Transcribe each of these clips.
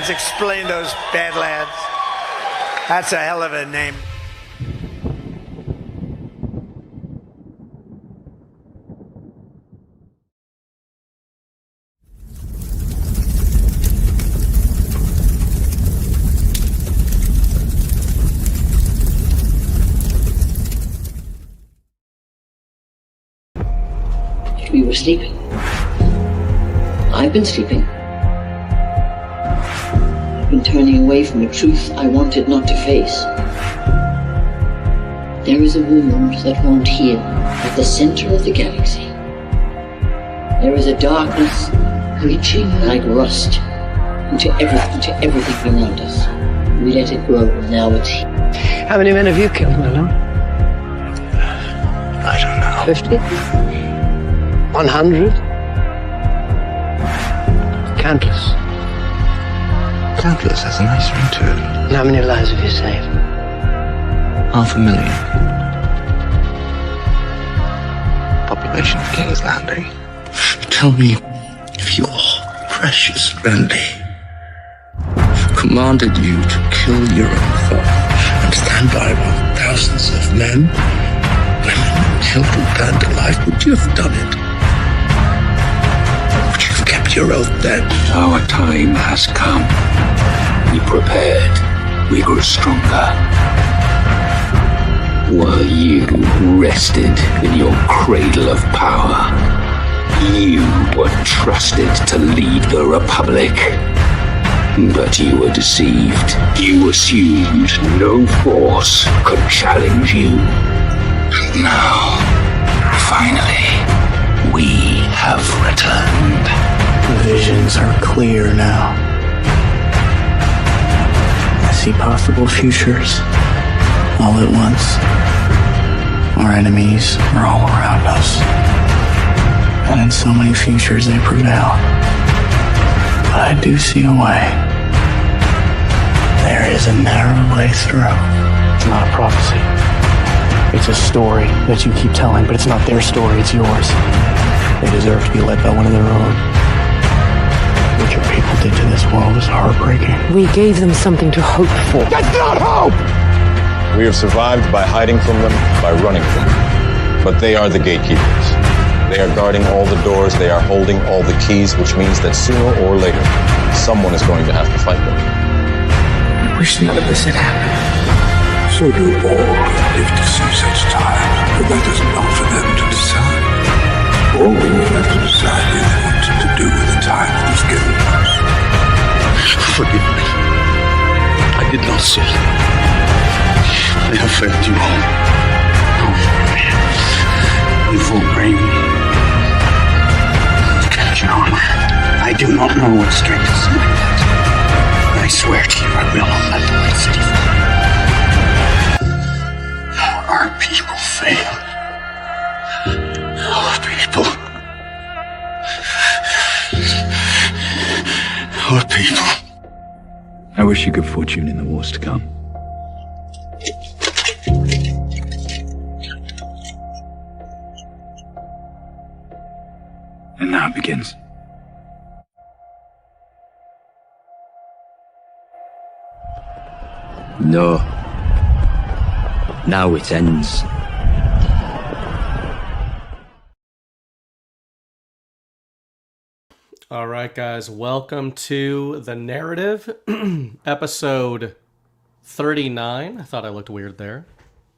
Badlands. Explain those Badlands. That's a hell of a name. We were sleeping. I've been sleeping. I've been turning away from a truth I wanted not to face. There is a wound that won't heal at the center of the galaxy. There is a darkness reaching like rust into everything around us. We let it grow, and now it's here. How many men have you killed, Merlin? I don't know. 50? 100? Countless. Countless has a nice ring to it. And how many lives have you saved? 500,000. Population of King's Landing. Tell me if your precious Randy commanded you to kill your own father and stand by while thousands of men, women, and children burned alive, would you have done it? Would you have kept your oath then? Our time has come. We prepared. We grew stronger. While you rested in your cradle of power, you were trusted to lead the Republic. But you were deceived. You assumed no force could challenge you. And now, finally, we have returned. The visions are clear now. I see possible futures all at once. Our enemies are all around us. And in so many futures they prevail. But I do see a way. There is a narrow way through. It's not a prophecy. It's a story that you keep telling, but it's not their story, it's yours. They deserve to be led by one of their own. What your people did to this world is heartbreaking. We gave them something to hope for. That's not hope! We have survived by hiding from them, by running from them. But they are the gatekeepers. They are guarding all the doors, they are holding all the keys, which means that sooner or later, someone is going to have to fight them. I wish none of this had happened. So do all who live to see such time, but that is not for them to decide. All we have to decide is what to do with the time that is given us. Forgive me. I did not see. I have failed you all. You will bring me. Captain Armor, I do not know what strength is like that. But I swear to you, I will not let the White City fall. Our people fail. Our people. Our people. I wish you good fortune in the wars to come. And now it begins. No. Now it ends. All right, guys, welcome to The Narrative, episode 39. I thought I looked weird there.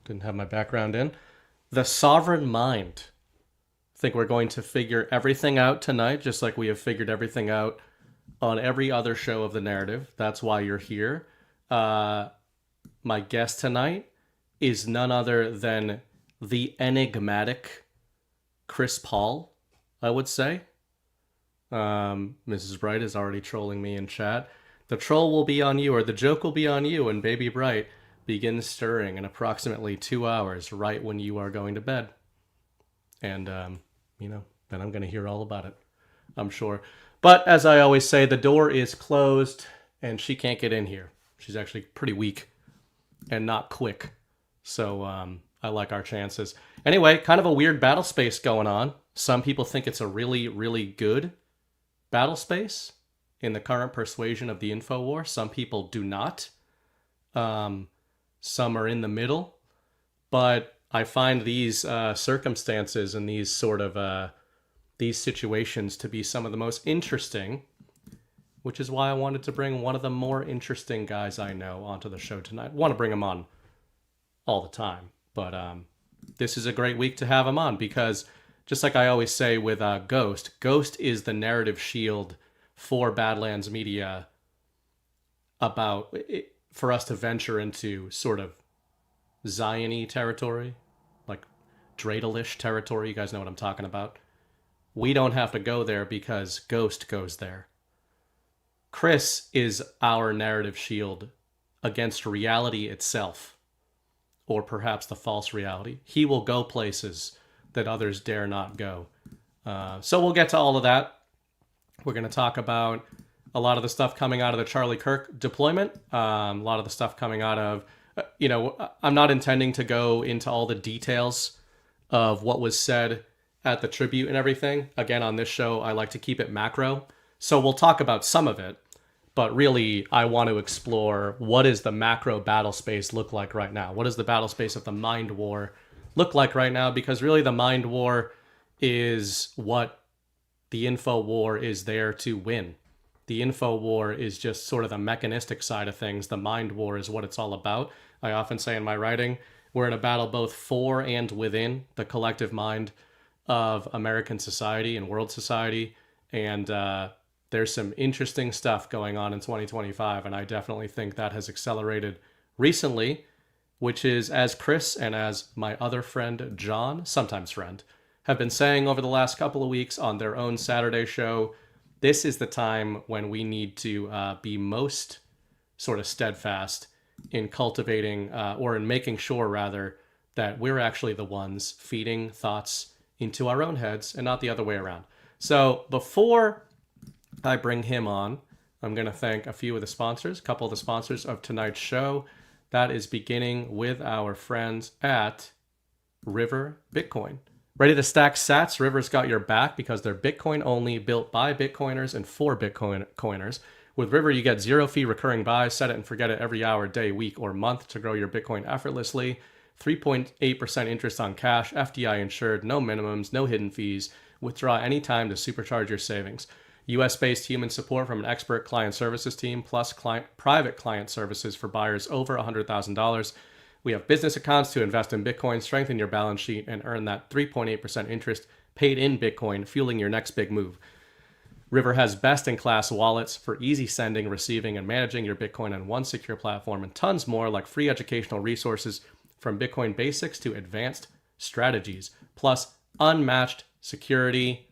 Didn't have my background in. The Sovereign Mind. I think we're going to figure everything out tonight, just like we have figured everything out on every other show of The Narrative. That's why you're here. My guest tonight is none other than the enigmatic Chris Paul, I would say. Mrs. Bright is already trolling me in chat. The troll will be on you, or the joke will be on you, and Baby Bright begins stirring in approximately 2 hours, right when you are going to bed. And, then I'm going to hear all about it, I'm sure. But as I always say, the door is closed, and she can't get in here. She's actually pretty weak and not quick. So, I like our chances. Anyway, kind of a weird battle space going on. Some people think it's a really, really good battle space. in the current persuasion of the info war. Some people do not. Some are in the middle. But I find these circumstances and these sort of these situations to be some of the most interesting, which is why I wanted to bring one of the more interesting guys I know onto the show tonight. I want to bring him on all the time, but this is a great week to have him on because, just like I always say with Ghost is the narrative shield for Badlands Media about it, for us to venture into sort of Zion-y territory, like dreidel-ish territory. You guys know what I'm talking about. We don't have to go there because Ghost goes there. Chris is our narrative shield against reality itself, or perhaps the false reality. He will go places that others dare not go. So we'll get to all of that. We're going to talk about a lot of the stuff coming out of the Charlie Kirk deployment, a lot of the stuff coming out of, I'm not intending to go into all the details of what was said at the tribute and everything. Again, on this show, I like to keep it macro. So we'll talk about some of it, but really I want to explore what does the macro battle space look like right now? What does the battle space of the mind war look like right now? Because really the mind war is what the info war is there to win. The info war is just sort of the mechanistic side of things. The mind war is what it's all about. I often say in my writing, we're in a battle both for and within the collective mind of American society and world society. And there's some interesting stuff going on in 2025. And I definitely think that has accelerated recently, which is, as Chris and as my other friend, John, sometimes friend, have been saying over the last couple of weeks on their own Saturday show, this is the time when we need to be most sort of steadfast in cultivating or in making sure, rather, that we're actually the ones feeding thoughts into our own heads and not the other way around. So before I bring him on, I'm going to thank a few of the sponsors, a couple of the sponsors of tonight's show. That is beginning with our friends at River Bitcoin. Ready to stack sats? River's got your back because they're Bitcoin only, built by Bitcoiners and for Bitcoiners. With River, you get zero fee recurring buys, set it and forget it every hour, day, week, or month to grow your Bitcoin effortlessly. 3.8% interest on cash, FDI insured, no minimums, no hidden fees. Withdraw anytime to supercharge your savings. US-based human support from an expert client services team, plus private client services for buyers over $100,000. We have business accounts to invest in Bitcoin, strengthen your balance sheet, and earn that 3.8% interest paid in Bitcoin, fueling your next big move. River has best-in-class wallets for easy sending, receiving, and managing your Bitcoin on one secure platform, and tons more like free educational resources from Bitcoin basics to advanced strategies, plus unmatched security,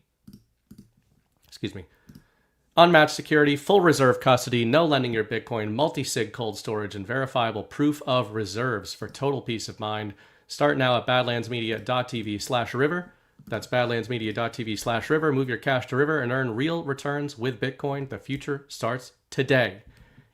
full reserve custody, no lending your Bitcoin, multi-sig cold storage, and verifiable proof of reserves for total peace of mind. Start now at badlandsmedia.tv/river. That's badlandsmedia.tv/river. Move your cash to River and earn real returns with Bitcoin. The future starts today.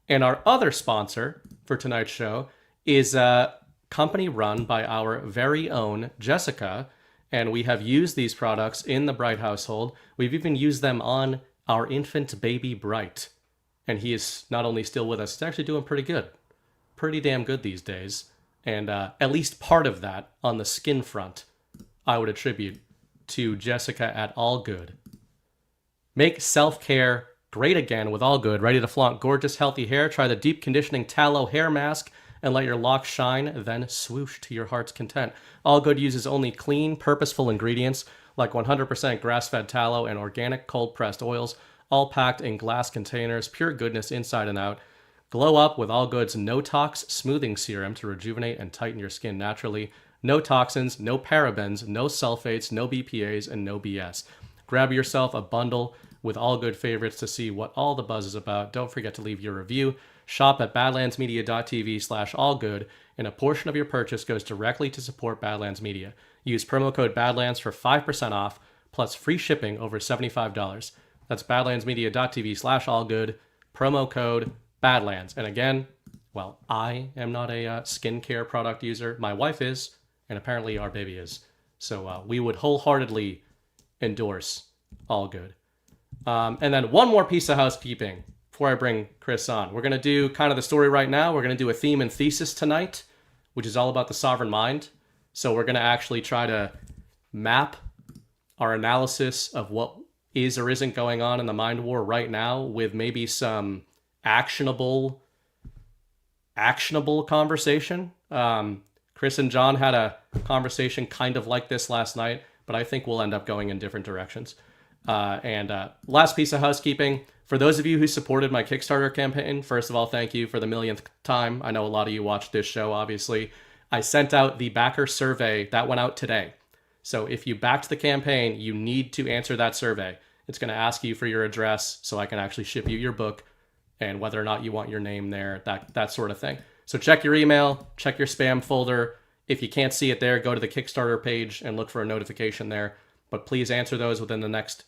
And our other sponsor for tonight's show is a company run by our very own Jessica. And we have used these products in the Bright household. We've even used them on our infant baby Bright. And he is not only still with us, he's actually doing pretty good. Pretty damn good these days. And at least part of that on the skin front, I would attribute to Jessica at All Good. Make self-care great again with All Good. Ready to flaunt gorgeous, healthy hair? Try the deep conditioning tallow hair mask and let your locks shine, then swoosh to your heart's content. All Good uses only clean, purposeful ingredients like 100% grass-fed tallow and organic cold-pressed oils, all packed in glass containers, pure goodness inside and out. Glow up with All Good's no-tox smoothing serum to rejuvenate and tighten your skin naturally. No toxins, no parabens, no sulfates, no BPAs, and no BS. Grab yourself a bundle with All Good favorites to see what all the buzz is about. Don't forget to leave your review. Shop at badlandsmedia.tv/allgood, and a portion of your purchase goes directly to support Badlands Media. Use promo code Badlands for 5% off, plus free shipping over $75. That's badlandsmedia.tv/allgood, promo code Badlands. And again, well, I am not a skincare product user. My wife is, and apparently our baby is. So we would wholeheartedly endorse All Good. And then one more piece of housekeeping before I bring Chris on. We're going to do kind of the story right now. We're going to do a theme and thesis tonight, which is all about the sovereign mind. So we're going to actually try to map our analysis of what is or isn't going on in the mind war right now with maybe some actionable conversation. Chris and John had a conversation kind of like this last night, but I think we'll end up going in different directions. And last piece of housekeeping. For those of you who supported my Kickstarter campaign, first of all, thank you for the millionth time. I know a lot of you watched this show, obviously. I sent out the backer survey that went out today. So if you backed the campaign, you need to answer that survey. It's going to ask you for your address so I can actually ship you your book and whether or not you want your name there, that sort of thing. So check your email, check your spam folder. If you can't see it there, go to the Kickstarter page and look for a notification there. But please answer those within the next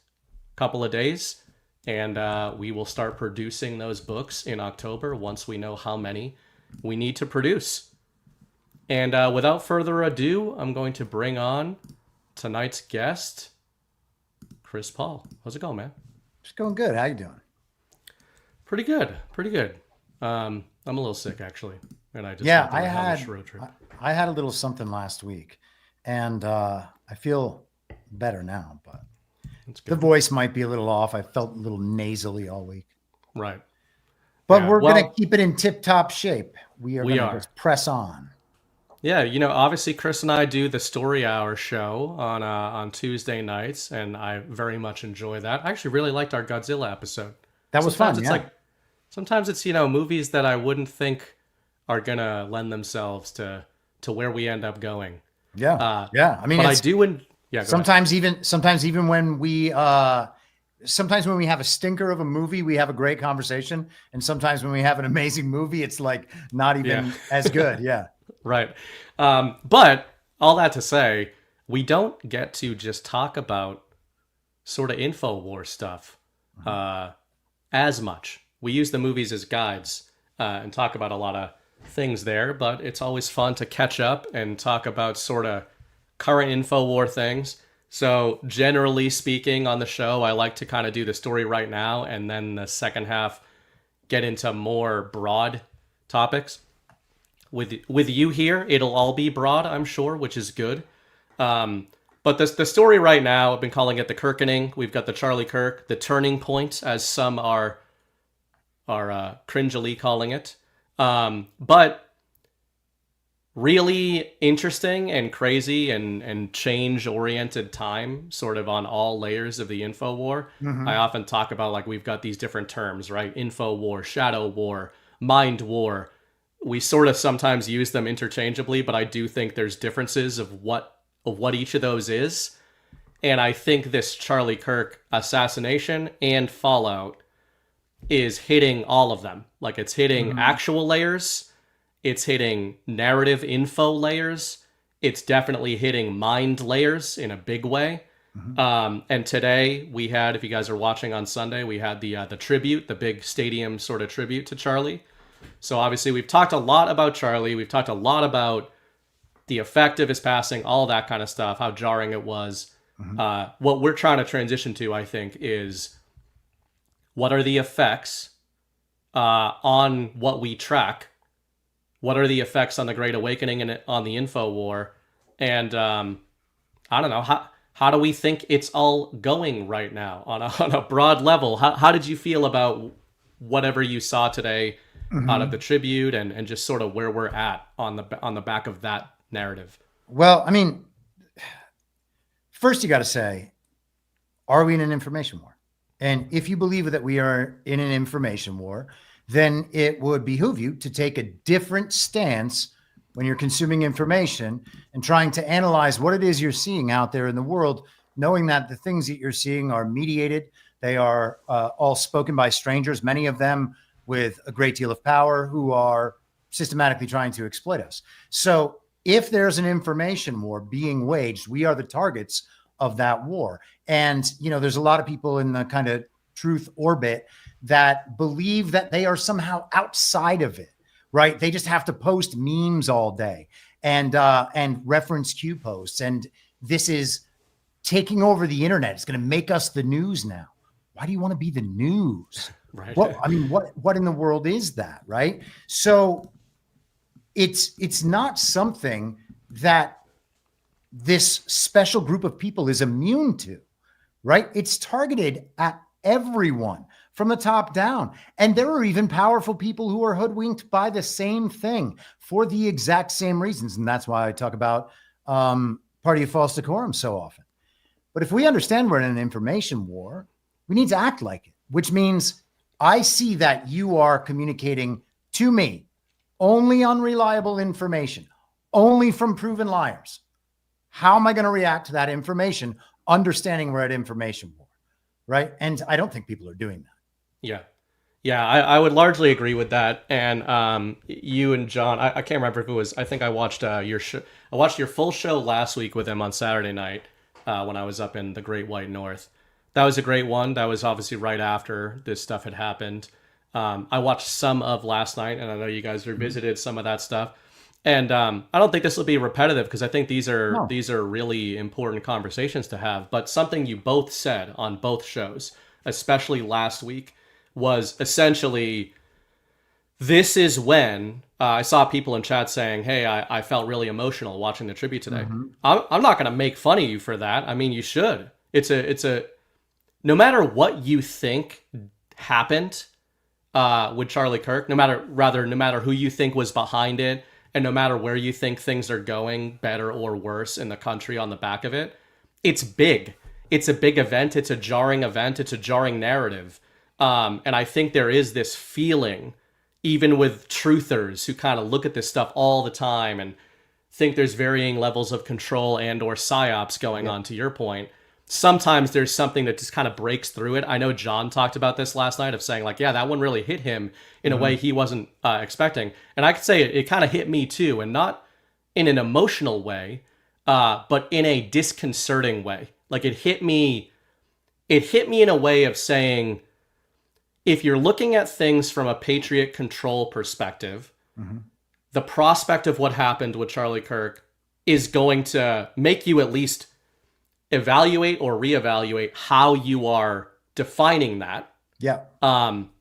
couple of days. And we will start producing those books in October once we know how many we need to produce. And without further ado, I'm going to bring on tonight's guest, Chris Paul. How's it going, man? It's going good. How you doing? Pretty good. I'm a little sick, actually. And I just I had a little something last week. And I feel better now, but the voice might be a little off. I felt a little nasally all week. Right. But we're going to keep it in tip-top shape. We are going to just press on. Yeah, obviously Chris and I do the Story Hour show on Tuesday nights, and I very much enjoy that. I actually really liked our Godzilla episode. That was fun, Sometimes it's, movies that I wouldn't think are going to lend themselves to where we end up going. Yeah. I mean, but I do... sometimes even when we sometimes when we have a stinker of a movie, we have a great conversation, and sometimes when we have an amazing movie, it's like not even as good. Yeah. Right. But all that to say, we don't get to just talk about sort of InfoWar stuff as much. We use the movies as guides and talk about a lot of things there, but it's always fun to catch up and talk about sort of current InfoWar things. So generally speaking on the show, I like to kind of do the story right now, and then the second half get into more broad topics. With you here, it'll all be broad, I'm sure, which is good. But the story right now, I've been calling it the Kirkening. We've got the Charlie Kirk, the turning point, as some are cringily calling it. But really interesting and crazy and change-oriented time, sort of on all layers of the info war. Mm-hmm. I often talk about, we've got these different terms, right? Info war, shadow war, mind war. We sort of sometimes use them interchangeably, but I do think there's differences of what each of those is. And I think this Charlie Kirk assassination and Fallout is hitting all of them. It's hitting actual layers. It's hitting narrative info layers. It's definitely hitting mind layers in a big way. Mm-hmm. And today we had, if you guys are watching on Sunday, we had the tribute, the big stadium sort of tribute to Charlie. So obviously we've talked a lot about Charlie. We've talked a lot about the effect of his passing, all that kind of stuff, how jarring it was. Mm-hmm. What we're trying to transition to, I think, is what are the effects on what we track? What are the effects on the Great Awakening and on the info war? And I don't know, how do we think it's all going right now on a broad level? How did you feel about whatever you saw today out of the tribute and just sort of where we're at on the back of that narrative? Well, I mean, first you got to say, are we in an information war? And if you believe that we are in an information war, then it would behoove you to take a different stance when you're consuming information and trying to analyze what it is you're seeing out there in the world, knowing that the things that you're seeing are mediated. They are all spoken by strangers, many of them with a great deal of power, who are systematically trying to exploit us. So if there's an information war being waged, we are the targets of that war. And, there's a lot of people in the kind of truth orbit that believe that they are somehow outside of it, right? They just have to post memes all day and reference Q posts. And this is taking over the internet. It's going to make us the news now. why do you want to be the news? Right. What in the world is that? Right. So it's not something that this special group of people is immune to, right? It's targeted at everyone from the top down. And there are even powerful people who are hoodwinked by the same thing for the exact same reasons. And that's why I talk about party of false decorum so often. But if we understand we're in an information war, we need to act like it, which means I see that you are communicating to me only unreliable information, only from proven liars. How am I going to react to that information, understanding we're at information war, right? And I don't think people are doing that. Yeah, I would largely agree with that. And you and John, I can't remember if it was, I think I watched your show. I watched your full show last week with him on Saturday night when I was up in the Great White North. That was a great one. That was obviously right after this stuff had happened. I watched some of last night, and I know you guys revisited some of that stuff. And I don't think this will be repetitive because I think these are really important conversations to have. But something you both said on both shows, especially last week, was essentially, this is when I saw people in chat saying, hey, I felt really emotional watching the tribute today. Mm-hmm. I'm not going to make fun of you for that. I mean, you should. It's a no matter what you think happened with Charlie Kirk, no matter who you think was behind it, and no matter where you think things are going, better or worse in the country on the back of it, it's big. It's a big event. It's a jarring event. It's a jarring narrative. And I think there is this feeling, even with truthers who kind of look at this stuff all the time and think there's varying levels of control and or psyops going on, to your point. Sometimes there's something that just kind of breaks through it. I know John talked about this last night of saying like, yeah, that one really hit him in a way he wasn't expecting. And I could say it kind of hit me too, and not in an emotional way, but in a disconcerting way. Like it hit me in a way of saying, if you're looking at things from a patriot control perspective, the prospect of what happened with Charlie Kirk is going to make you at least evaluate or reevaluate how you are defining that. Yeah.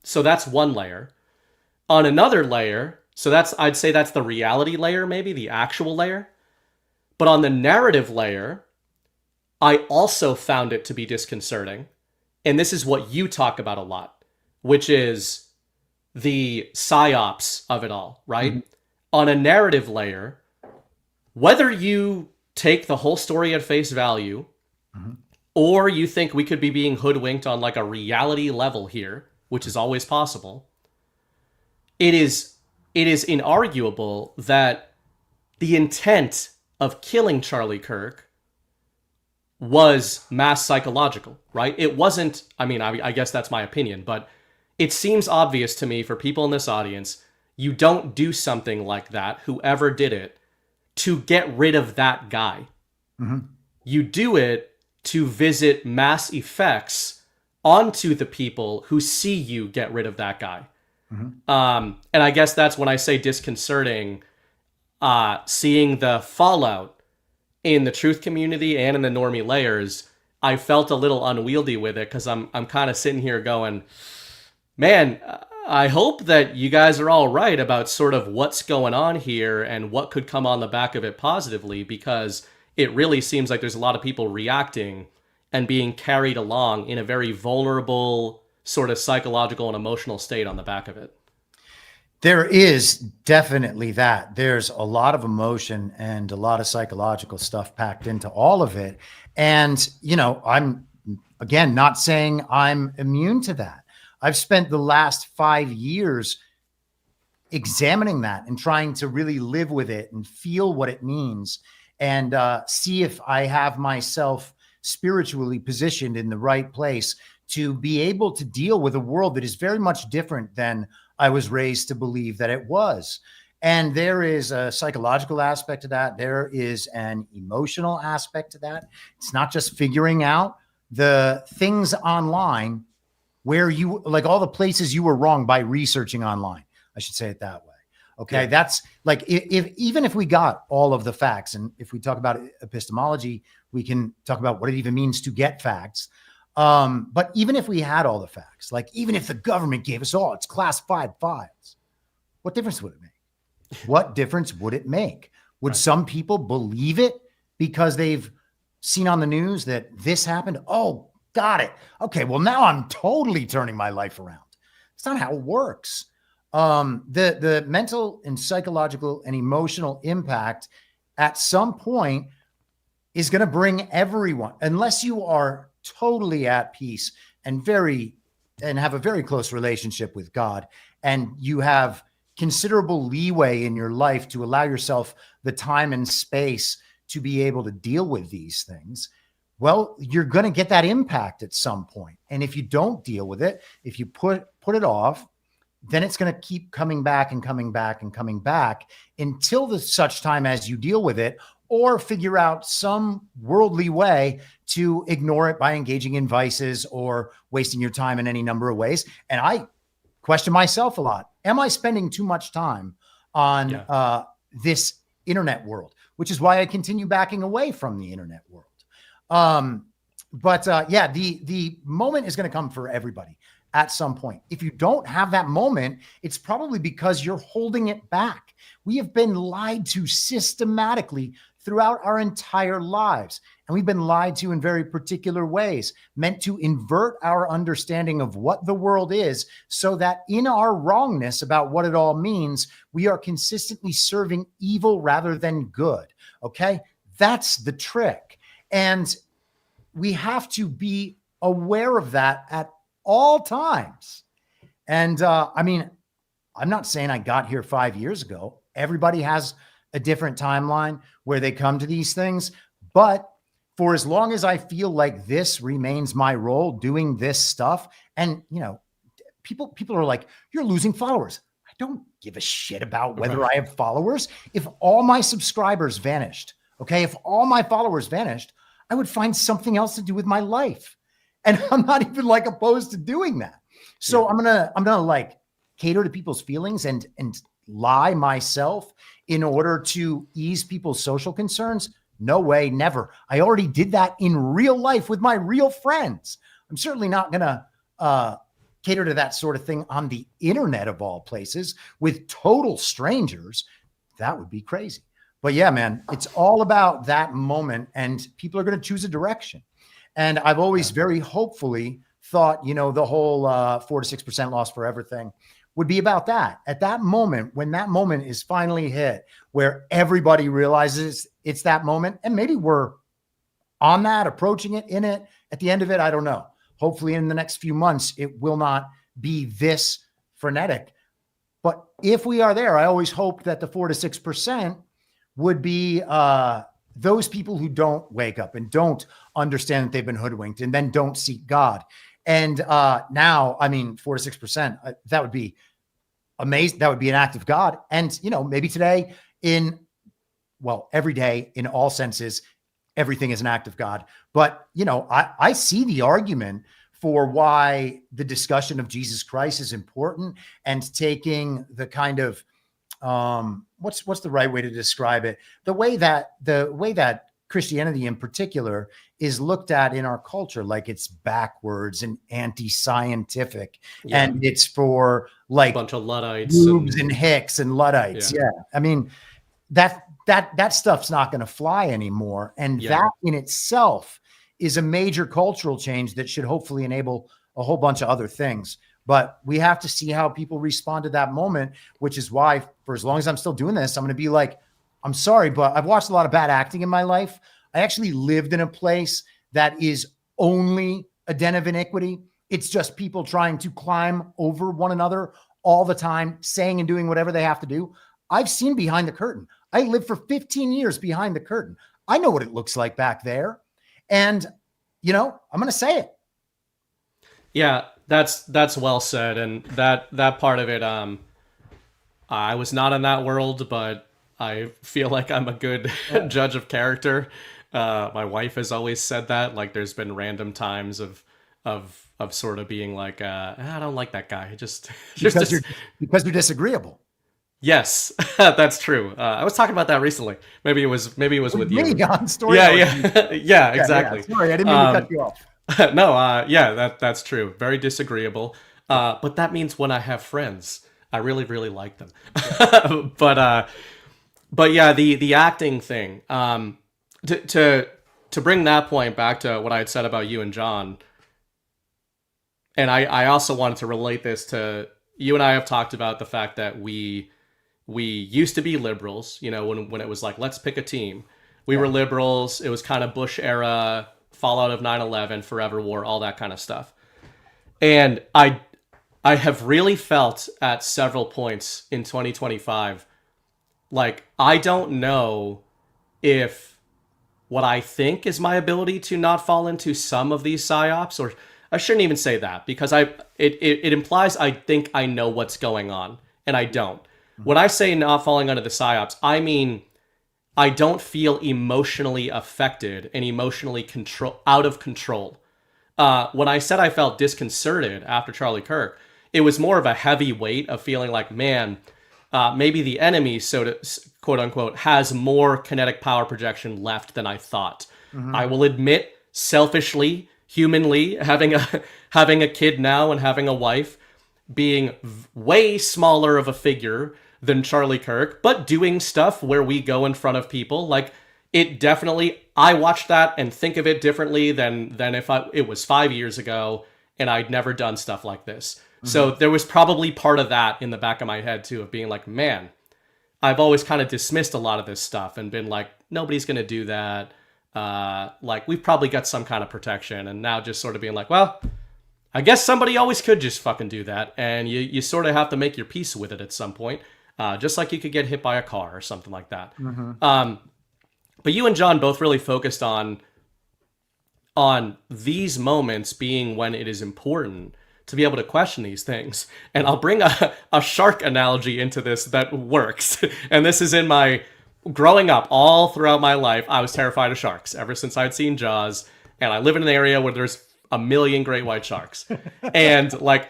So that's one layer. On another layer, I'd say that's the reality layer, maybe the actual layer. But on the narrative layer, I also found it to be disconcerting. And this is what you talk about a lot, which is the psyops of it all, right? Mm-hmm. On a narrative layer, whether you take the whole story at face value, or you think we could be being hoodwinked on like a reality level here, which is always possible, it is inarguable that the intent of killing Charlie Kirk was mass psychological, right? It wasn't, I guess that's my opinion, but it seems obvious to me for people in this audience, you don't do something like that, whoever did it, to get rid of that guy. Mm-hmm. You do it to visit mass effects onto the people who see you get rid of that guy. Mm-hmm. And I guess that's when I say disconcerting, seeing the fallout in the truth community and in the normie layers. I felt a little unwieldy with it because I'm kind of sitting here going, man, I hope that you guys are all right about sort of what's going on here and what could come on the back of it positively, because it really seems like there's a lot of people reacting and being carried along in a very vulnerable sort of psychological and emotional state on the back of it. There is definitely that. There's a lot of emotion and a lot of psychological stuff packed into all of it. And, I'm, again, not saying I'm immune to that. I've spent the last 5 years examining that and trying to really live with it and feel what it means and see if I have myself spiritually positioned in the right place to be able to deal with a world that is very much different than I was raised to believe that it was. And there is a psychological aspect to that. There is an emotional aspect to that. It's not just figuring out the things online where you, like all the places you were wrong by researching online. I should say it that way. Okay. Yeah. That's like, even if we got all of the facts, and if we talk about epistemology, we can talk about what it even means to get facts. But even if we had all the facts, like even if the government gave us all its classified files, what difference would it make? What difference would it make? Would some people believe it because they've seen on the news that this happened? Oh, got it. Okay, well, now I'm totally turning my life around. It's not how it works. The mental and psychological and emotional impact at some point is going to bring everyone, unless you are totally at peace and have a very close relationship with God, and you have considerable leeway in your life to allow yourself the time and space to be able to deal with these things. Well, you're going to get that impact at some point. And if you don't deal with it, if you put it off, then it's going to keep coming back and coming back and coming back until such time as you deal with it or figure out some worldly way to ignore it by engaging in vices or wasting your time in any number of ways. And I question myself a lot. Am I spending too much time on this internet world, which is why I continue backing away from the internet world. The moment is going to come for everybody at some point. If you don't have that moment, it's probably because you're holding it back. We have been lied to systematically throughout our entire lives. And we've been lied to in very particular ways, meant to invert our understanding of what the world is so that in our wrongness about what it all means, we are consistently serving evil rather than good. Okay? That's the trick. And we have to be aware of that at all times. And I'm not saying I got here 5 years ago. Everybody has a different timeline where they come to these things. But for as long as I feel like this remains my role, doing this stuff, and people are like, you're losing followers. I don't give a shit about whether I have followers. If all my subscribers vanished, if all my followers vanished, I would find something else to do with my life. And I'm not even opposed to doing that. So I'm gonna cater to people's feelings and lie myself in order to ease people's social concerns. No way, never. I already did that in real life with my real friends. I'm certainly not gonna cater to that sort of thing on the internet of all places with total strangers. That would be crazy. But yeah, man, it's all about that moment, and people are going to choose a direction. And I've always very hopefully thought, the whole 4 to 6% loss forever thing would be about that. At that moment, when that moment is finally hit, where everybody realizes it's that moment, and maybe we're on that, approaching it, in it, at the end of it, I don't know. Hopefully in the next few months, it will not be this frenetic. But if we are there, I always hope that the 4 to 6% would be those people who don't wake up and don't understand that they've been hoodwinked and then don't seek God. And now, 4 to 6%, that would be amazing. That would be an act of God. And, maybe today every day in all senses, everything is an act of God. But, I see the argument for why the discussion of Jesus Christ is important, and taking the kind of, what's the right way to describe it? The way that Christianity in particular is looked at in our culture, like it's backwards and anti-scientific, and it's for a bunch of Luddites and hicks and Luddites. That stuff's not going to fly anymore. And that in itself is a major cultural change that should hopefully enable a whole bunch of other things. But we have to see how people respond to that moment, which is why, for as long as I'm still doing this, I'm going to be like, I'm sorry, but I've watched a lot of bad acting in my life. I actually lived in a place that is only a den of iniquity. It's just people trying to climb over one another all the time, saying and doing whatever they have to do. I've seen behind the curtain. I lived for 15 years behind the curtain. I know what it looks like back there. And, I'm going to say it. Yeah, that's well said. And that part of it, I was not in that world, but I feel like I'm a good judge of character. My wife has always said that, there's been random times of sort of being like, I don't like that guy. Because you're disagreeable. Yes, that's true. I was talking about that recently. Maybe it was with you. On story. Yeah, exactly. Yeah. Sorry, I didn't mean to cut you off. No, yeah, that's true. Very disagreeable. But that means when I have friends, I really, really like them. But yeah, the acting thing. To bring that point back to what I had said about you and John, and I also wanted to relate this to you and I have talked about the fact that we used to be liberals, you know, when it was like, let's pick a team. We were liberals. It was kind of Bush era, fallout of 9/11, forever war, all that kind of stuff. And I have really felt at several points in 2025, like, I don't know if what I think is my ability to not fall into some of these psyops, or I shouldn't even say that, because it implies I think I know what's going on, and I don't. When I say not falling under the psyops, I mean I don't feel emotionally affected and emotionally out of control. When I said I felt disconcerted after Charlie Kirk, it was more of a heavy weight of feeling like, man, maybe the enemy, so to quote unquote, has more kinetic power projection left than I thought. I will admit, selfishly, humanly, having a kid now and having a wife, being way smaller of a figure than Charlie Kirk, but doing stuff where we go in front of people, like, it definitely, I watch that and think of it differently than if it was 5 years ago and I'd never done stuff like this. So there was probably part of that in the back of my head too, of being like, man, I've always kind of dismissed a lot of this stuff and been like, nobody's going to do that. Like, we've probably got some kind of protection, and now just sort of being like, well, I guess somebody always could just fucking do that. And you sort of have to make your peace with it at some point. Just like you could get hit by a car or something like that. But you and John both really focused on these moments being when it is important to be able to question these things. And I'll bring a shark analogy into this that works. And this is in my growing up, all throughout my life, I was terrified of sharks ever since I'd seen Jaws. And I live in an area where there's a million great white sharks. And like,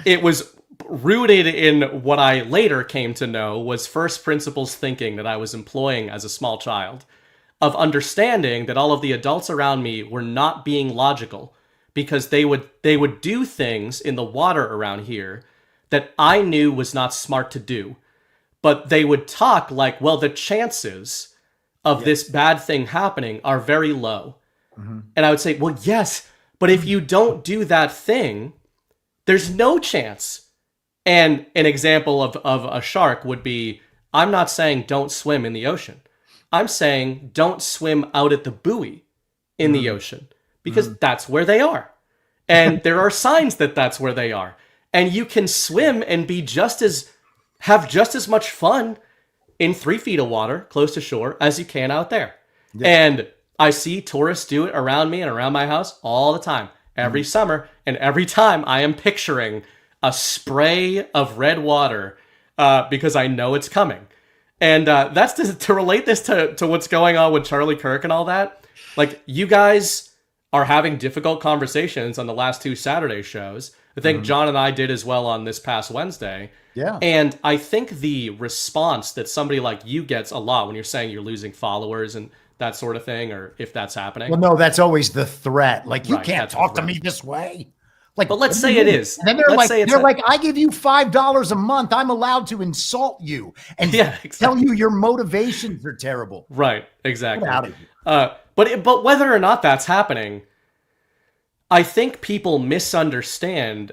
it was rooted in what I later came to know was first principles thinking that I was employing as a small child, of understanding that all of the adults around me were not being logical, because they would do things in the water around here that I knew was not smart to do. But they would talk like, well, the chances of this bad thing happening are very low. And I would say, well, yes, but if you don't do that thing, there's no chance. And an example of a shark would be, I'm not saying don't swim in the ocean. I'm saying don't swim out at the buoy in the ocean, because that's where they are. And there are signs that that's where they are. And you can swim and have just as much fun in 3 feet of water close to shore as you can out there. Yeah. And I see tourists do it around me and around my house all the time, every summer. And every time I am picturing a spray of red water because I know it's coming. And that's to relate this to what's going on with Charlie Kirk and all that. Like, you guys are having difficult conversations on the last 2 Saturday shows. I think John and I did as well on this past Wednesday. Yeah. And I think the response that somebody like you gets a lot when you're saying you're losing followers and that sort of thing, or if that's happening. Well, no, that's always the threat. Like, you can't talk to me this way. Like, but let's say it is. And then they're like, I give you $5 a month. I'm allowed to insult you and tell you your motivations are terrible. Right. Exactly. Get out of here. But whether or not that's happening, I think people misunderstand.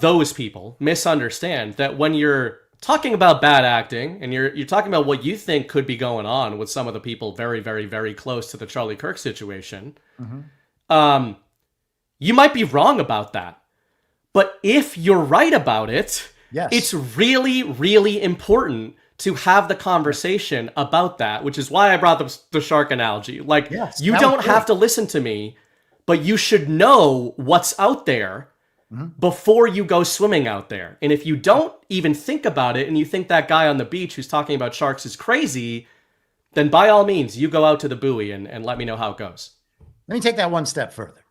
Those people misunderstand that when you're talking about bad acting and you're talking about what you think could be going on with some of the people very, very, very close to the Charlie Kirk situation. You might be wrong about that. But if you're right about it, it's really, really important to have the conversation about that, which is why I brought the shark analogy. Like, you don't have to listen to me, but you should know what's out there before you go swimming out there. And if you don't even think about it and you think that guy on the beach who's talking about sharks is crazy, then by all means, you go out to the buoy and let me know how it goes. Let me take that one step further.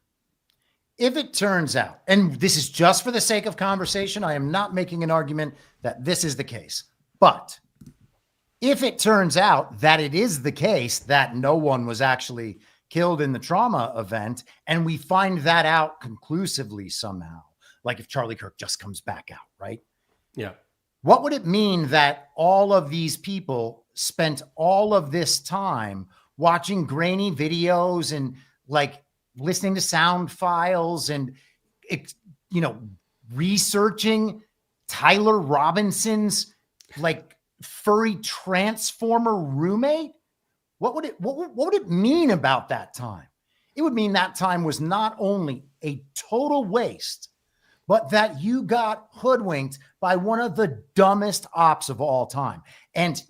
If it turns out, and this is just for the sake of conversation, I am not making an argument that this is the case, but if it turns out that it is the case that no one was actually killed in the trauma event, and we find that out conclusively somehow, like if Charlie Kirk just comes back out, right? Yeah. What would it mean that all of these people spent all of this time watching grainy videos and like listening to sound files and, researching Tyler Robinson's like furry transformer roommate? What would it mean about that time? It would mean that time was not only a total waste, but that you got hoodwinked by one of the dumbest ops of all time. And,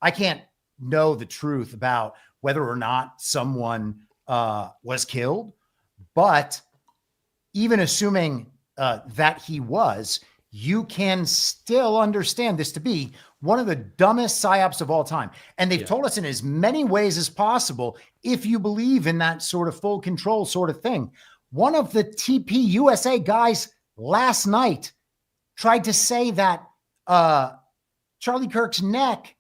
I can't know the truth about whether or not someone was killed, but even assuming that he was, you can still understand this to be one of the dumbest psyops of all time. And they've told us in as many ways as possible, if you believe in that sort of full control sort of thing. One of the TP USA guys last night tried to say that Charlie Kirk's neck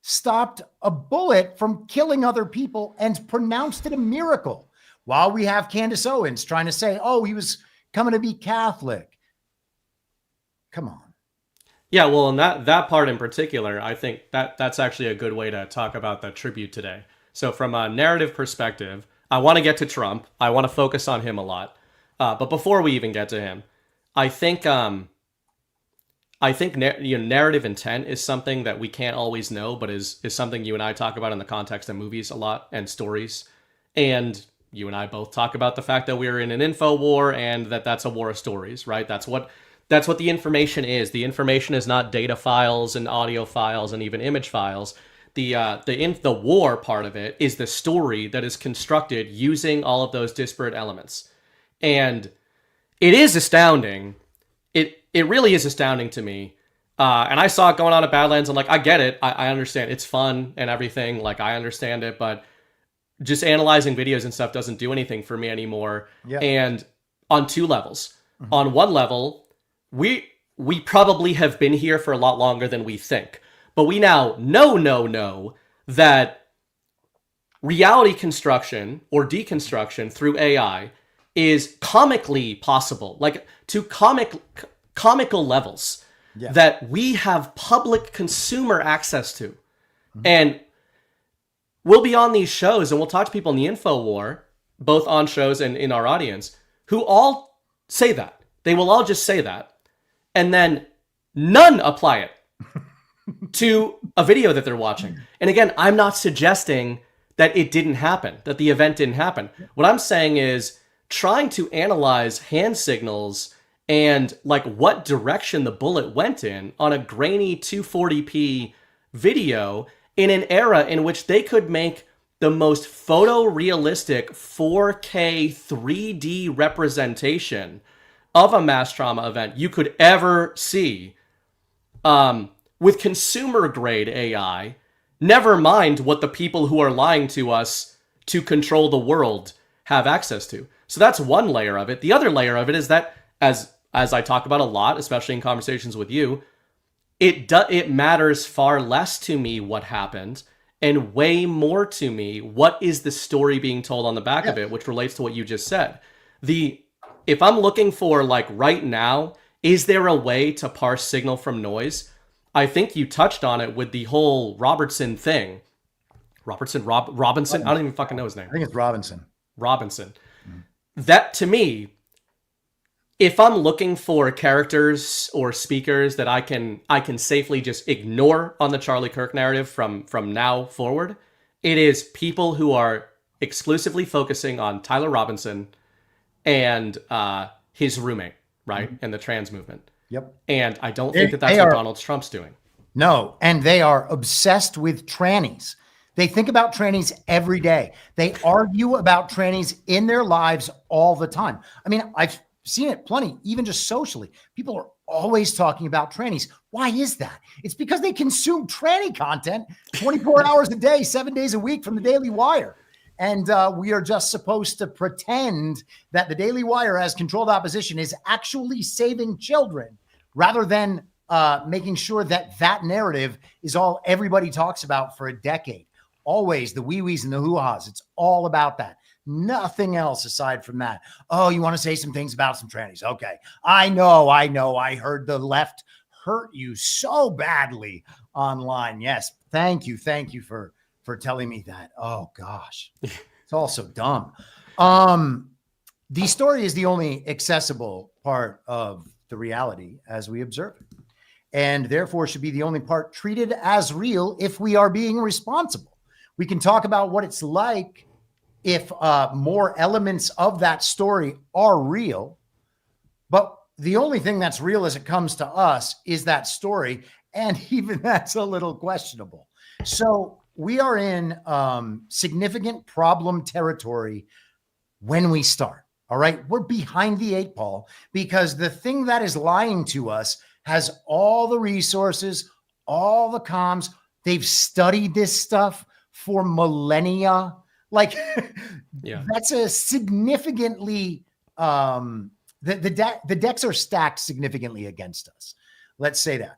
stopped a bullet from killing other people and pronounced it a miracle. While we have Candace Owens trying to say, oh, he was coming to be Catholic. Come on. Yeah, well, and that part in particular, I think that's actually a good way to talk about the tribute today. So from a narrative perspective, I want to get to Trump. I want to focus on him a lot. But before we even get to him, I think narrative intent is something that we can't always know, but is something you and I talk about in the context of movies a lot and stories. And you and I both talk about the fact that we're in an info war and that's a war of stories, right? That's what the information is. The information is not data files and audio files and even image files. The war part of it is the story that is constructed using all of those disparate elements. And it is astounding. It really is astounding to me. And I saw it going on at Badlands. I'm like, I get it. I understand. It's fun and everything. Like, I understand it. But just analyzing videos and stuff doesn't do anything for me anymore. Yeah. And on two levels. Mm-hmm. On one level, we probably have been here for a lot longer than we think. But we now know that reality construction or deconstruction through AI is comically possible, like to comical levels that we have public consumer access to. Mm-hmm. And we'll be on these shows and we'll talk to people in the info war, both on shows and in our audience, who all say that. They will all just say that. And then none apply it to a video that they're watching. And again, I'm not suggesting that it didn't happen, that the event didn't happen. What I'm saying is trying to analyze hand signals and like what direction the bullet went in on a grainy 240p video in an era in which they could make the most photorealistic 4K 3D representation of a mass trauma event you could ever see, with consumer grade AI, never mind what the people who are lying to us to control the world have access to. So that's one layer of it. The other layer of it is that, as I talk about a lot, especially in conversations with you, it matters far less to me what happened and way more to me what is the story being told on the back of it, which relates to what you just said. If I'm looking for, like, right now, is there a way to parse signal from noise? I think you touched on it with the whole Robertson thing. Robinson? I don't even fucking know his name. I think it's Robinson. Mm-hmm. That, to me, if I'm looking for characters or speakers that I can safely just ignore on the Charlie Kirk narrative from now forward, it is people who are exclusively focusing on Tyler Robinson and his roommate, right? Mm-hmm. And the trans movement. Yep. And I don't think that's what Donald Trump's doing. No, and they are obsessed with trannies. They think about trannies every day. They argue about trannies in their lives all the time. I mean, I've seen it plenty, even just socially. People are always talking about trannies. Why is that? It's because they consume tranny content 24 hours a day, 7 days a week from the Daily Wire. And we are just supposed to pretend that the Daily Wire, as controlled opposition, is actually saving children rather than making sure that that narrative is all everybody talks about for a decade. always the wee-wees and the hoo-has. It's all about that. Nothing else aside from that. Oh, you want to say some things about some trannies? Okay. I know. I heard the left hurt you so badly online. Yes. Thank you for telling me that. Oh gosh. It's all so dumb. The story is the only accessible part of the reality as we observe it, and therefore should be the only part treated as real if we are being responsible. We can talk about what it's like if more elements of that story are real, but the only thing that's real as it comes to us is that story, and even that's a little questionable. So we are in significant problem territory when we start. All right. We're behind the 8 ball because the thing that is lying to us has all the resources, all the comms. They've studied this stuff for millennia. Like, that's a significantly, the decks are stacked significantly against us. Let's say that.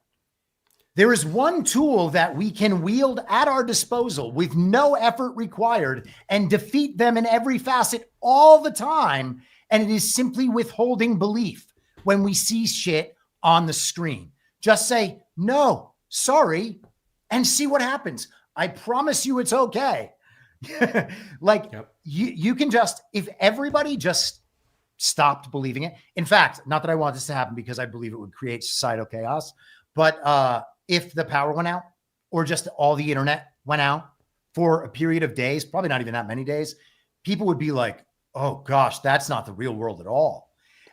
There is one tool that we can wield at our disposal with no effort required and defeat them in every facet all the time. And it is simply withholding belief when we see shit on the screen. Just say, no, sorry, and see what happens. I promise you it's okay. You can just, if everybody just stopped believing it. In fact, not that I want this to happen because I believe it would create societal chaos, but if the power went out or just all the internet went out for a period of days, probably not even that many days, people would be like, oh gosh, that's not the real world at all.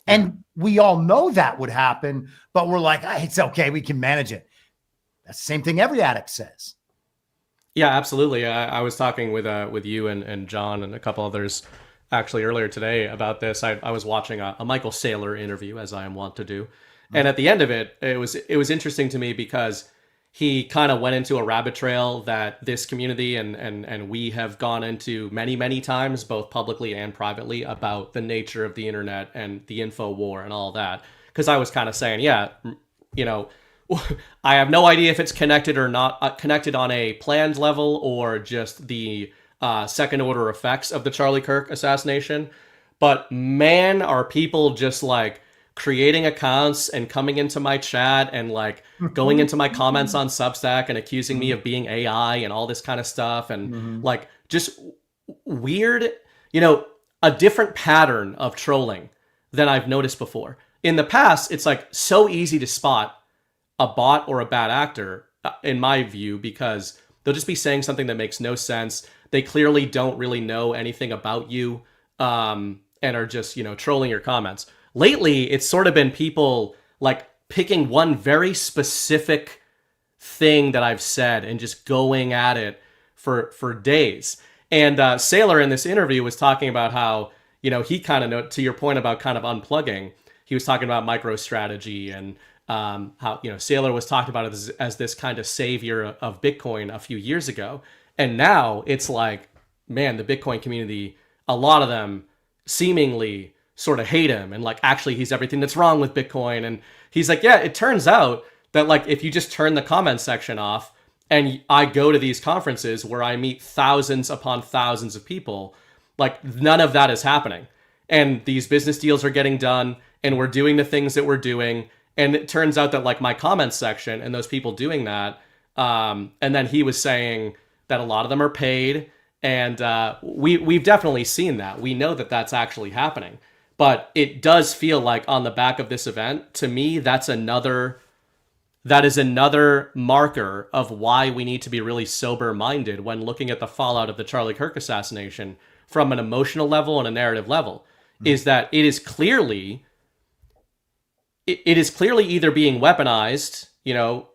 And we all know that would happen, but we're like, it's okay. We can manage it. That's the same thing every addict says. Yeah, absolutely. I was talking with you and John and a couple others actually earlier today about this. I was watching a Michael Saylor interview, as I am wont to do. And at the end of it, it was interesting to me because he kind of went into a rabbit trail that this community and we have gone into many, many times, both publicly and privately, about the nature of the internet and the info war and all that. Because I was kind of saying, I have no idea if it's connected or not, connected on a planned level or just the second order effects of the Charlie Kirk assassination. But man, are people just like creating accounts and coming into my chat and like going into my comments on Substack and accusing me of being AI and all this kind of stuff. And like just weird, a different pattern of trolling than I've noticed before. In the past, it's like so easy to spot a bot or a bad actor, in my view, because they'll just be saying something that makes no sense. They clearly don't really know anything about you and are just, trolling your comments. Lately, it's sort of been people like picking one very specific thing that I've said and just going at it for days. And Saylor in this interview was talking about how, he kind of, to your point about kind of unplugging, he was talking about MicroStrategy and how, Saylor was talking about it as this kind of savior of Bitcoin a few years ago. And now it's like, man, the Bitcoin community, a lot of them seemingly sort of hate him and like, actually, he's everything that's wrong with Bitcoin. And he's like, yeah, it turns out that like, if you just turn the comment section off and I go to these conferences where I meet thousands upon thousands of people, like none of that is happening. And these business deals are getting done and we're doing the things that we're doing. And it turns out that like my comments section and those people doing that, and then he was saying that a lot of them are paid. And we've definitely seen that. We know that that's actually happening. But it does feel like on the back of this event, to me, that is another marker of why we need to be really sober-minded when looking at the fallout of the Charlie Kirk assassination from an emotional level and a narrative level, is that it is clearly either being weaponized,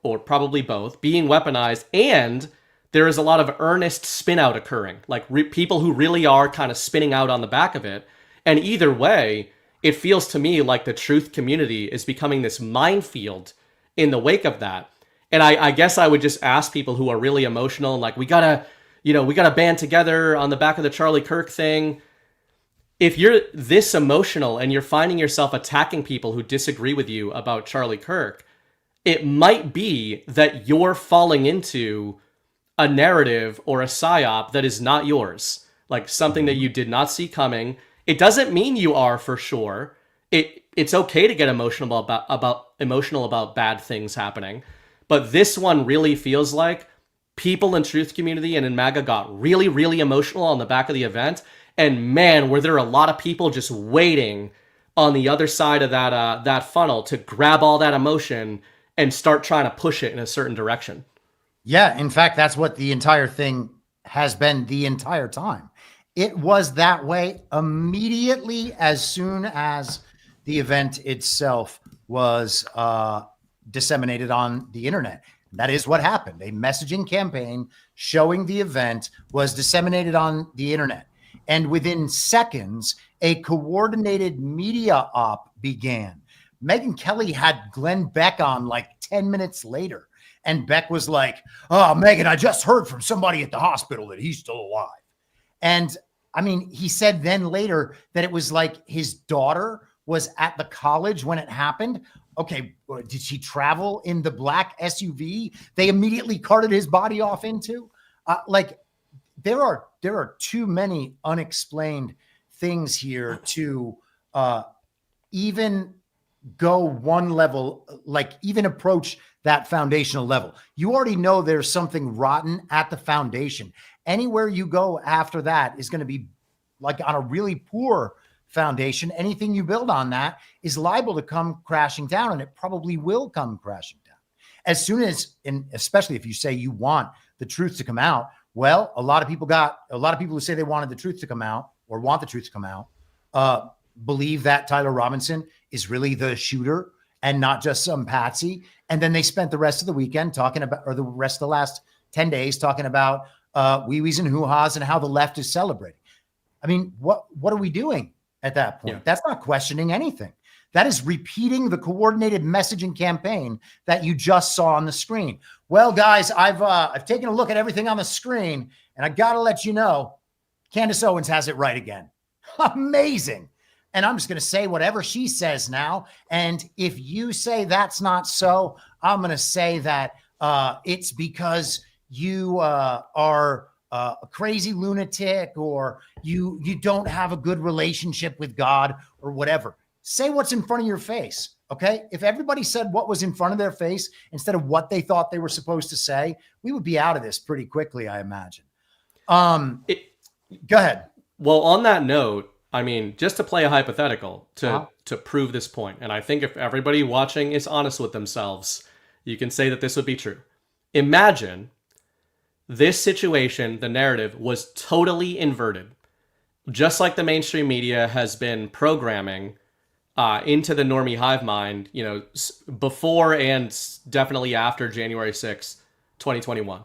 or probably both, being weaponized, and there is a lot of earnest spin out occurring, like people who really are kind of spinning out on the back of it. And either way, it feels to me like the truth community is becoming this minefield in the wake of that. And I guess I would just ask people who are really emotional and like, we gotta band together on the back of the Charlie Kirk thing. If you're this emotional and you're finding yourself attacking people who disagree with you about Charlie Kirk, it might be that you're falling into a narrative or a psyop that is not yours, like something that you did not see coming. It doesn't mean you are for sure. It's okay to get emotional about bad things happening, but this one really feels like people in truth community and in MAGA got really, really emotional on the back of the event. And man, were there a lot of people just waiting on the other side of that funnel to grab all that emotion and start trying to push it in a certain direction. Yeah, in fact, that's what the entire thing has been the entire time. It was that way immediately as soon as the event itself was disseminated on the internet. That is what happened. A messaging campaign showing the event was disseminated on the internet. And within seconds, a coordinated media op began. Megyn Kelly had Glenn Beck on like 10 minutes later. And Beck was like, "Oh, Megyn, I just heard from somebody at the hospital that he's still alive." And I mean, he said then later that it was like his daughter was at the college when it happened. Okay, did she travel in the black SUV they immediately carted his body off into? There are too many unexplained things here to even go one level, like even approach that foundational level. You already know there's something rotten at the foundation. Anywhere you go after that is going to be like on a really poor foundation. Anything you build on that is liable to come crashing down, and it probably will come crashing down. As soon as, and especially if you say you want the truth to come out, well, a lot of people who say they wanted the truth to come out or want the truth to come out, believe that Tyler Robinson is really the shooter and not just some patsy. And then they spent the rest of the weekend talking about, or the rest of the last 10 days talking about wee-wees and hoo-ha's and how the left is celebrating. I mean, what are we doing at that point? Yeah. That's not questioning anything. That is repeating the coordinated messaging campaign that you just saw on the screen. Well, guys, I've taken a look at everything on the screen, and I got to let you know, Candace Owens has it right again. Amazing. And I'm just going to say whatever she says now. And if you say that's not so, I'm going to say that it's because you are a crazy lunatic, or you don't have a good relationship with God, or whatever. Say what's in front of your face, okay? If everybody said what was in front of their face instead of what they thought they were supposed to say, we would be out of this pretty quickly, I imagine. Go ahead. Well, on that note, I mean, just to play a hypothetical to prove this point, and I think if everybody watching is honest with themselves, you can say that this would be true. Imagine this situation, the narrative, was totally inverted. Just like the mainstream media has been programming into the normie hive mind, you know, before and definitely after January 6th, 2021.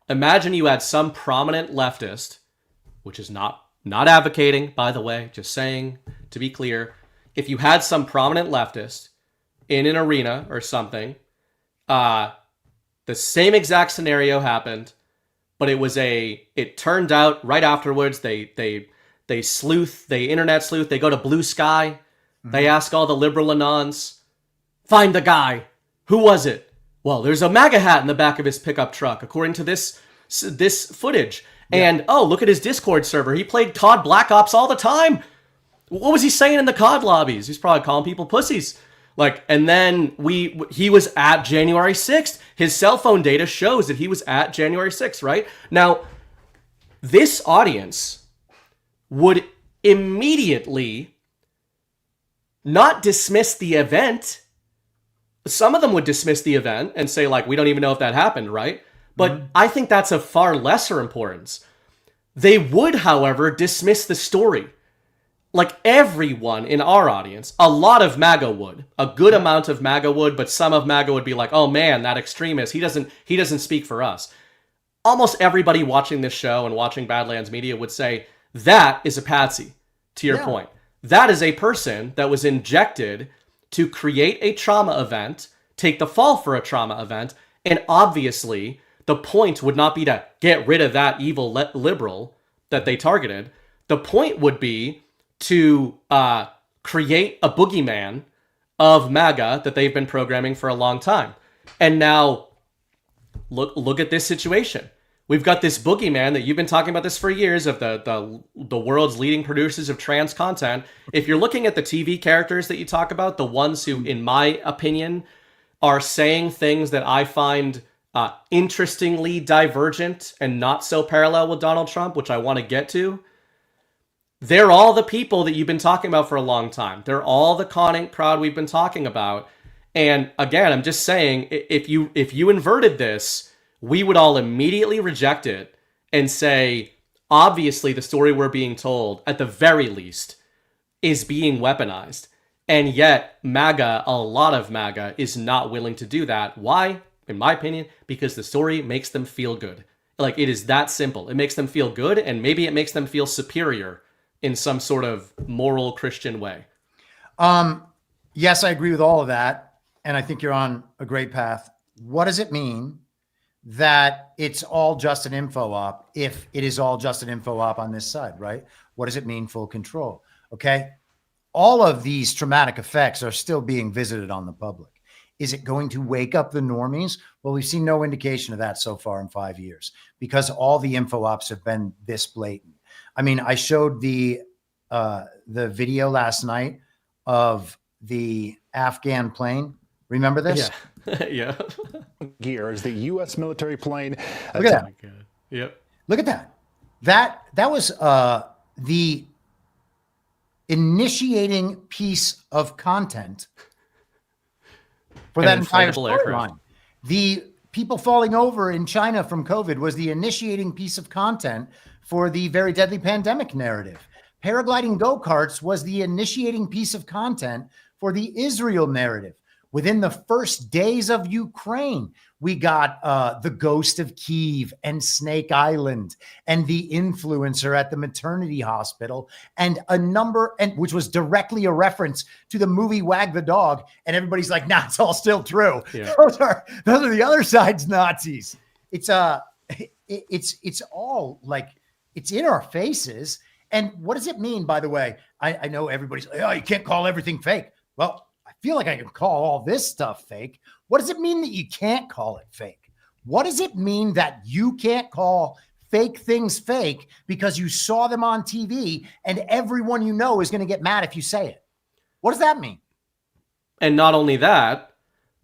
Imagine you had some prominent leftist, which is not advocating, by the way, just saying to be clear. If you had some prominent leftist in an arena or something, the same exact scenario happened, but it turned out right afterwards, they internet sleuth, they go to Blue Sky, they ask all the liberal anons, find the guy. Who was it? Well, there's a MAGA hat in the back of his pickup truck, according to this footage. Yeah. And, oh, look at his Discord server. He played COD Black Ops all the time. What was he saying in the COD lobbies? He's probably calling people pussies. And then he was at January 6th. His cell phone data shows that he was at January 6th, right? Now, this audience would immediately not dismiss the event. Some of them would dismiss the event and say, we don't even know if that happened, right? But I think that's of far lesser importance. They would, however, dismiss the story. Everyone in our audience, a lot of MAGA would. A good amount of MAGA would, but some of MAGA would be like, oh man, that extremist, he doesn't speak for us. Almost everybody watching this show and watching Badlands Media would say, that is a patsy, to your point. That is a person that was injected to create a trauma event, take the fall for a trauma event, and obviously the point would not be to get rid of that evil liberal that they targeted. The point would be to create a boogeyman of MAGA that they've been programming for a long time. And now look at this situation. We've got this boogeyman that you've been talking about this for years of the world's leading producers of trans content. If you're looking at the TV characters that you talk about, the ones who, in my opinion, are saying things that I find interestingly divergent and not so parallel with Donald Trump, which I want to get to, they're all the people that you've been talking about for a long time. They're all the Con Inc. crowd we've been talking about. And again, I'm just saying, if you inverted this, we would all immediately reject it and say, obviously the story we're being told, at the very least, is being weaponized. And yet, MAGA, a lot of MAGA, is not willing to do that. Why? In my opinion, because the story makes them feel good. Like, it is that simple. It makes them feel good, and maybe it makes them feel superior in some sort of moral Christian way. Yes, I agree with all of that. And I think you're on a great path. What does it mean that it's all just an info op if it is all just an info op on this side, right? What does it mean, full control? Okay. All of these traumatic effects are still being visited on the public. Is it going to wake up the normies? Well, we've seen no indication of that so far in 5 years because all the info ops have been this blatant. I mean, I showed the video last night of the Afghan plane. Remember this? Yeah. Yeah. Gear is the U.S. military plane. Look at that. Yep. Look at that. That was the initiating piece of content for that entire storyline. The people falling over in China from COVID was the initiating piece of content for the very deadly pandemic narrative. Paragliding go-karts was the initiating piece of content for the Israel narrative. Within the first days of Ukraine, we got the ghost of Kyiv and Snake Island and the influencer at the maternity hospital and a number, and which was directly a reference to the movie Wag the Dog. And everybody's like, nah, it's all still true. Yeah. Those are the other side's Nazis. It's all like, it's in our faces. And what does it mean, by the way? I know everybody's like, oh, you can't call everything fake. Well, I feel like I can call all this stuff fake. What does it mean that you can't call it fake? What does it mean that you can't call fake things fake because you saw them on TV and everyone you know is going to get mad if you say it? What does that mean? And not only that,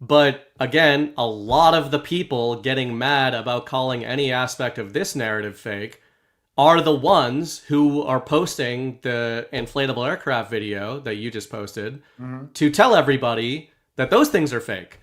but again, a lot of the people getting mad about calling any aspect of this narrative fake are the ones who are posting the inflatable aircraft video that you just posted to tell everybody that those things are fake.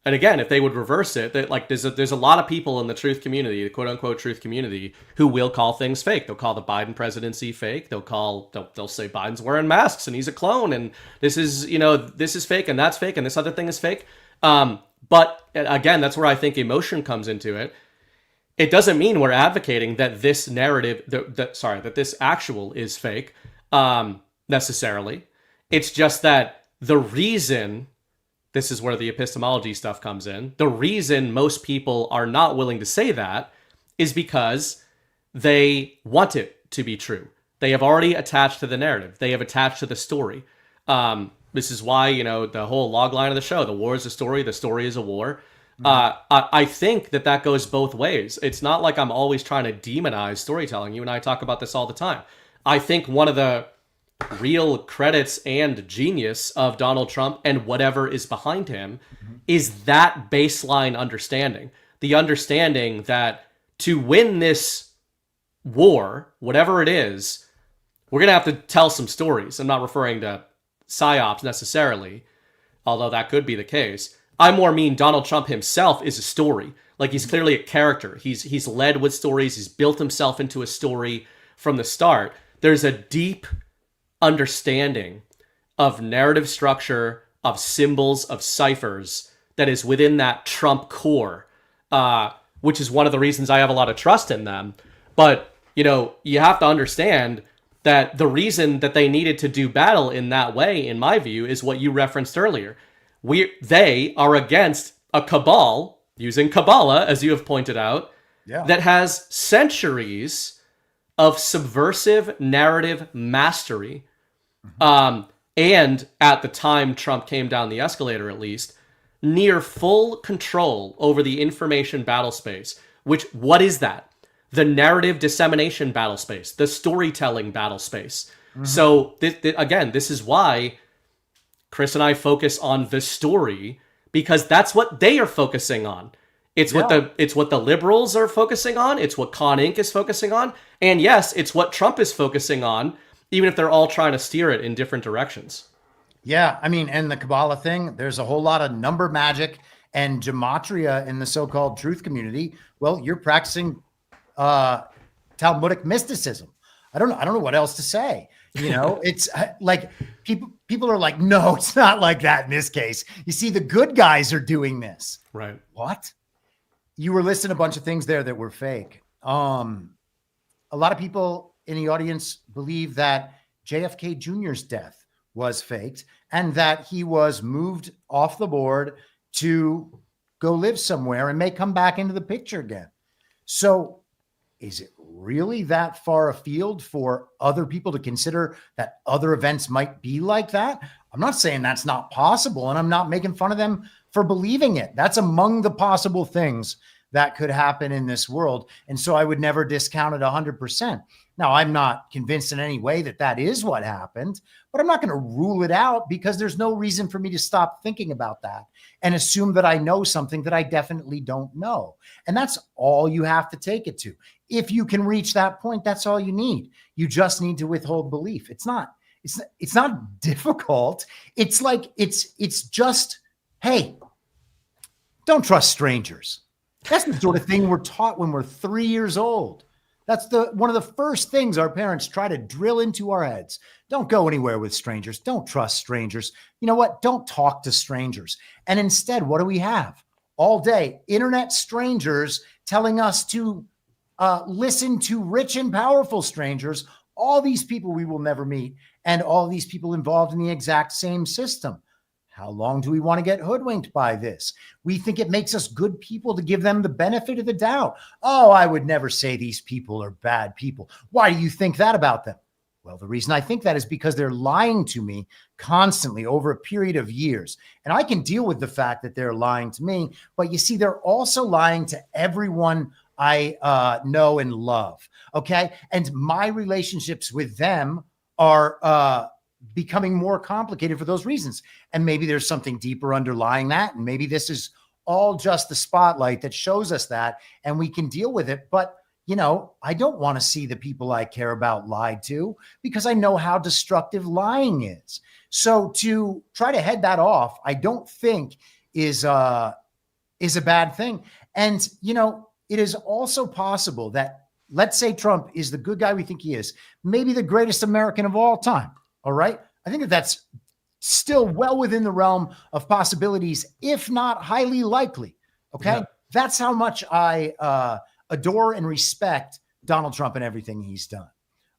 And again, if they would reverse it, that like there's a lot of people in the truth community, the quote unquote truth community, who will call things fake. They'll call the Biden presidency fake. They'll say Biden's wearing masks and he's a clone and this is fake and that's fake and this other thing is fake. But again, that's where I think emotion comes into it. It doesn't mean we're advocating that this narrative, that this actual is fake, necessarily. It's just that the reason, this is where the epistemology stuff comes in, the reason most people are not willing to say that is because they want it to be true. They have already attached to the narrative. They have attached to the story. This is why, the whole log line of the show, the war is a story, the story is a war. I think that goes both ways. It's not like I'm always trying to demonize storytelling. You and I talk about this all the time. I think one of the real credits and genius of Donald Trump and whatever is behind him is that baseline understanding. The understanding that to win this war, whatever it is, we're going to have to tell some stories. I'm not referring to psyops necessarily, although that could be the case. I more mean Donald Trump himself is a story. Like, he's clearly a character. He's led with stories. He's built himself into a story from the start. There's a deep understanding of narrative structure, of symbols, of ciphers that is within that Trump core, which is one of the reasons I have a lot of trust in them. But, you have to understand that the reason that they needed to do battle in that way, in my view, is what you referenced earlier. They are against a cabal, using Kabbalah, as you have pointed out, that has centuries of subversive narrative mastery. And at the time Trump came down the escalator, at least, near full control over the information battle space. Which, what is that? the narrative dissemination battle space, the storytelling battle space. So again, this is why Chris and I focus on the story, because that's what they are focusing on. It's what the liberals are focusing on. It's what Con Inc. is focusing on. And yes, it's what Trump is focusing on, even if they're all trying to steer it in different directions. Yeah, I mean, and the Kabbalah thing, there's a whole lot of number magic and gematria in the so-called truth community. Well, you're practicing Talmudic mysticism. I don't know what else to say. You know, it's like people are like, no, it's not like that in this case. You see, the good guys are doing this. Right. What? You were listing a bunch of things there that were fake. A lot of people in the audience believe that JFK Jr.'s death was faked and that he was moved off the board to go live somewhere and may come back into the picture again. So is it really that far afield for other people to consider that other events might be like that? I'm not saying that's not possible, and I'm not making fun of them for believing it. That's among the possible things that could happen in this world. And so I would never discount it 100%. Now, I'm not convinced in any way that that is what happened, but I'm not going to rule it out because there's no reason for me to stop thinking about that and assume that I know something that I definitely don't know. And that's all you have to take it to. If you can reach that point, that's all you need. You just need to withhold belief. It's not difficult. It's like, it's just, hey, don't trust strangers. That's the sort of thing we're taught when we're 3 years old. That's one of the first things our parents try to drill into our heads. Don't go anywhere with strangers. Don't trust strangers. You know what? Don't talk to strangers. And instead, what do we have? All day, internet strangers telling us to listen to rich and powerful strangers, all these people we will never meet, and all these people involved in the exact same system. How long do we want to get hoodwinked by this? We think it makes us good people to give them the benefit of the doubt. Oh, I would never say these people are bad people. Why do you think that about them? Well, the reason I think that is because they're lying to me constantly over a period of years. And I can deal with the fact that they're lying to me, but you see, they're also lying to everyone I know and love. Okay. And my relationships with them are becoming more complicated for those reasons. And maybe there's something deeper underlying that. And maybe this is all just the spotlight that shows us that, and we can deal with it. But, you know, I don't want to see the people I care about lied to because I know how destructive lying is. So to try to head that off, I don't think is a bad thing. And, you know, it is also possible that, let's say Trump is the good guy we think he is, maybe the greatest American of all time. All right. I think that's still well within the realm of possibilities, if not highly likely. Okay. Yeah. That's how much I adore and respect Donald Trump and everything he's done.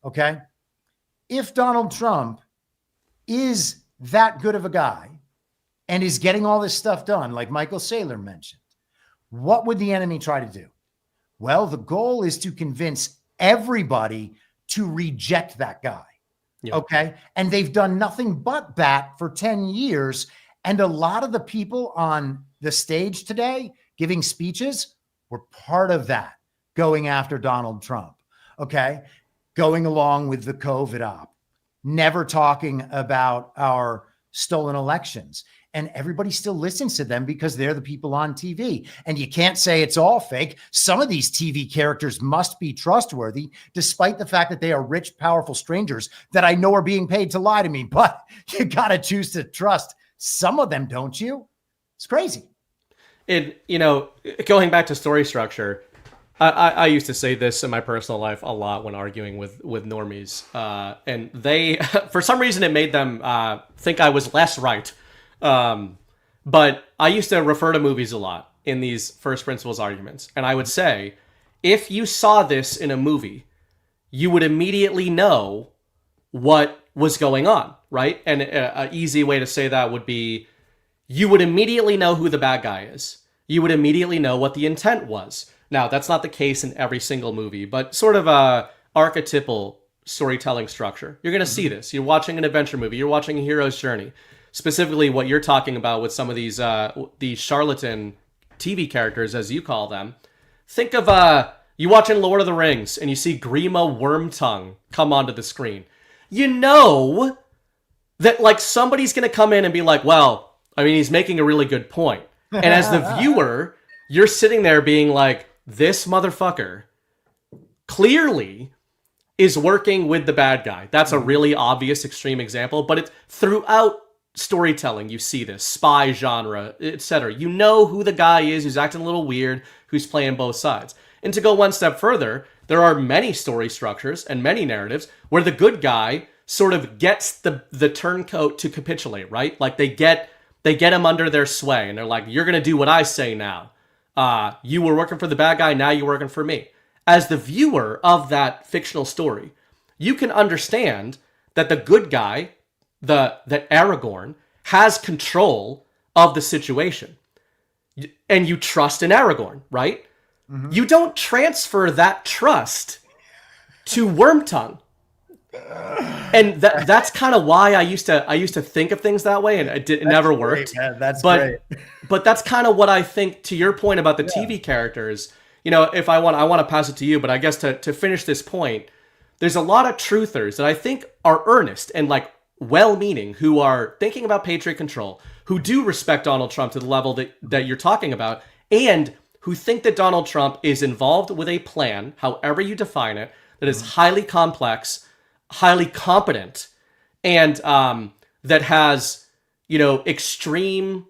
Okay. If Donald Trump is that good of a guy and is getting all this stuff done, like Michael Saylor mentioned, what would the enemy try to do? Well, the goal is to convince everybody to reject that guy. Yeah. Okay. And they've done nothing but that for 10 years. And a lot of the people on the stage today giving speeches were part of that, going after Donald Trump. Okay. Going along with the COVID op, never talking about our stolen elections. And everybody still listens to them because they're the people on TV. And you can't say it's all fake. Some of these TV characters must be trustworthy, despite the fact that they are rich, powerful strangers that I know are being paid to lie to me. But you got to choose to trust some of them, don't you? It's crazy. And, you know, going back to story structure, I used to say this in my personal life a lot when arguing with normies. And they, for some reason, it made them think I was less right. But I used to refer to movies a lot in these first principles arguments. And I would say, if you saw this in a movie, you would immediately know what was going on, right? And an easy way to say that would be, you would immediately know who the bad guy is. You would immediately know what the intent was. Now, that's not the case in every single movie, but sort of a archetypal storytelling structure. You're going to see this. You're watching an adventure movie. You're watching a hero's journey. Specifically, what you're talking about with some of these charlatan TV characters, as you call them. Think of You watching Lord of the Rings and you see Grima Wormtongue come onto the screen. You know that like somebody's going to come in and be like, well, I mean, he's making a really good point. And as the viewer, you're sitting there being like, this motherfucker clearly is working with the bad guy. That's a really obvious extreme example, but it's throughout storytelling. You see this spy genre, etc. You know who the guy is who's acting a little weird, who's playing both sides. And to go one step further, there are many story structures and many narratives where the good guy sort of gets the turncoat to capitulate, right? Like they get him under their sway and they're like, you're going to do what I say now. You were working for the bad guy, now you're working for me. As the viewer of that fictional story, you can understand that the good guy, that Aragorn, has control of the situation. And you trust in Aragorn, right? Mm-hmm. You don't transfer that trust to Wormtongue. And that's kind of why I used to think of things that way, and it never worked. That's great. But that's kind of what I think, to your point about the TV characters. You know, if I want to pass it to you, but I guess to finish this point, there's a lot of truthers that I think are earnest and like well-meaning, who are thinking about Patriot control, who do respect Donald Trump to the level that you're talking about, and who think that Donald Trump is involved with a plan, however you define it, that is highly complex, highly competent, and that has, you know, extreme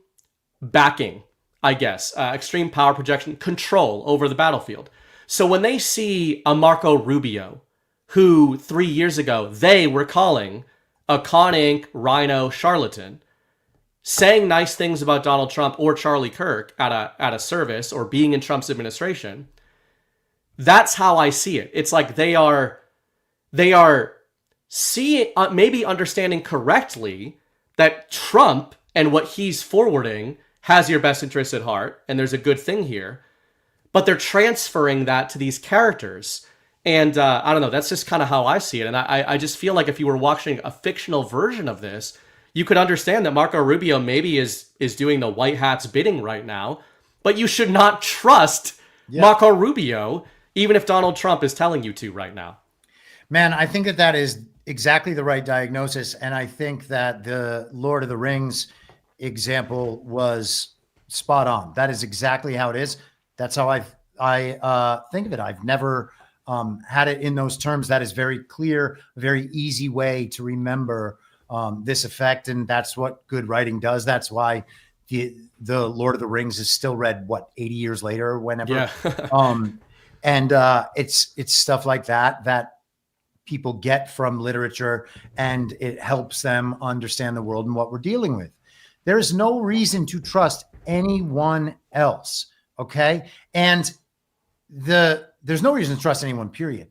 backing, I guess, extreme power projection, control over the battlefield. So when they see a Marco Rubio, who 3 years ago they were calling a Con Inc. rhino charlatan, saying nice things about Donald Trump or Charlie Kirk at a service or being in Trump's administration, that's how I see it. It's like they are seeing, maybe understanding correctly that Trump and what he's forwarding has your best interests at heart, and there's a good thing here, but they're transferring that to these characters. And I don't know, that's just kind of how I see it. And I just feel like if you were watching a fictional version of this, you could understand that Marco Rubio maybe is doing the white hat's bidding right now, but you should not trust Marco Rubio, even if Donald Trump is telling you to right now. Man, I think that is exactly the right diagnosis. And I think that the Lord of the Rings example was spot on. That is exactly how it is. That's how I think of it. I've never had it in those terms. That is very clear, a very easy way to remember this effect. And that's what good writing does. That's why the Lord of the Rings is still read, 80 years later or whenever. Yeah. And it's stuff like that people get from literature, and it helps them understand the world and what we're dealing with. There's no reason to trust anyone else. Okay. And there's no reason to trust anyone, period.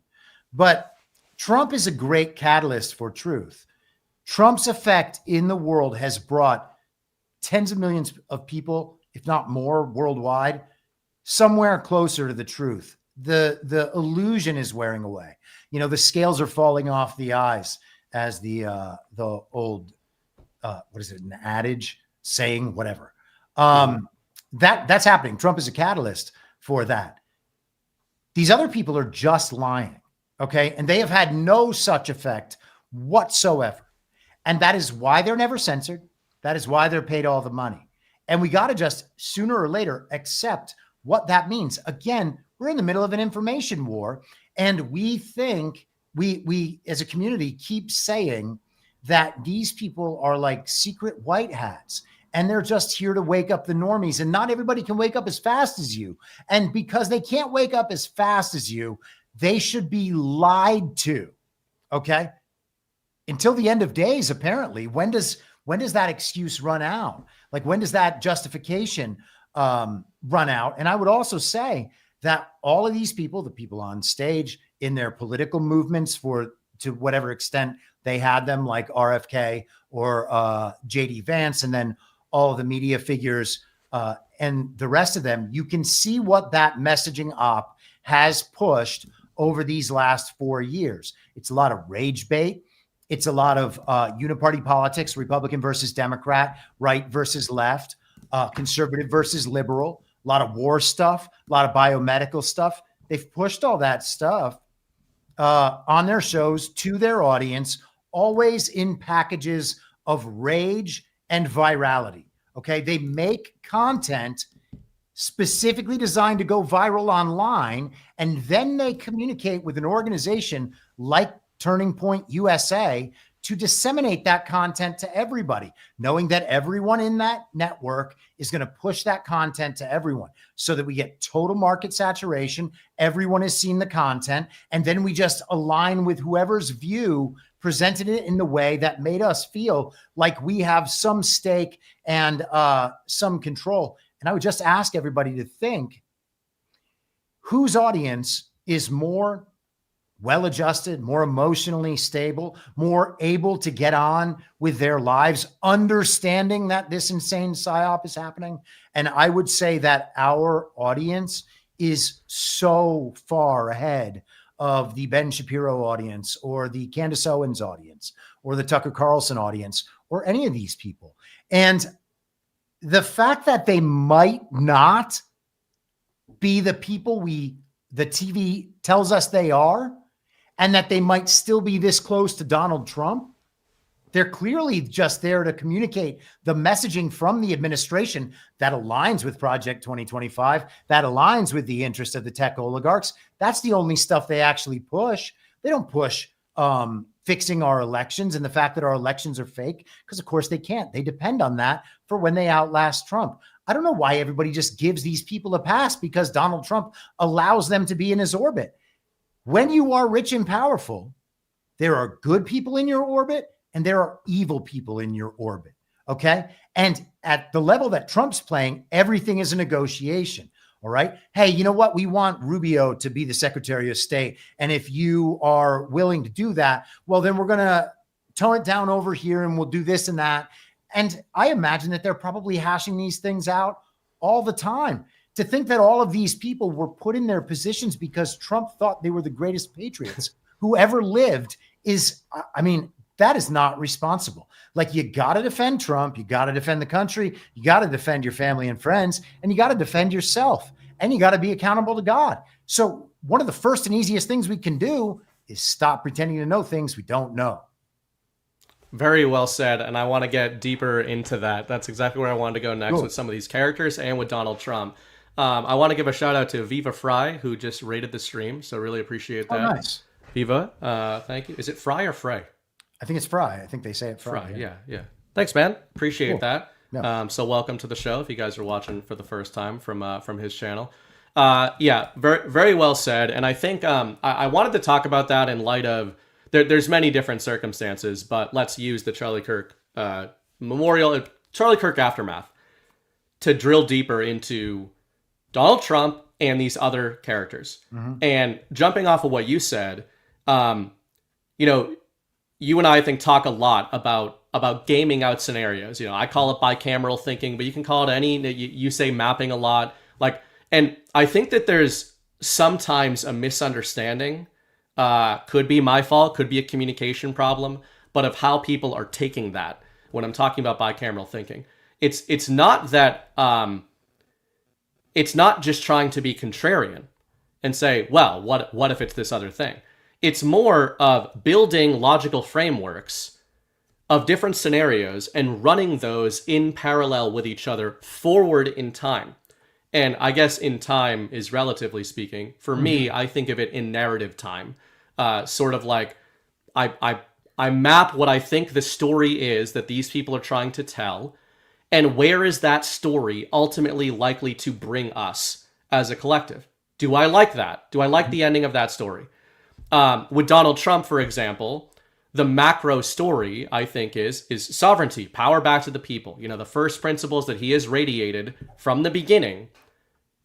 But Trump is a great catalyst for truth. Trump's effect in the world has brought tens of millions of people, if not more, worldwide, somewhere closer to the truth. The illusion is wearing away. You know, the scales are falling off the eyes, as the old what is it, an adage, saying, whatever. That's happening. Trump is a catalyst for that. These other people are just lying, okay? And they have had no such effect whatsoever. And that is why they're never censored. That is why they're paid all the money. And we got to just sooner or later accept what that means. Again, we're in the middle of an information war, and we think we as a community keep saying that these people are like secret white hats, and they're just here to wake up the normies, and not everybody can wake up as fast as you. And because they can't wake up as fast as you, they should be lied to. Okay. Until the end of days, apparently. When does that excuse run out? Like, when does that justification run out? And I would also say that all of these people, the people on stage in their political movements, to whatever extent they had them, like RFK or JD Vance, and then all of the media figures and the rest of them, you can see what that messaging op has pushed over these last 4 years. It's a lot of rage bait. It's a lot of uniparty politics, Republican versus Democrat, right versus left, conservative versus liberal, a lot of war stuff, a lot of biomedical stuff. They've pushed all that stuff on their shows to their audience, always in packages of rage and virality. Okay. They make content specifically designed to go viral online, and then they communicate with an organization like Turning Point USA to disseminate that content to everybody, knowing that everyone in that network is going to push that content to everyone so that we get total market saturation. Everyone has seen the content, and then we just align with whoever's view presented it in the way that made us feel like we have some stake and some control. And I would just ask everybody to think, whose audience is more well-adjusted, more emotionally stable, more able to get on with their lives, understanding that this insane psyop is happening? And I would say that our audience is so far ahead of the Ben Shapiro audience or the Candace Owens audience or the Tucker Carlson audience or any of these people. And the fact that they might not be the people the TV tells us they are, and that they might still be this close to Donald Trump, they're clearly just there to communicate the messaging from the administration that aligns with Project 2025, that aligns with the interest of the tech oligarchs. That's the only stuff they actually push. They don't push fixing our elections and the fact that our elections are fake, because of course they can't. They depend on that for when they outlast Trump. I don't know why everybody just gives these people a pass because Donald Trump allows them to be in his orbit. When you are rich and powerful, there are good people in your orbit and there are evil people in your orbit. Okay. And at the level that Trump's playing, everything is a negotiation. All right. Hey, you know what? We want Rubio to be the Secretary of State. And if you are willing to do that, well, then we're going to tone it down over here and we'll do this and that. And I imagine that they're probably hashing these things out all the time. To think that all of these people were put in their positions because Trump thought they were the greatest patriots who ever lived is, I mean, that is not responsible. Like, you got to defend Trump. You got to defend the country. You got to defend your family and friends, and you got to defend yourself, and you got to be accountable to God. So one of the first and easiest things we can do is stop pretending to know things we don't know. Very well said, and I want to get deeper into that. That's exactly where I wanted to go next with some of these characters and with Donald Trump. I want to give a shout out to Viva Fry, who just rated the stream, so really appreciate that. Oh, nice. Viva, thank you. Is it Fry or Frey? I think it's Fry. I think they say it Fry. Yeah. Thanks, man. Appreciate that. No. So welcome to the show if you guys are watching for the first time from his channel. Yeah, very, very well said. And I think I wanted to talk about that in light of there's many different circumstances, but let's use the Charlie Kirk memorial, Charlie Kirk aftermath, to drill deeper into Donald Trump and these other characters. Mm-hmm. And jumping off of what you said, you know, you and I think talk a lot about gaming out scenarios. You know, I call it bicameral thinking, but you can call it any. You say mapping a lot, like, and I think that there's sometimes a misunderstanding. Could be my fault, could be a communication problem, but of how people are taking that when I'm talking about bicameral thinking. It's not that it's not just trying to be contrarian and say, well, what if it's this other thing? It's more of building logical frameworks of different scenarios and running those in parallel with each other forward in time. And I guess in time is relatively speaking. For me, I think of it in narrative time. Sort of like I map what I think the story is that these people are trying to tell, and where is that story ultimately likely to bring us as a collective? Do I like that? Do I like the ending of that story? With Donald Trump, for example, the macro story, I think, is sovereignty, power back to the people. You know, the first principles that he has radiated from the beginning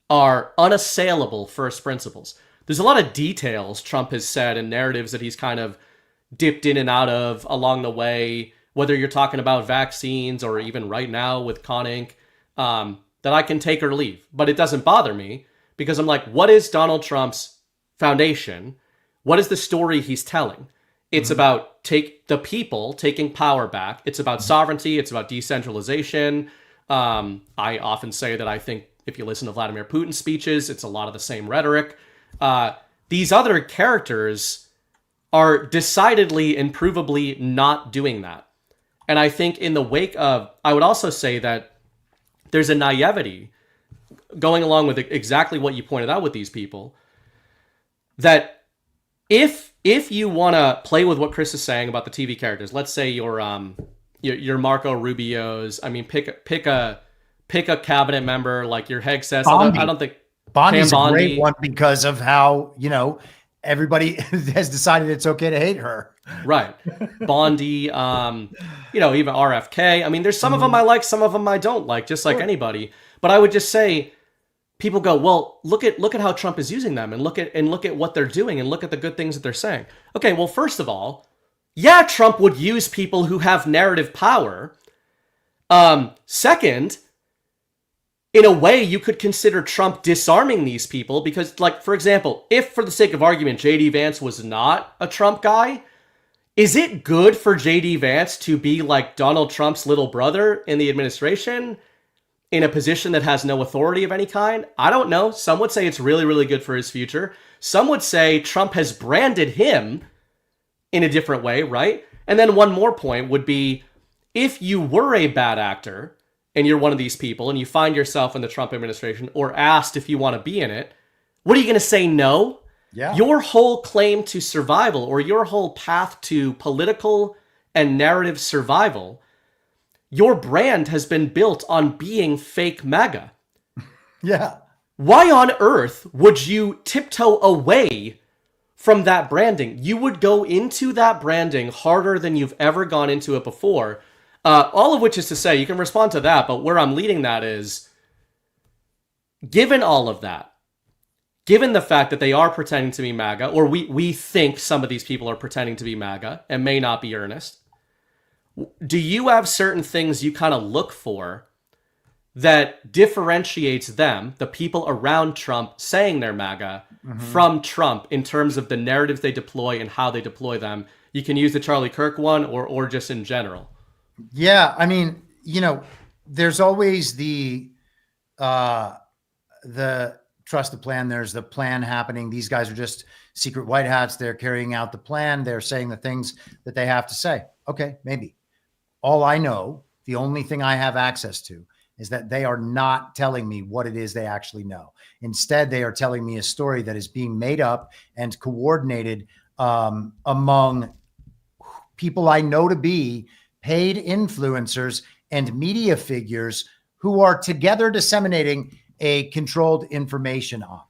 are unassailable first principles. There's a lot of details Trump has said and narratives that he's kind of dipped in and out of along the way, whether you're talking about vaccines or even right now with Con Inc., that I can take or leave. But it doesn't bother me because I'm like, what is Donald Trump's foundation? What is the story he's telling? It's about the people taking power back. It's about sovereignty. It's about decentralization. I often say that I think if you listen to Vladimir Putin's speeches, it's a lot of the same rhetoric. These other characters are decidedly and provably not doing that. And I think in the wake of, I would also say that there's a naivety going along with exactly what you pointed out with these people, that if you want to play with what Chris is saying about the TV characters, let's say your Marco Rubio's, I mean, pick a cabinet member like your Hegseth. I don't think Bondi's a great one because of how, everybody has decided it's okay to hate her. Right. Bondi, even RFK. I mean, there's some of them I like, some of them I don't like, just like anybody. But I would just say, people go, well, look at how Trump is using them, and look at what they're doing, and look at the good things that they're saying. Okay, well, first of all, yeah, Trump would use people who have narrative power. Second, in a way, you could consider Trump disarming these people because, like, for example, if for the sake of argument, J.D. Vance was not a Trump guy, is it good for J.D. Vance to be like Donald Trump's little brother in the administration in a position that has no authority of any kind? I don't know. Some would say it's really, really good for his future. Some would say Trump has branded him in a different way, right? And then one more point would be, if you were a bad actor and you're one of these people and you find yourself in the Trump administration or asked if you want to be in it, what are you going to say? No? Yeah. Your whole claim to survival, or your whole path to political and narrative survival, your brand has been built on being fake MAGA. Yeah. Why on earth would you tiptoe away from that branding? You would go into that branding harder than you've ever gone into it before. All of which is to say, you can respond to that, but where I'm leading that is, given all of that, given the fact that they are pretending to be MAGA, or we think some of these people are pretending to be MAGA and may not be earnest, do you have certain things you kind of look for that differentiates them, the people around Trump saying they're MAGA, from Trump in terms of the narratives they deploy and how they deploy them? You can use the Charlie Kirk one or just in general. Yeah, I mean, there's always the trust the plan. There's the plan happening. These guys are just secret white hats. They're carrying out the plan. They're saying the things that they have to say. Okay, maybe. All I know, the only thing I have access to, is that they are not telling me what it is they actually know. Instead, they are telling me a story that is being made up and coordinated among people I know to be paid influencers and media figures who are together disseminating a controlled information on.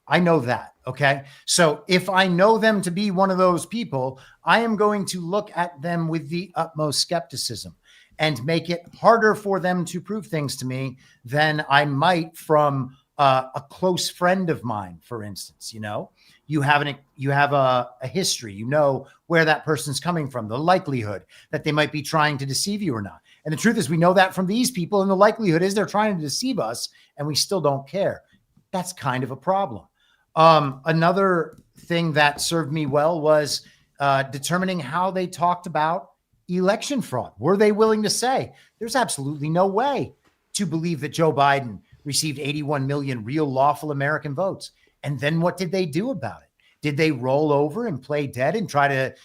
I know that. Okay. So if I know them to be one of those people, I am going to look at them with the utmost skepticism and make it harder for them to prove things to me than I might from a close friend of mine, for instance. You have a history, where that person's coming from, the likelihood that they might be trying to deceive you or not. And the truth is, we know that from these people, and the likelihood is they're trying to deceive us and we still don't care. That's kind of a problem. Another thing that served me well was determining how they talked about election fraud. Were they willing to say there's absolutely no way to believe that Joe Biden received 81 million real lawful American votes? And then what did they do about it? Did they roll over and play dead and try to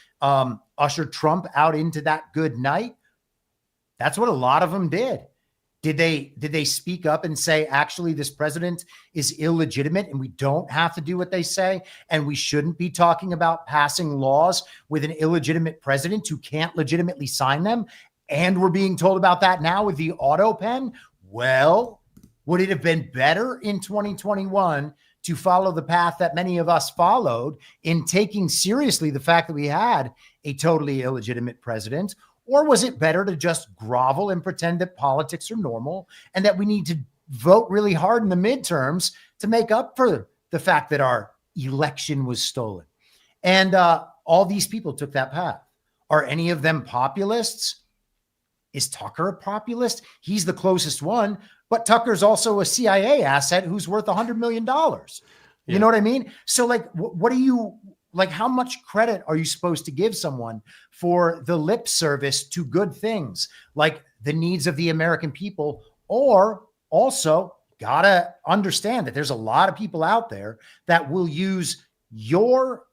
usher Trump out into that good night? That's what a lot of them did. Did they speak up and say, actually, this president is illegitimate and we don't have to do what they say, and we shouldn't be talking about passing laws with an illegitimate president who can't legitimately sign them? And we're being told about that now with the auto pen. Well, would it have been better in 2021 to follow the path that many of us followed in taking seriously the fact that we had a totally illegitimate president? Or was it better to just grovel and pretend that politics are normal and that we need to vote really hard in the midterms to make up for the fact that our election was stolen? And all these people took that path. Are any of them populists? Is Tucker a populist? He's the closest one, but Tucker's also a CIA asset who's worth $100 million. You know what I mean? So what do you... how much credit are you supposed to give someone for the lip service to good things like the needs of the American people, or also gotta understand that there's a lot of people out there that will use your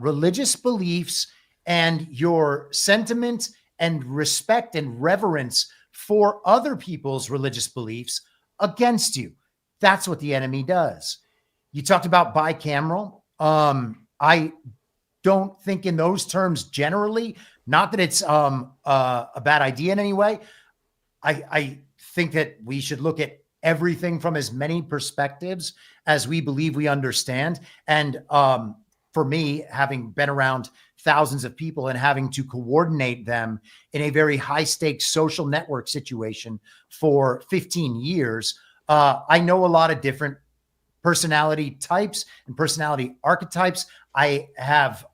religious beliefs and your sentiment and respect and reverence for other people's religious beliefs against you. That's what the enemy does. You talked about bicameral. I don't think in those terms generally, not that it's a bad idea in any way. I think that we should look at everything from as many perspectives as we believe we understand. And for me, having been around thousands of people and having to coordinate them in a very high stakes social network situation for 15 years, I know a lot of different personality types and personality archetypes. I have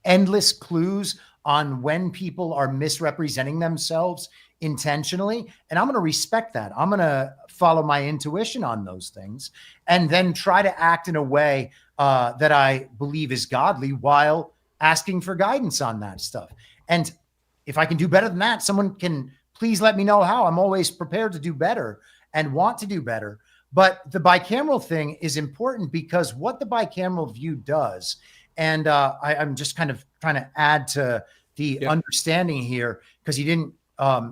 endless clues on when people are misrepresenting themselves intentionally. And I'm going to respect that. I'm going to follow my intuition on those things and then try to act in a way that I believe is godly while asking for guidance on that stuff. And if I can do better than that, someone can please let me know how. I'm always prepared to do better and want to do better. But the bicameral thing is important because what the bicameral view does, and I'm just kind of trying to add to the understanding here because he didn't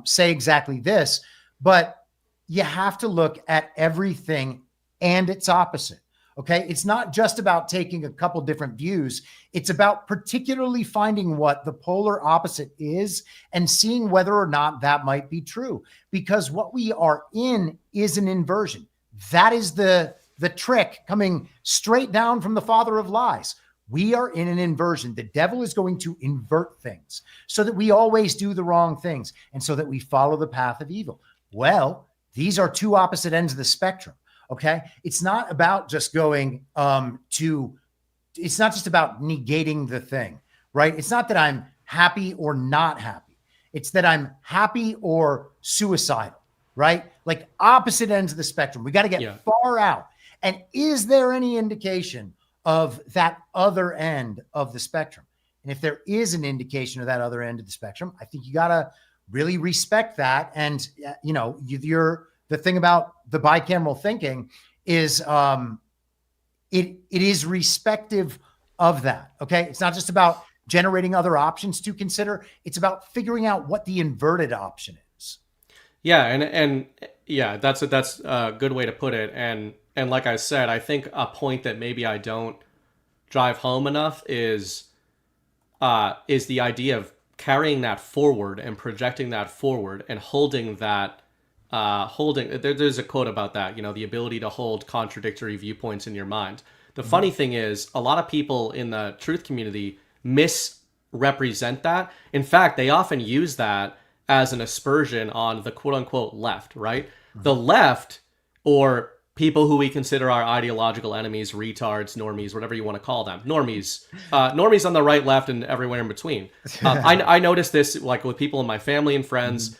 say exactly this, but you have to look at everything and its opposite. Okay. It's not just about taking a couple different views. It's about particularly finding what the polar opposite is and seeing whether or not that might be true, because what we are in is an inversion. That is the trick coming straight down from the father of lies. We are in an inversion. The devil is going to invert things so that we always do the wrong things and so that we follow the path of evil. Well, these are two opposite ends of the spectrum. Okay. It's not about just going it's not just about negating the thing, right? It's not that I'm happy or not happy. It's that I'm happy or suicidal, right? Like opposite ends of the spectrum. We got to get far out. And is there any indication of that other end of the spectrum? And if there is an indication of that other end of the spectrum, I think you got to really respect that. And, the thing about the bicameral thinking is it is respective of that. Okay. It's not just about generating other options to consider. It's about figuring out what the inverted option is. Yeah. And that's a good way to put it. And like I said, I think a point that maybe I don't drive home enough is the idea of carrying that forward and projecting that forward and holding that, there's a quote about that, the ability to hold contradictory viewpoints in your mind. The funny thing is a lot of people in the truth community misrepresent that. In fact, they often use that as an aspersion on the quote unquote left, right? The left, or people who we consider our ideological enemies, retards, normies, whatever you want to call them. Normies on the right, left, and everywhere in between. I noticed this like with people in my family and friends.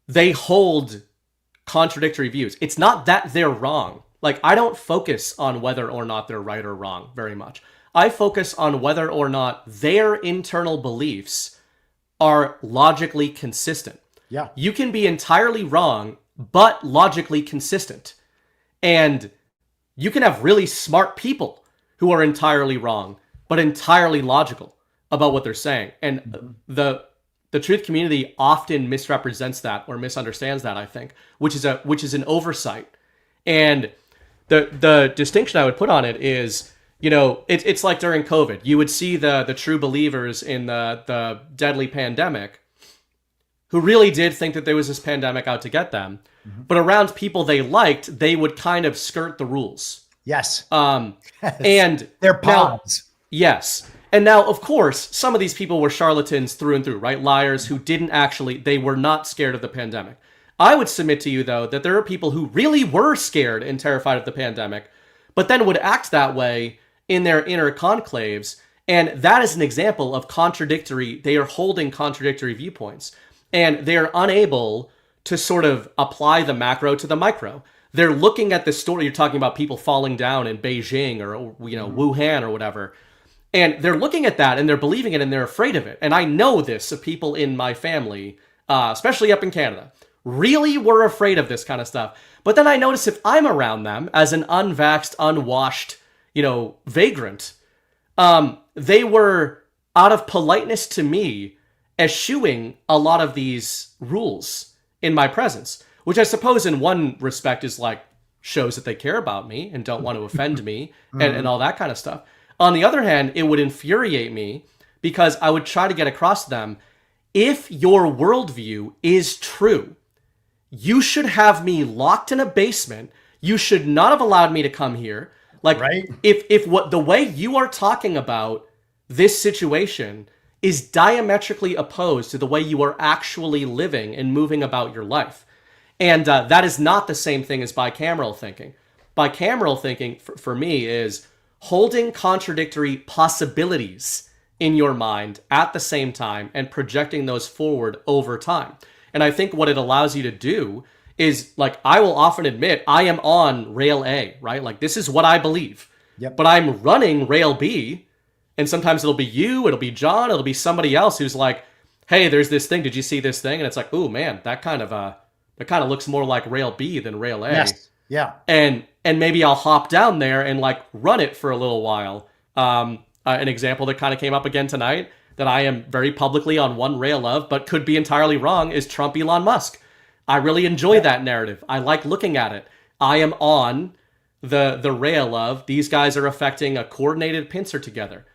They hold contradictory views. It's not that they're wrong. Like, I don't focus on whether or not they're right or wrong very much. I focus on whether or not their internal beliefs are logically consistent. Yeah. You can be entirely wrong, but logically consistent. And you can have really smart people who are entirely wrong, but entirely logical about what they're saying. And the truth community often misrepresents that or misunderstands that, I think, which is an oversight. And the distinction I would put on it is, it's like during COVID, you would see the true believers in the deadly pandemic who really did think that there was this pandemic out to get them. But around people they liked, they would kind of skirt the rules. Yes. And they're pods. Yes. And now, of course, some of these people were charlatans through and through, right? Liars who they were not scared of the pandemic. I would submit to you, though, that there are people who really were scared and terrified of the pandemic, but then would act that way in their inner conclaves. And that is an example of they are holding contradictory viewpoints. And they are unable to sort of apply the macro to the micro. They're looking at the story. You're talking about people falling down in Beijing or, Wuhan or whatever. And they're looking at that and they're believing it and they're afraid of it. And I know this of people in my family, especially up in Canada, really were afraid of this kind of stuff. But then I notice if I'm around them as an unvaxxed, unwashed, vagrant, they were, out of politeness to me, eschewing a lot of these rules in my presence, which I suppose in one respect is like shows that they care about me and don't want to offend me and all that kind of stuff. On the other hand, it would infuriate me because I would try to get across to them, if your worldview is true, you should have me locked in a basement. You should not have allowed me to come here. Like, right? if what the way you are talking about this situation is diametrically opposed to the way you are actually living and moving about your life. And that is not the same thing as bicameral thinking. Bicameral thinking, for me, is holding contradictory possibilities in your mind at the same time and projecting those forward over time. And I think what it allows you to do is, like, I will often admit I am on rail A, right? Like, this is what I believe. Yep. But I'm running rail B, and sometimes it'll be you, it'll be John, it'll be somebody else who's like, hey, there's this thing, did you see this thing? And it's like, oh man, that kind of looks more like rail B than rail A. Yes. Yeah. And maybe I'll hop down there and like run it for a little while. An example that kind of came up again tonight that I am very publicly on one rail of, but could be entirely wrong, is Trump Elon Musk. I really enjoy that narrative. I like looking at it. I am on the rail of these guys are affecting a coordinated pincer together.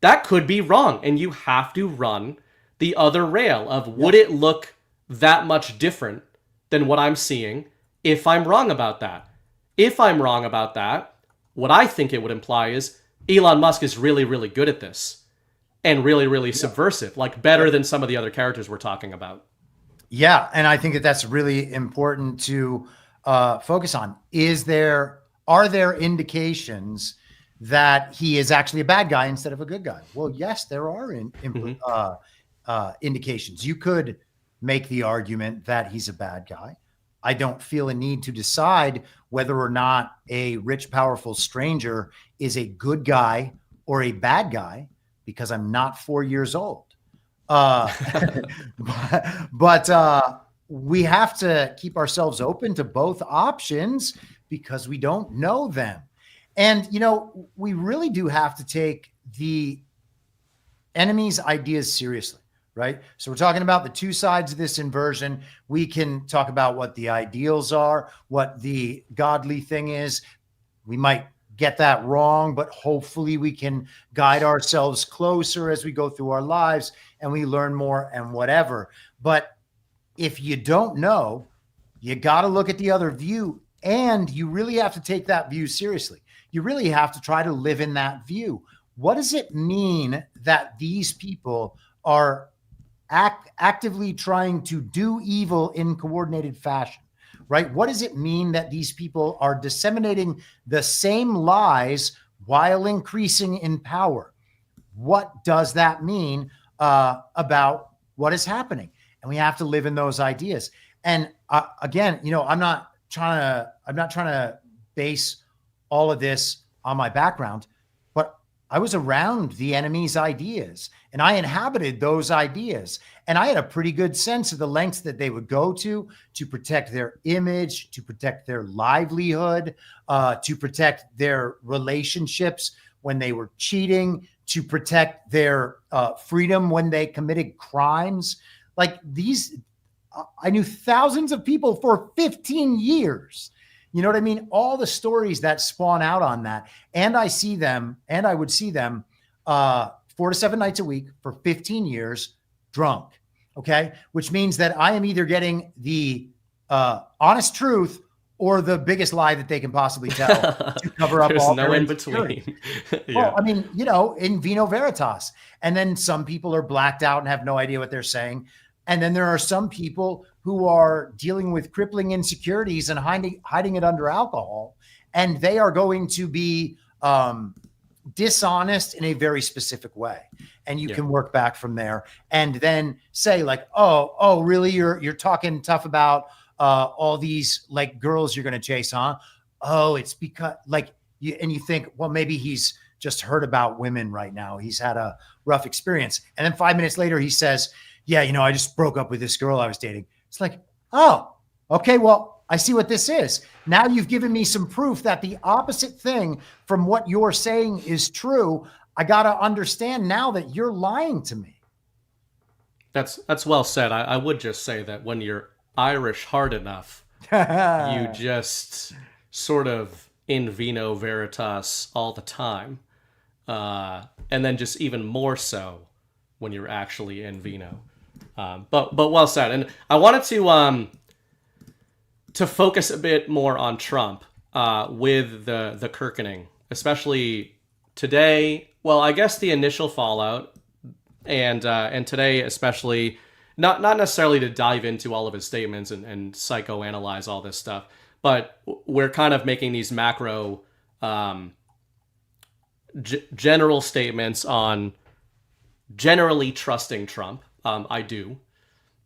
That could be wrong, and you have to run the other rail of, would it look that much different than what I'm seeing if I'm wrong about that? If I'm wrong about that, what I think it would imply is Elon Musk is really, really good at this and really, really subversive, like better than some of the other characters we're talking about. Yeah, and I think that that's really important to focus on. Are there indications that he is actually a bad guy instead of a good guy? Well, yes, there are indications. You could make the argument that he's a bad guy. I don't feel a need to decide whether or not a rich, powerful stranger is a good guy or a bad guy because I'm not 4 years old. But we have to keep ourselves open to both options because we don't know them. And, we really do have to take the enemy's ideas seriously, right? So we're talking about the two sides of this inversion. We can talk about what the ideals are, what the godly thing is. We might get that wrong, but hopefully we can guide ourselves closer as we go through our lives and we learn more and whatever. But if you don't know, you got to look at the other view, and you really have to take that view seriously. You really have to try to live in that view. What does it mean that these people are actively trying to do evil in coordinated fashion, right? What does it mean that these people are disseminating the same lies while increasing in power? What does that mean about what is happening? And we have to live in those ideas. And again, I'm not trying to base all of this on my background, but I was around the enemy's ideas and I inhabited those ideas. And I had a pretty good sense of the lengths that they would go to protect their image, to protect their livelihood, to protect their relationships when they were cheating, to protect their freedom when they committed crimes. Like these, I knew thousands of people for 15 years. You know what I mean? All the stories that spawn out on that. And I see them, and I would see them 4 to 7 nights a week for 15 years drunk. Okay. Which means that I am either getting the honest truth or the biggest lie that they can possibly tell to cover up all no in between. Yeah. Well, I mean, in vino veritas. And then some people are blacked out and have no idea what they're saying. And then there are some people who are dealing with crippling insecurities and hiding it under alcohol. And they are going to be dishonest in a very specific way. And you can work back from there and then say like, oh, really? You're talking tough about all these like girls you're going to chase, huh? Oh, it's because you think, well, maybe he's just heard about women right now. He's had a rough experience. And then 5 minutes later, he says, yeah, I just broke up with this girl I was dating. It's like, oh, Okay, well, I see what this is. Now you've given me some proof that the opposite thing from what you're saying is true. I got to understand now that you're lying to me. That's well said. I would just say that when you're Irish hard enough, you just sort of in vino veritas all the time. And then just even more so when you're actually in vino. But well said. And I wanted to focus a bit more on Trump with the Kirkening, especially today. Well, I guess the initial fallout, and today especially, not necessarily to dive into all of his statements and psychoanalyze all this stuff, but we're kind of making these macro general statements on generally trusting Trump. I do,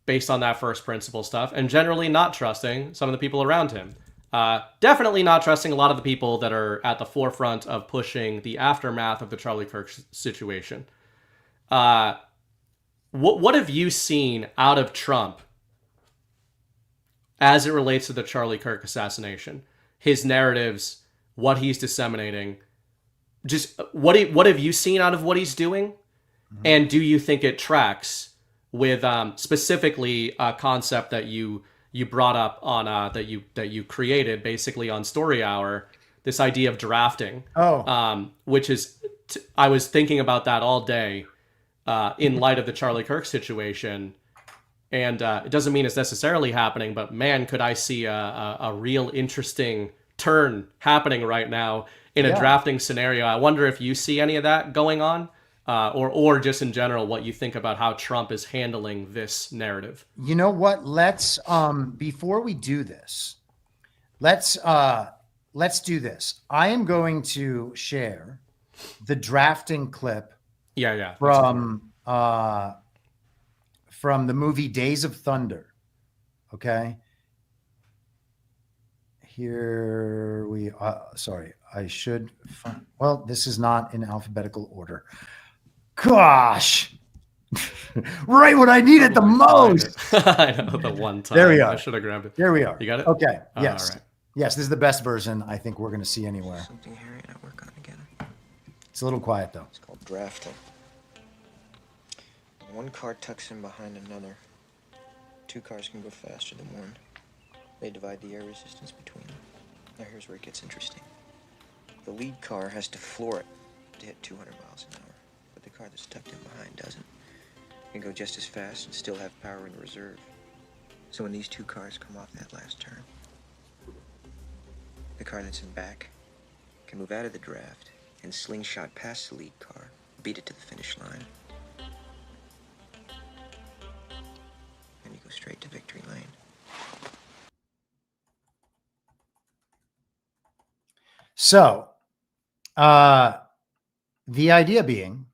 based on that first principle stuff, and generally not trusting some of the people around him. Definitely not trusting a lot of the people that are at the forefront of pushing the aftermath of the Charlie Kirk situation. What have you seen out of Trump as it relates to the Charlie Kirk assassination? His narratives, what he's disseminating, just what have you seen out of what he's doing? Mm-hmm. And do you think it tracks with specifically a concept that you brought up on that you created basically on Story Hour, this idea of drafting? Which is I was thinking about that all day in light of the Charlie Kirk situation, and it doesn't mean it's necessarily happening, but man, could I see a real interesting turn happening right now in a drafting scenario. I wonder if you see any of that going on, or just in general, what you think about how Trump is handling this narrative. You know what? Let's before we do this, let's do this. I am going to share the drafting clip. From the movie Days of Thunder. Okay. Here we sorry, I should find, well, this is not in alphabetical order. Gosh. Right when I need it the most. I know, the one time. There we are. I should have grabbed it. There we are. You got it? Okay. Yes. All right. Yes, this is the best version I think we're going to see anywhere. Something Harry and I work on together. It's a little quiet though. It's called drafting. One car tucks in behind another. Two cars can go faster than one. They divide the air resistance between them. Now here's where it gets interesting. The lead car has to floor it to hit 200 miles an hour, but the car that's tucked in behind doesn't. It can go just as fast and still have power in reserve. So when these two cars come off that last turn, the car that's in back can move out of the draft and slingshot past the lead car, beat it to the finish line. And you go straight to victory lane. So, the idea being,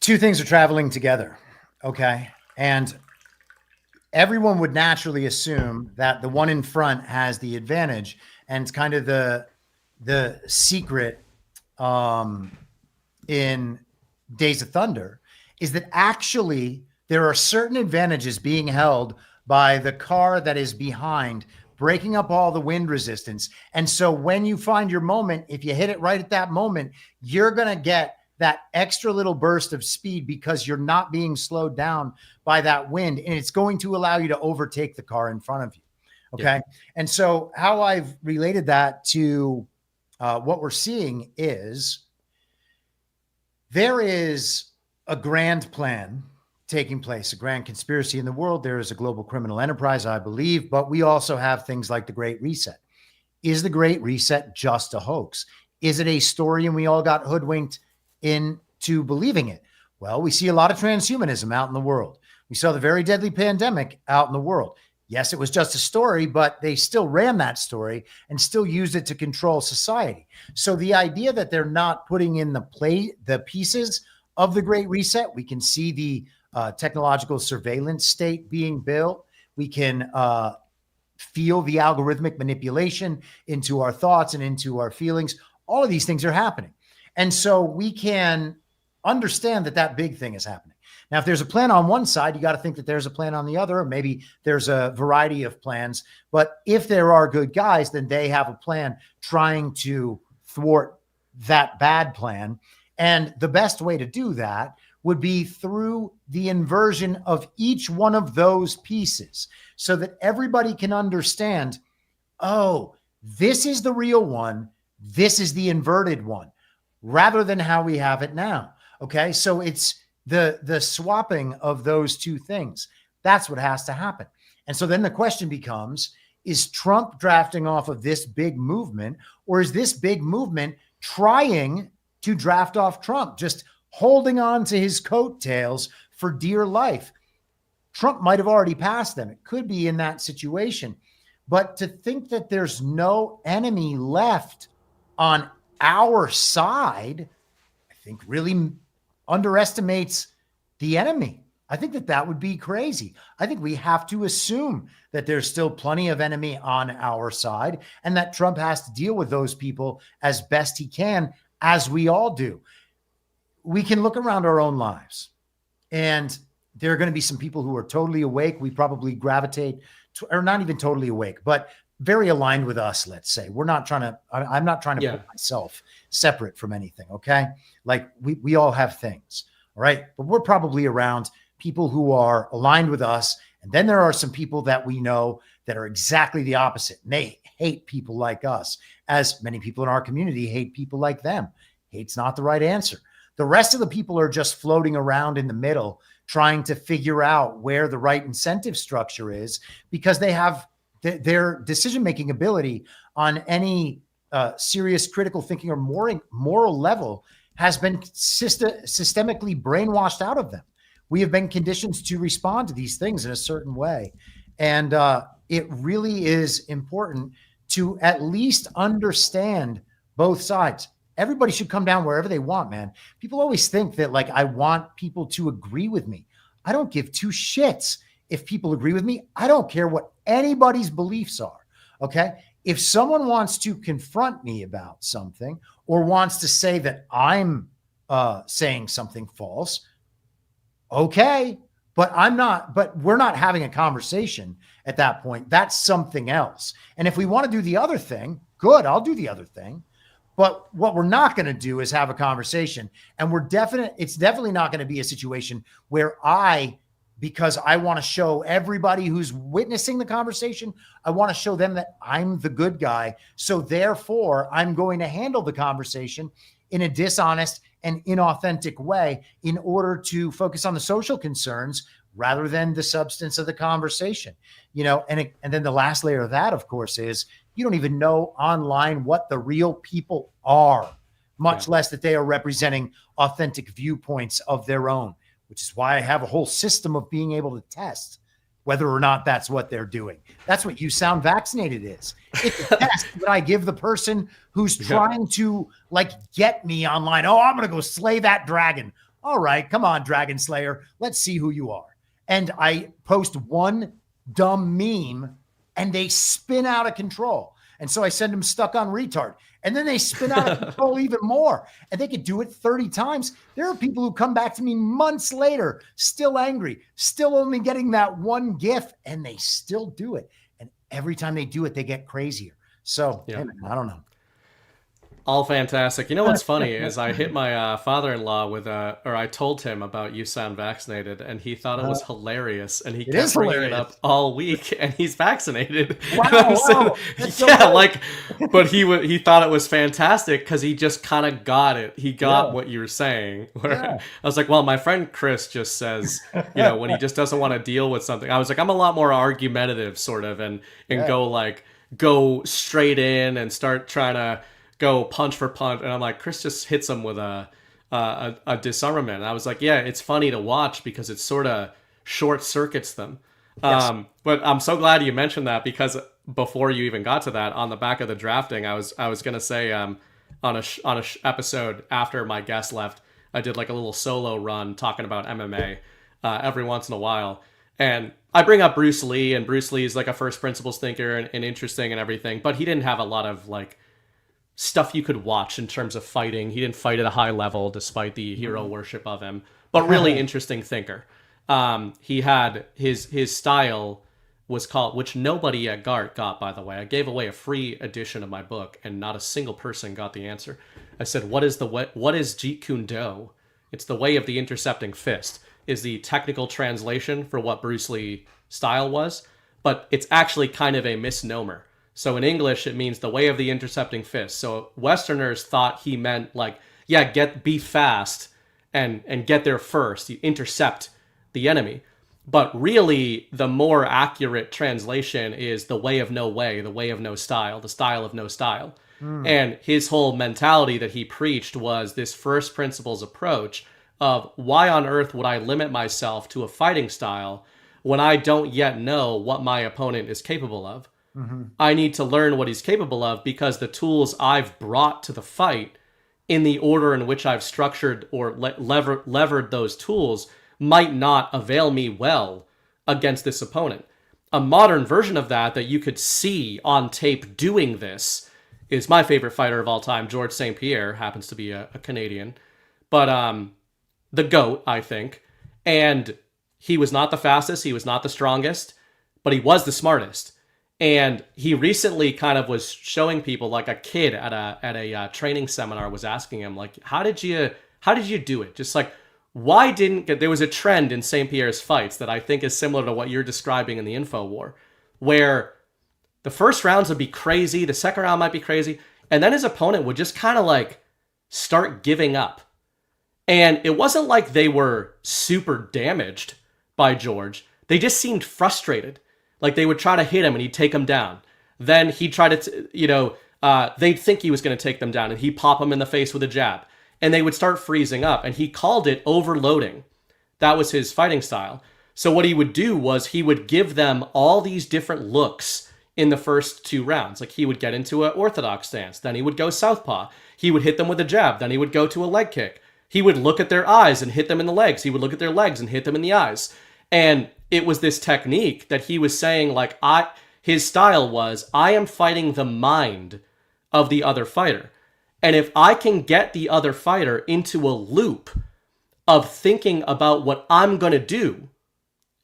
two things are traveling together, okay? And everyone would naturally assume that the one in front has the advantage, and it's kind of the secret in Days of Thunder is that actually there are certain advantages being held by the car that is behind, breaking up all the wind resistance. And so when you find your moment, if you hit it right at that moment, you're going to get that extra little burst of speed because you're not being slowed down by that wind. And it's going to allow you to overtake the car in front of you. Okay. Yeah. And so how I've related that to what we're seeing is there is a grand plan taking place, a grand conspiracy in the world. There is a global criminal enterprise, I believe, but we also have things like the Great Reset. Is the Great Reset just a hoax? Is it a story and we all got hoodwinked into believing it? Well, we see a lot of transhumanism out in the world. We saw the very deadly pandemic out in the world. Yes, it was just a story, but they still ran that story and still used it to control society. So the idea that they're not putting in the pieces of the Great Reset, we can see the technological surveillance state being built. We can feel the algorithmic manipulation into our thoughts and into our feelings. All of these things are happening. And so we can understand that that big thing is happening. Now, if there's a plan on one side, you got to think that there's a plan on the other, or maybe there's a variety of plans. But if there are good guys, then they have a plan trying to thwart that bad plan. And the best way to do that would be through the inversion of each one of those pieces so that everybody can understand, oh, this is the real one. This is the inverted one, rather than how we have it now. Okay. So it's the swapping of those two things. That's what has to happen. And so then the question becomes, is Trump drafting off of this big movement, or is this big movement trying to draft off Trump, just holding on to his coattails for dear life? Trump might have already passed them. It could be in that situation. But to think that there's no enemy left on our side, I think really underestimates the enemy. I think that would be crazy. I think we have to assume that there's still plenty of enemy on our side and that Trump has to deal with those people as best he can, as we all do. We can look around our own lives, and there are going to be some people who are totally awake. We probably gravitate to, or not even totally awake, but very aligned with us, let's say. I'm not trying to put myself separate from anything, okay? Like we all have things, all right? But we're probably around people who are aligned with us. And then there are some people that we know that are exactly the opposite. And they hate people like us, as many people in our community hate people like them. Hate's not the right answer. The rest of the people are just floating around in the middle, trying to figure out where the right incentive structure is, because they have their decision-making ability on any serious critical thinking or moral level has been systemically brainwashed out of them. We have been conditioned to respond to these things in a certain way. And it really is important to at least understand both sides. Everybody should come down wherever they want, man. People always think that, like, I want people to agree with me. I don't give two shits if people agree with me. I don't care what anybody's beliefs are, okay? If someone wants to confront me about something or wants to say that I'm saying something false, okay, but we're not having a conversation at that point. That's something else. And if we want to do the other thing, good, I'll do the other thing. But what we're not going to do is have a conversation. And it's definitely not going to be a situation where because I want to show everybody who's witnessing the conversation, I want to show them that I'm the good guy. So therefore, I'm going to handle the conversation in a dishonest and inauthentic way in order to focus on the social concerns rather than the substance of the conversation. And then the last layer of that, of course, is you don't even know online what the real people are, much less that they are representing authentic viewpoints of their own, which is why I have a whole system of being able to test whether or not that's what they're doing. That's what You Sound Vaccinated is. It's a test that I give the person who's trying to, like, get me online. Oh, I'm going to go slay that dragon. All right, come on, Dragon Slayer. Let's see who you are. And I post one dumb meme and they spin out of control. And so I send them stuck on retard. And then they spin out of control even more. And they could do it 30 times. There are people who come back to me months later, still angry, still only getting that one GIF, and they still do it. And every time they do it, they get crazier. So, hey, man, I don't know. All fantastic. You know what's funny is I hit my father-in-law with I told him about You Sound Vaccinated, and he thought it was hilarious, and he kept bringing it up all week, and he's vaccinated. Wow. But he thought it was fantastic because he just kind of got it. He got what you were saying. I was like, well, my friend Chris just says, when he just doesn't want to deal with something. I was like, I'm a lot more argumentative, sort of, and go straight in and start trying to go punch for punch, and I'm like, Chris just hits him with a disarmament. And I was like, yeah, it's funny to watch because it sort of short circuits them. Yes. But I'm so glad you mentioned that, because before you even got to that, on the back of the drafting, I was gonna say on a episode after my guest left, I did like a little solo run talking about MMA every once in a while, and I bring up Bruce Lee, and Bruce Lee is like a first principles thinker and interesting and everything, but he didn't have a lot of like stuff you could watch in terms of fighting. He didn't fight at a high level despite the hero worship of him. but really interesting thinker. He had his style was called, which nobody at GART got, by the way. I gave away a free edition of my book, and not a single person got the answer. I said, what is Jeet Kune Do? It's the way of the intercepting fist, is the technical translation for what Bruce Lee style was, but it's actually kind of a misnomer. So in English, it means the way of the intercepting fist. So Westerners thought he meant like, yeah, be fast and get there first. You intercept the enemy. But really, the more accurate translation is the way of no way, the way of no style, the style of no style. And his whole mentality that he preached was this first principles approach of why on earth would I limit myself to a fighting style when I don't yet know what my opponent is capable of? I need to learn what he's capable of because the tools I've brought to the fight in the order in which I've structured or levered those tools might not avail me well against this opponent. A modern version of that you could see on tape doing this is my favorite fighter of all time, George St. Pierre, happens to be a Canadian, but the GOAT, I think. And he was not the fastest, he was not the strongest, but he was the smartest. And he recently kind of was showing people, like a kid at a training seminar was asking him, like, how did you do it? Just like, why there was a trend in St. Pierre's fights that I think is similar to what you're describing in the Info War, where the first rounds would be crazy, the second round might be crazy, and then his opponent would just kind of like start giving up. And it wasn't like they were super damaged by George. They just seemed frustrated. Like they would try to hit him and he'd take them down. Then he'd try to, they'd think he was going to take them down and he'd pop them in the face with a jab. And they would start freezing up, and he called it overloading. That was his fighting style. So what he would do was he would give them all these different looks in the first 2 rounds. Like he would get into an orthodox stance, then he would go southpaw. He would hit them with a jab, then he would go to a leg kick. He would look at their eyes and hit them in the legs. He would look at their legs and hit them in the eyes. And it was this technique that he was saying, like, his style was, I am fighting the mind of the other fighter. And if I can get the other fighter into a loop of thinking about what I'm going to do,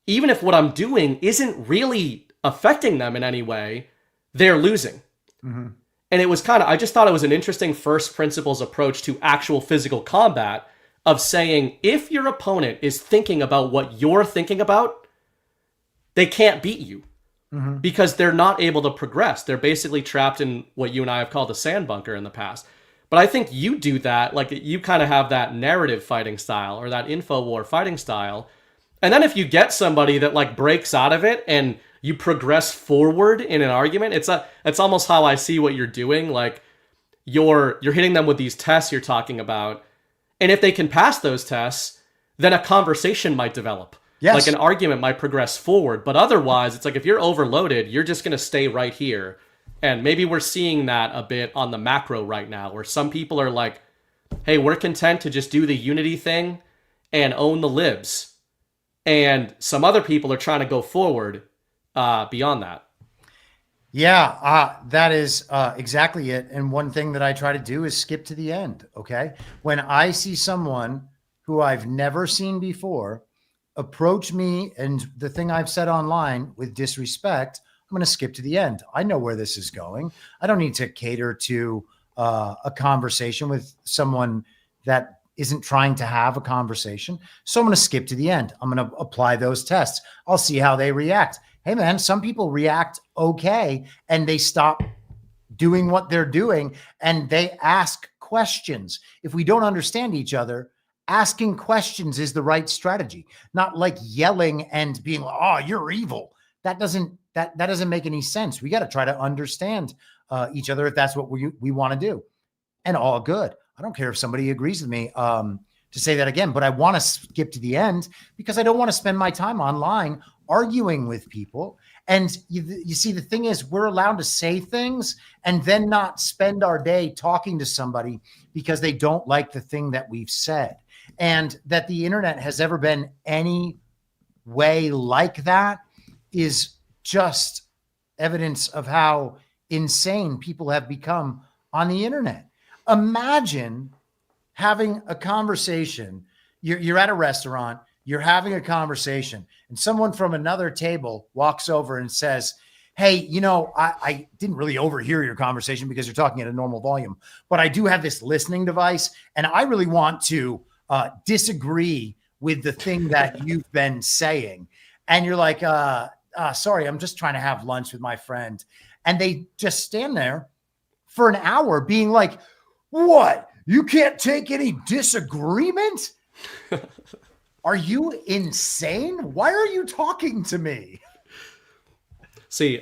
even if what I'm doing isn't really affecting them in any way, they're losing. And it was I just thought it was an interesting first principles approach to actual physical combat of saying, if your opponent is thinking about what you're thinking about, they can't beat you because they're not able to progress. They're basically trapped in what you and I have called a sand bunker in the past. But I think you do that, like you kind of have that narrative fighting style or that InfoWar fighting style. And then if you get somebody that like breaks out of it and you progress forward in an argument, it's almost how I see what you're doing. Like you're hitting them with these tests you're talking about. And if they can pass those tests, then a conversation might develop. Yes. Like an argument might progress forward. But otherwise, it's like if you're overloaded, you're just going to stay right here. And maybe we're seeing that a bit on the macro right now, where some people are like, hey, we're content to just do the unity thing and own the libs. And some other people are trying to go forward beyond that. Yeah, that is exactly it. And one thing that I try to do is skip to the end, okay? When I see someone who I've never seen before approach me and the thing I've said online with disrespect, I'm going to skip to the end. I know where this is going. I don't need to cater to a conversation with someone that isn't trying to have a conversation. So I'm going to skip to the end. I'm going to apply those tests. I'll see how they react. Hey, man, some people react okay and they stop doing what they're doing and they ask questions. If we don't understand each other, asking questions is the right strategy, not like yelling and being, oh, you're evil. That doesn't make any sense. We got to try to understand each other if that's what we want to do. And all good. I don't care if somebody agrees with me to say that again, but I want to skip to the end because I don't want to spend my time online arguing with people. And you see, the thing is, we're allowed to say things and then not spend our day talking to somebody because they don't like the thing that we've said. And that the internet has ever been any way like that is just evidence of how insane people have become on the internet. Imagine having a conversation you're at a restaurant, you're having a conversation, and someone from another table walks over and says, hey, you know, I didn't really overhear your conversation because you're talking at a normal volume, but I do have this listening device, and I really want to disagree with the thing that you've been saying. And you're like, sorry, I'm just trying to have lunch with my friend. And they just stand there for an hour being like, what? You can't take any disagreement? Are you insane? Why are you talking to me? See,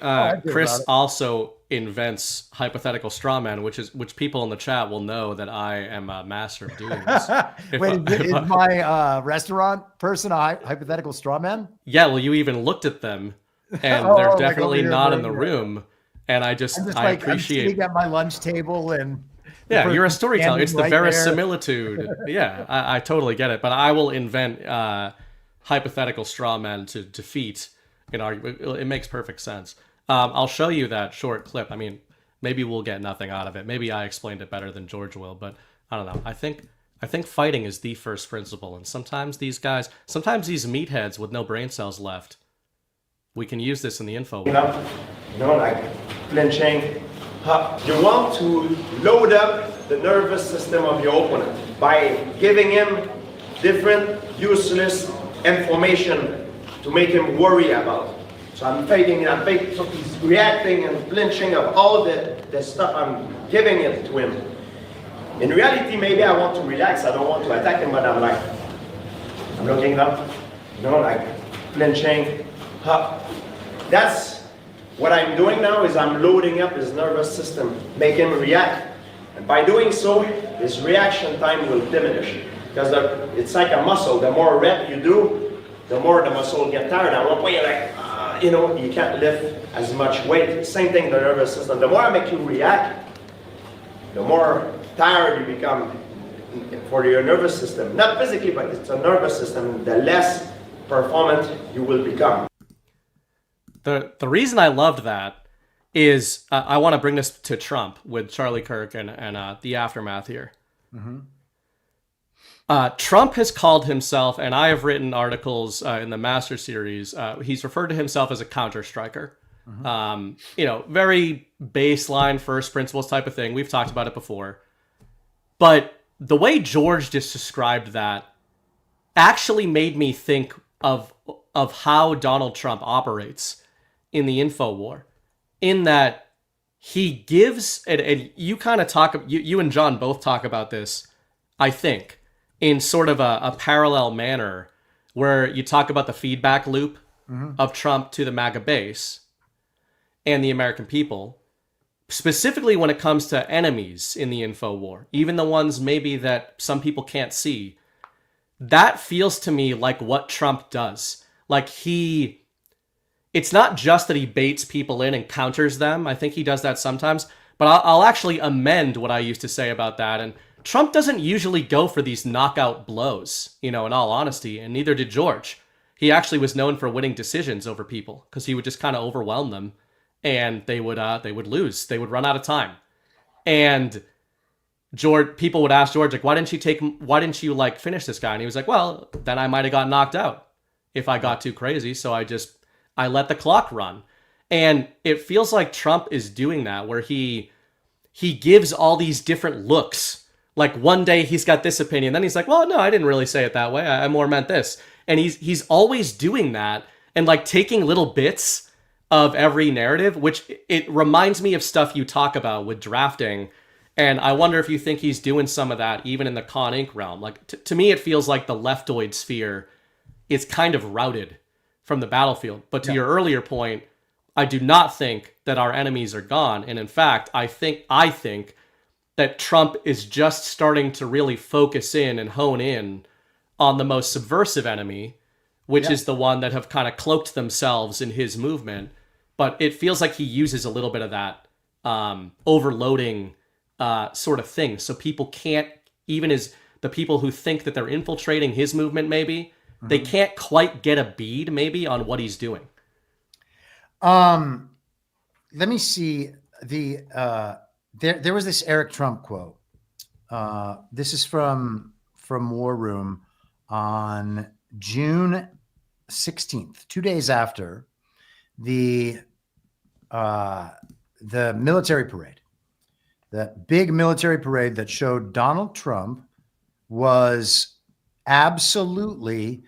Chris also invents hypothetical straw man, which people in the chat will know that I am a master of doing this. Wait, is my restaurant person a hypothetical straw man? Yeah, well, you even looked at them, and they're definitely not in the room. And I appreciate. I'm sitting at my lunch table, and yeah, you're a storyteller. It's the right verisimilitude. Yeah, I totally get it. But I will invent hypothetical straw men to defeat an argument. It makes perfect sense. I'll show you that short clip. I mean, maybe we'll get nothing out of it. Maybe I explained it better than George will, but I don't know. I think fighting is the first principle, and sometimes these meatheads with no brain cells left, we can use this in the info. You know, like flinching. You want to load up the nervous system of your opponent by giving him different useless information to make him worry about. So I'm fighting, so he's reacting and flinching of all the stuff I'm giving it to him. In reality, maybe I want to relax, I don't want to attack him, but I'm looking up, you know, like flinching. That's what I'm doing now, is I'm loading up his nervous system, make him react. And by doing so, his reaction time will diminish. Because it's like a muscle, the more rep you do, the more the muscle will get tired. At one point, you're like, you know, you can't lift as much weight. Same thing, the nervous system. The more I make you react, the more tired you become for your nervous system. Not physically, but it's a nervous system. The less performant you will become. The reason I loved that is I want to bring this to Trump with Charlie Kirk and the aftermath here. Mm-hmm. Trump has called himself, and I have written articles in the Master Series, he's referred to himself as a counter-striker. Mm-hmm. You know, very baseline, first principles type of thing. We've talked about it before. But the way George just described that actually made me think of how Donald Trump operates in the info war, in that he gives, and you kind of talk, you and John both talk about this, I think, in sort of a parallel manner, where you talk about the feedback loop of Trump to the MAGA base and the American people, specifically when it comes to enemies in the info war, even the ones maybe that some people can't see. That feels to me like what Trump does. Like it's not just that he baits people in and counters them. I think he does that sometimes, but I'll actually amend what I used to say about that. And Trump doesn't usually go for these knockout blows, you know, in all honesty, and neither did George. He actually was known for winning decisions over people because he would just kind of overwhelm them, and they would lose. They would run out of time. And people would ask George, like, why didn't you like finish this guy? And he was like, well, then I might have got knocked out if I got too crazy. So I let the clock run. And it feels like Trump is doing that, where he gives all these different looks. Like one day he's got this opinion, then he's like, well, no, I didn't really say it that way. I more meant this. And he's always doing that and like taking little bits of every narrative, which it reminds me of stuff you talk about with drafting. And I wonder if you think he's doing some of that even in the Con Inc. realm. Like to me, it feels like the leftoid sphere is kind of routed from the battlefield. But to your earlier point, I do not think that our enemies are gone. And in fact, I think that Trump is just starting to really focus in and hone in on the most subversive enemy, which is the one that have kind of cloaked themselves in his movement. But it feels like he uses a little bit of that overloading sort of thing. So people can't, even as the people who think that they're infiltrating his movement, maybe, they can't quite get a bead maybe on what he's doing. Let me see there was this Eric Trump quote. This is from War Room. on June 16th, 2 days after the military parade, the big military parade that showed Donald Trump was absolutely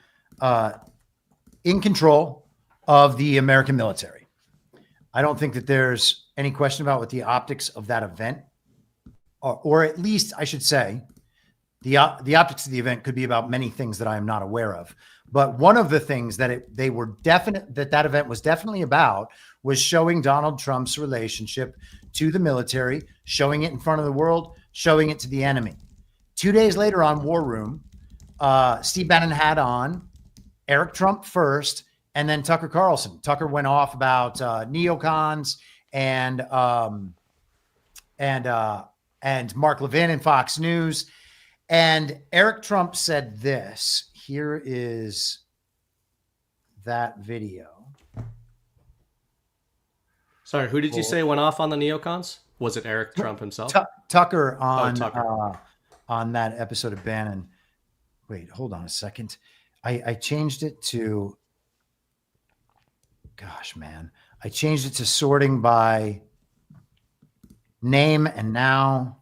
in control of the American military. I don't think that there's any question about what the optics of that event, or at least I should say, the optics of the event could be about many things that I am not aware of. But one of the things that that event was definitely about was showing Donald Trump's relationship to the military, showing it in front of the world, showing it to the enemy. 2 days later on War Room, Steve Bannon had on Eric Trump first, and then Tucker Carlson. Tucker went off about neocons and Mark Levin and Fox News. And Eric Trump said this. Here is that video. Sorry, who did you say went off on the neocons? Was it Eric Trump himself? Tucker on Tucker. On that episode of Bannon. Wait, hold on a second. I changed it to, gosh, man. I changed it to sorting by name, and now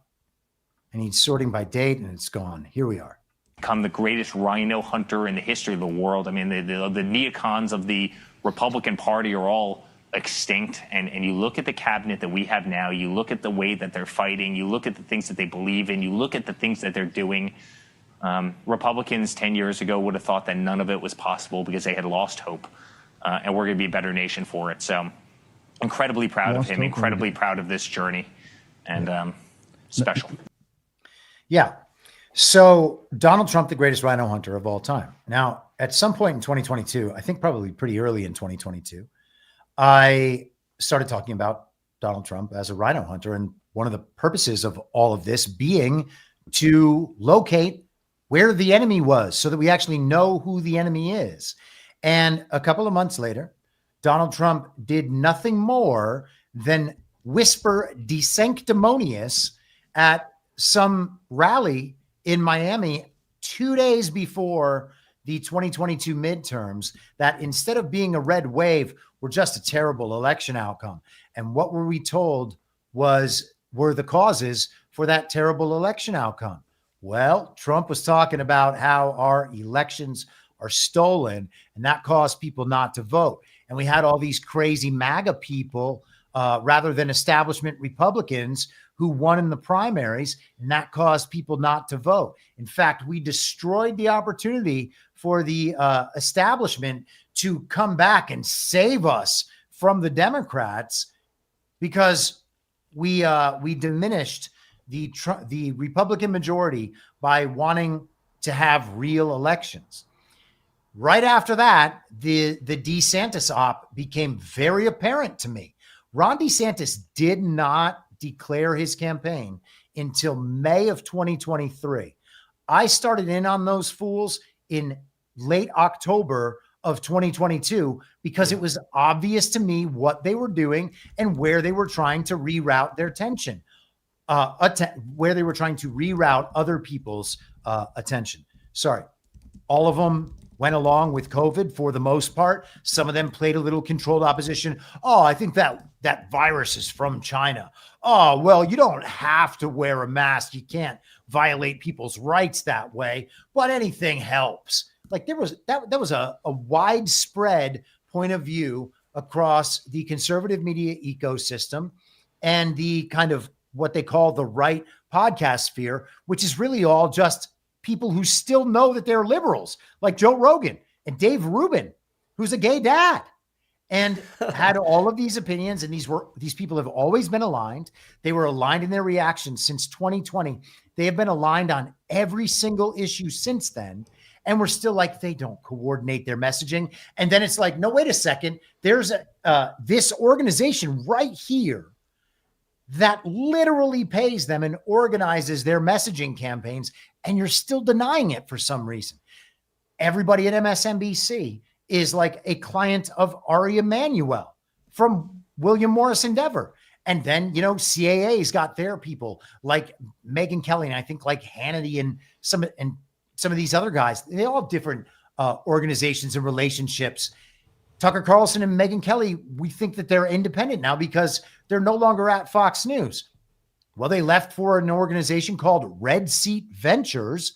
I need sorting by date, and it's gone. Here we are. Become the greatest rhino hunter in the history of the world. I mean, the neocons of the Republican Party are all extinct. And you look at the cabinet that we have now, you look at the way that they're fighting, you look at the things that they believe in, you look at the things that they're doing. Republicans 10 years ago would have thought that none of it was possible because they had lost hope. And we're going to be a better nation for it. So incredibly proud of him, incredibly proud of this journey, and special. Yeah. So Donald Trump, the greatest rhino hunter of all time. Now, at some point in 2022, I think probably pretty early in 2022, I started talking about Donald Trump as a rhino hunter. And one of the purposes of all of this being to locate where the enemy was so that we actually know who the enemy is. And a couple of months later, Donald Trump did nothing more than whisper "de sanctimonious" at some rally in Miami 2 days before the 2022 midterms that instead of being a red wave, were just a terrible election outcome. And what were we told were the causes for that terrible election outcome? Well, Trump was talking about how our elections are stolen, and that caused people not to vote. And we had all these crazy MAGA people rather than establishment Republicans who won in the primaries, and that caused people not to vote. In fact, we destroyed the opportunity for the establishment to come back and save us from the Democrats because we diminished the Republican majority by wanting to have real elections. Right after that, the DeSantis op became very apparent to me. Ron DeSantis did not declare his campaign until May of 2023. I started in on those fools in late October of 2022 because it was obvious to me what they were doing and where they were trying to reroute their attention, where they were trying to reroute other people's attention. Sorry, all of them went along with COVID for the most part. Some of them played a little controlled opposition. Oh, I think that virus is from China. Oh, well, you don't have to wear a mask. You can't violate people's rights that way, but anything helps. Like that was a widespread point of view across the conservative media ecosystem and the kind of what they call the right podcast sphere, which is really all just people who still know that they're liberals, like Joe Rogan and Dave Rubin, who's a gay dad, and had all of these opinions. And these people have always been aligned. They were aligned in their reactions since 2020. They have been aligned on every single issue since then. And we're still like, they don't coordinate their messaging. And then it's like, no, wait a second. There's this organization right here that literally pays them and organizes their messaging campaigns, and you're still denying it for some reason. Everybody at MSNBC is like a client of Ari Emanuel from William Morris Endeavor. And then, CAA's got their people like Megyn Kelly, and I think like Hannity and some of these other guys, they all have different organizations and relationships. Tucker Carlson and Megyn Kelly, we think that they're independent now because they're no longer at Fox News. Well, they left for an organization called Red Seat Ventures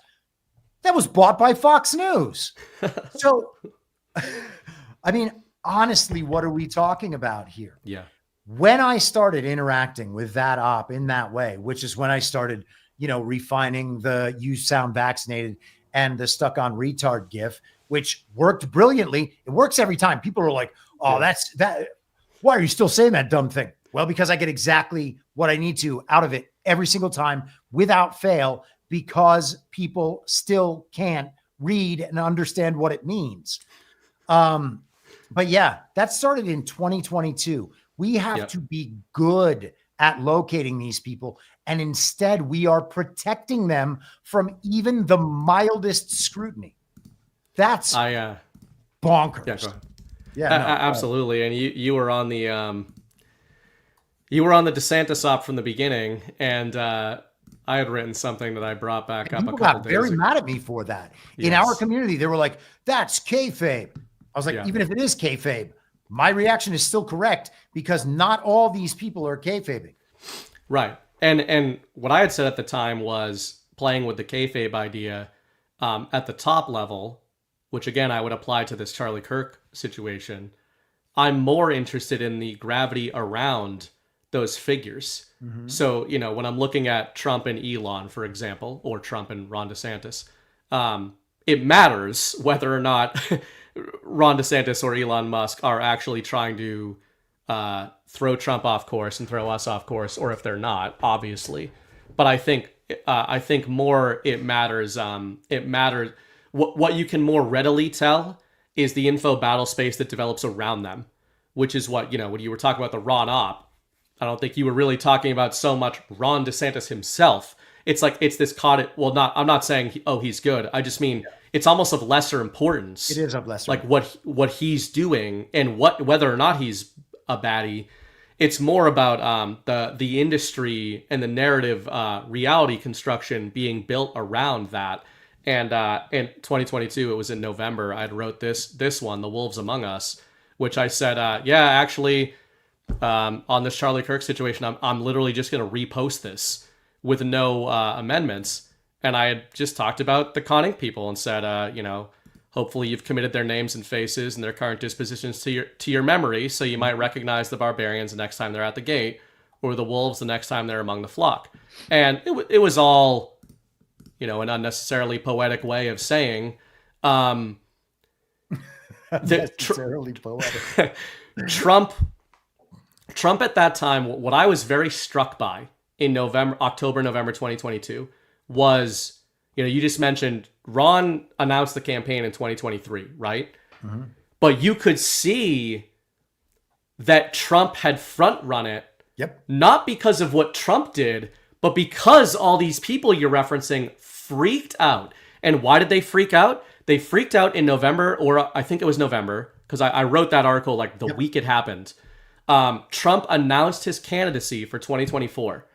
that was bought by Fox News. So, I mean, honestly, what are we talking about here? Yeah. When I started interacting with that op in that way, which is when I started, refining the "you sound vaccinated" and the "stuck on retard" gif, which worked brilliantly. It works every time. People are like, "Oh, that's that. Why are you still saying that dumb thing?" Well, because I get exactly what I need to out of it every single time without fail, because people still can't read and understand what it means. But yeah, that started in 2022. We have to be good at locating these people. And instead, we are protecting them from even the mildest scrutiny. That's bonkers. Yeah, go ahead. Yeah, absolutely. And you were on the DeSantis op from the beginning, and I had written something that I brought back up. People a couple got days very ago. mad at me for that. In Yes. our community, they were like, "That's kayfabe." I was like, even if it is kayfabe, my reaction is still correct because not all these people are kayfabing. Right. And what I had said at the time was playing with the kayfabe idea at the top level, which again I would apply to this Charlie Kirk situation. I'm more interested in the gravity around those figures. Mm-hmm. So, when I'm looking at Trump and Elon, for example, or Trump and Ron DeSantis, it matters whether or not Ron DeSantis or Elon Musk are actually trying to throw Trump off course and throw us off course, or if they're not, obviously. But I think more it matters. It matters. What you can more readily tell is the info battle space that develops around them, which is what, when you were talking about the Ron op, I don't think you were really talking about so much Ron DeSantis himself. It's like, it's this I'm not saying, he's good. I just mean, it's almost of lesser importance. It is of lesser. Like what he's doing and whether or not he's a baddie. It's more about the industry and the narrative reality construction being built around that. And in 2022, it was in November, I wrote this one, The Wolves Among Us, which I said, actually, on this Charlie Kirk situation, I'm literally just going to repost this with no amendments. And I had just talked about the conning people and said, hopefully you've committed their names and faces and their current dispositions to your memory, so you might recognize the barbarians the next time they're at the gate, or the wolves the next time they're among the flock. And it was all, an unnecessarily poetic way of saying, unnecessarily poetic. Trump at that time, what I was very struck by in October, November 2022 was, you just mentioned Ron announced the campaign in 2023, right? Mm-hmm. But you could see that Trump had front run it. Yep. Not because of what Trump did, but because all these people you're referencing freaked out. And why did they freak out? They freaked out in November, or I think it was November, because I wrote that article like the week it happened. Trump announced his candidacy for 2024.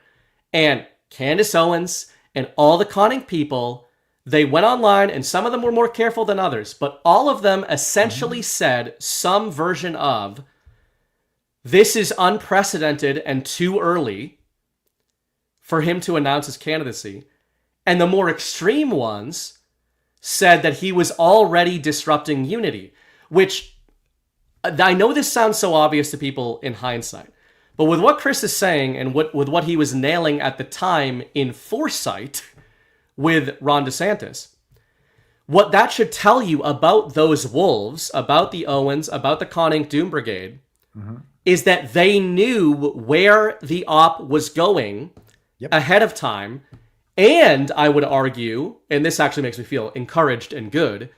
And Candace Owens and all the conning people, they went online, and some of them were more careful than others, but all of them essentially said some version of, this is unprecedented and too early for him to announce his candidacy. And the more extreme ones said that he was already disrupting unity, which I know this sounds so obvious to people in hindsight, but with what Chris is saying and with what he was nailing at the time in foresight with Ron DeSantis, what that should tell you about those wolves, about the Owens, about the conning Doom Brigade, is that they knew where the op was going ahead of time. And I would argue, and this actually makes me feel encouraged and good,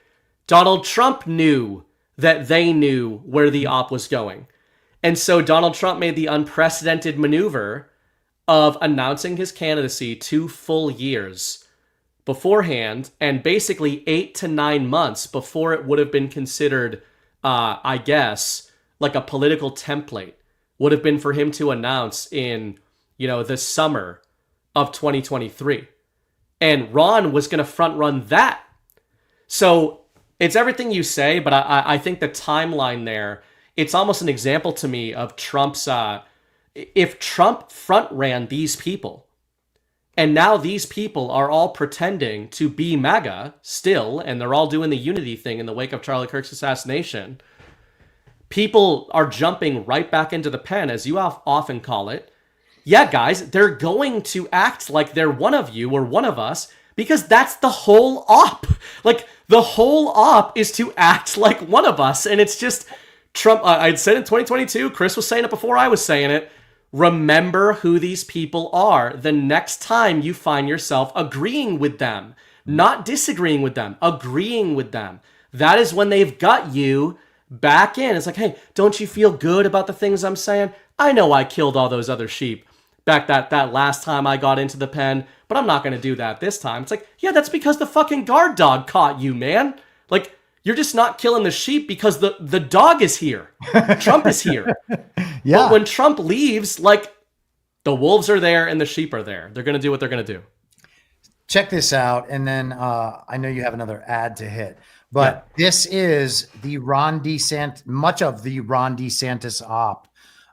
Donald Trump knew that they knew where the op was going. And so Donald Trump made the unprecedented maneuver of announcing his candidacy 2 full years beforehand, and basically 8 to 9 months before it would have been considered, I guess, like a political template, would have been for him to announce in, the summer of 2023. And Ron was going to front run that So it's everything you say, but I think the timeline there, it's almost an example to me of Trump's, if Trump front ran these people, and now these people are all pretending to be MAGA still, and they're all doing the unity thing in the wake of Charlie Kirk's assassination, people are jumping right back into the pen, as you often call it. Yeah, guys, they're going to act like they're one of you or one of us, because that's the whole op. Like, the whole op is to act like one of us. And it's just Trump. I'd said in 2022, Chris was saying it before I was saying it. Remember who these people are the next time you find yourself agreeing with them, not disagreeing with them, agreeing with them. That is when they've got you back in. It's like, hey, don't you feel good about the things I'm saying? I know I killed all those other sheep back that last time I got into the pen, but I'm not going to do that this time. It's like, yeah, that's because the fucking guard dog caught you, man. Like, you're just not killing the sheep because the dog is here. Trump is here. Yeah. But when Trump leaves, like, the wolves are there and the sheep are there. They're going to do what they're going to do. Check this out. And then I know you have another ad to hit, but This is the much of the Ron DeSantis op.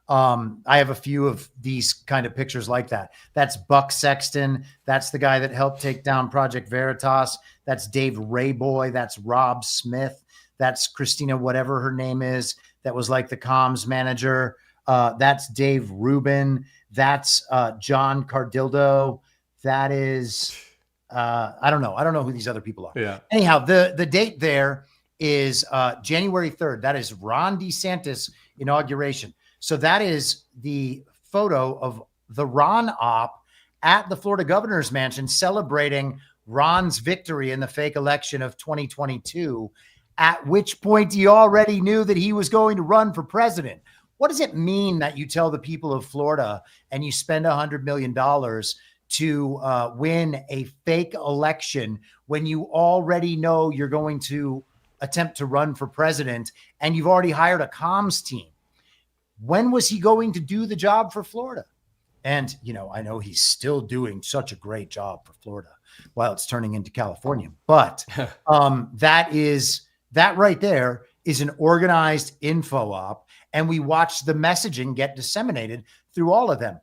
I have a few of these kind of pictures like that. That's Buck Sexton. That's the guy that helped take down Project Veritas. That's Dave Rayboy. That's Rob Smith. That's Christina, whatever her name is. That was like the comms manager. That's Dave Rubin. That's John Cardildo. That is, I don't know. I don't know who these other people are. Yeah. Anyhow, the date there is January 3rd. That is Ron DeSantis inauguration. So that is the photo of the Ron op at the Florida governor's mansion celebrating Ron's victory in the fake election of 2022, at which point he already knew that he was going to run for president. What does it mean that you tell the people of Florida and you spend $100 million to win a fake election when you already know you're going to attempt to run for president and you've already hired a comms team? When was he going to do the job for Florida? And, I know he's still doing such a great job for Florida while it's turning into California. But that right there is an organized info op. And we watch the messaging get disseminated through all of them.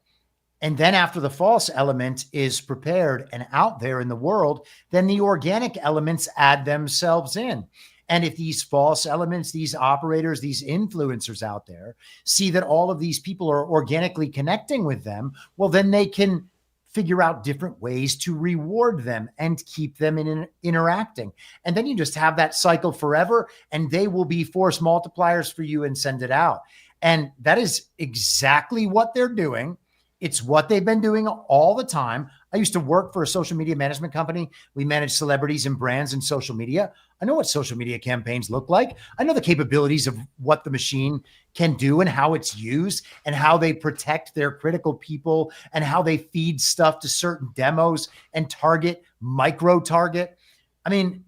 And then after the false element is prepared and out there in the world, then the organic elements add themselves in. And if these false elements, these operators, these influencers out there see that all of these people are organically connecting with them, well, then they can figure out different ways to reward them and keep them interacting. And then you just have that cycle forever, and they will be force multipliers for you and send it out. And that is exactly what they're doing. It's what they've been doing all the time. I used to work for a social media management company. We manage celebrities and brands in social media. I know what social media campaigns look like. I know the capabilities of what the machine can do and how it's used and how they protect their critical people and how they feed stuff to certain demos and micro target. I mean,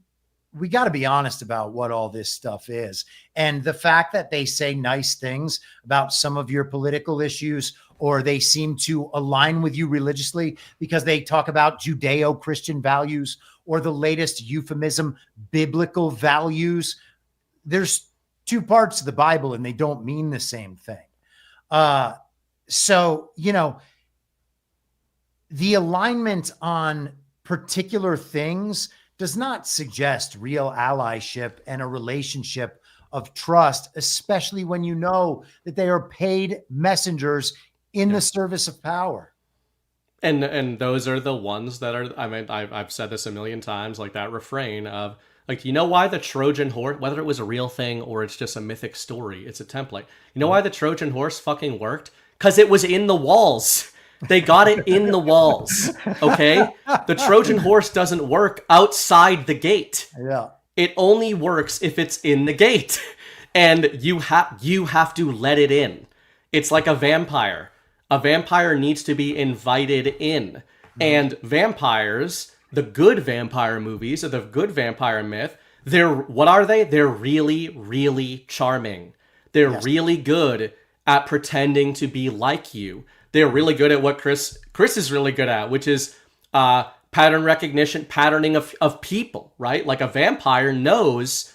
we got to be honest about what all this stuff is. And the fact that they say nice things about some of your political issues, or they seem to align with you religiously because they talk about Judeo-Christian values or the latest euphemism, biblical values. There's two parts of the Bible and they don't mean the same thing. So, the alignment on particular things does not suggest real allyship and a relationship of trust, especially when you know that they are paid messengers in the service of power. And those are the ones that are, I mean, I've said this a million times, like that refrain of, like, you know why the Trojan horse, whether it was a real thing or it's just a mythic story, it's a template. You know why the Trojan horse fucking worked? Because it was in the walls. They got it in the walls, okay? The Trojan horse doesn't work outside the gate. Yeah. It only works if it's in the gate. And you have to let it in. It's like a vampire. A vampire needs to be invited in. And vampires, the good vampire movies or the good vampire myth, what are they? They're really, really charming. They're really good at pretending to be like you. They're really good at what Chris is really good at, which is pattern recognition, patterning of people, right? Like a vampire knows,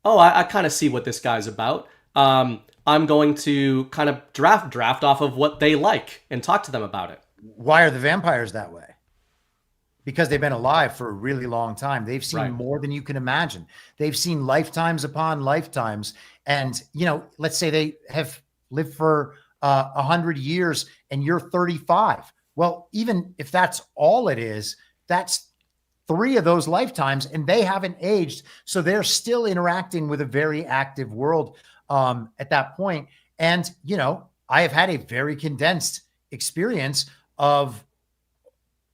oh, I kind of see what this guy's about. I'm going to kind of draft off of what they like and talk to them about it. Why are the vampires that way? Because they've been alive for a really long time. They've seen more than you can imagine. They've seen lifetimes upon lifetimes. And, let's say they have lived for 100 years and you're 35. Well, even if that's all it is, that's 3 of those lifetimes and they haven't aged. So they're still interacting with a very active world at that point. And, I have had a very condensed experience of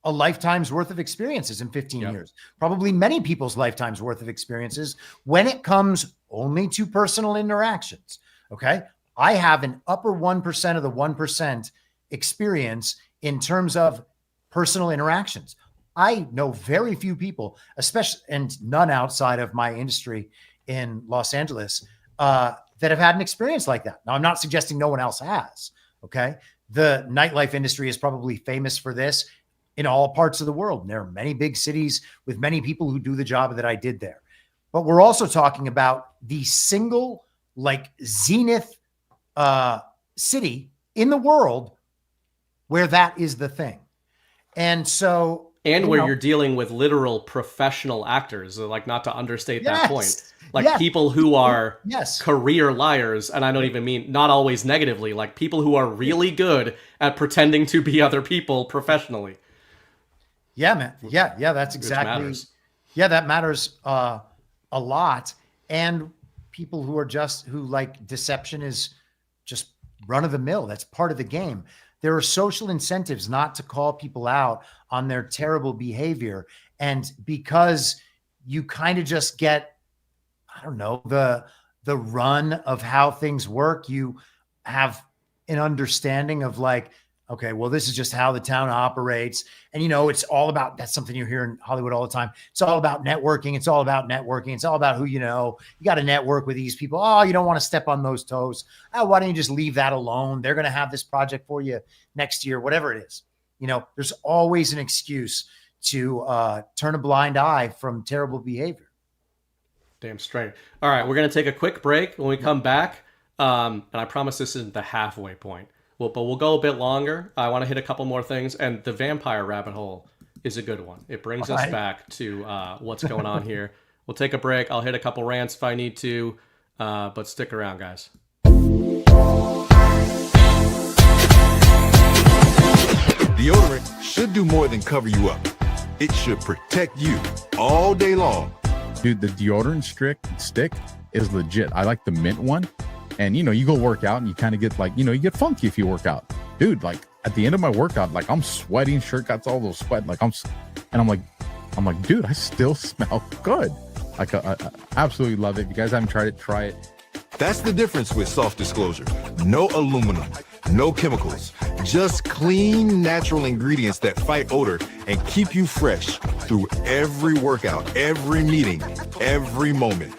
a lifetime's worth of experiences in 15 years, probably many people's lifetimes worth of experiences when it comes only to personal interactions. Okay. I have an upper 1% of the 1% experience in terms of personal interactions. I know very few people, especially, and none outside of my industry in Los Angeles, that have had an experience like that. Now, I'm not suggesting no one else has. Okay. The nightlife industry is probably famous for this in all parts of the world. And there are many big cities with many people who do the job that I did there. But we're also talking about the single zenith city in the world where that is the thing. And so, and where you're dealing with literal professional actors, like, not to understate that point, like people who are career liars. And I don't even mean not always negatively, like people who are really good at pretending to be other people professionally. Yeah, man. Yeah. That's exactly. That matters a lot. And people who are who deception is just run of the mill. That's part of the game. There are social incentives not to call people out on their terrible behavior. And because you kind of just get, I don't know, the run of how things work, you have an understanding of okay, well, this is just how the town operates. And, it's all about, that's something you hear in Hollywood all the time. It's all about networking. It's all about networking. It's all about who you know. You got to network with these people. Oh, you don't want to step on those toes. Oh, why don't you just leave that alone? They're going to have this project for you next year, whatever it is. There's always an excuse to turn a blind eye from terrible behavior. Damn straight. All right, we're going to take a quick break. When we come back, and I promise this isn't the halfway point, but we'll go a bit longer. I want to hit a couple more things, and the vampire rabbit hole is a good one. It brings us back to what's going on here. We'll take a break. I'll hit a couple rants if I need to, but stick around, guys. Deodorant should do more than cover you up. It should protect you all day long. Dude, the deodorant stick is legit. I like the mint one. And, you go work out and you kind of get you get funky if you work out. Dude, at the end of my workout, I'm sweating, shirt got all those sweat. I'm like, dude, I still smell good. I absolutely love it. If you guys haven't tried it, try it. That's the difference with Soft Disclosure. No aluminum, no chemicals, just clean, natural ingredients that fight odor and keep you fresh through every workout, every meeting, every moment.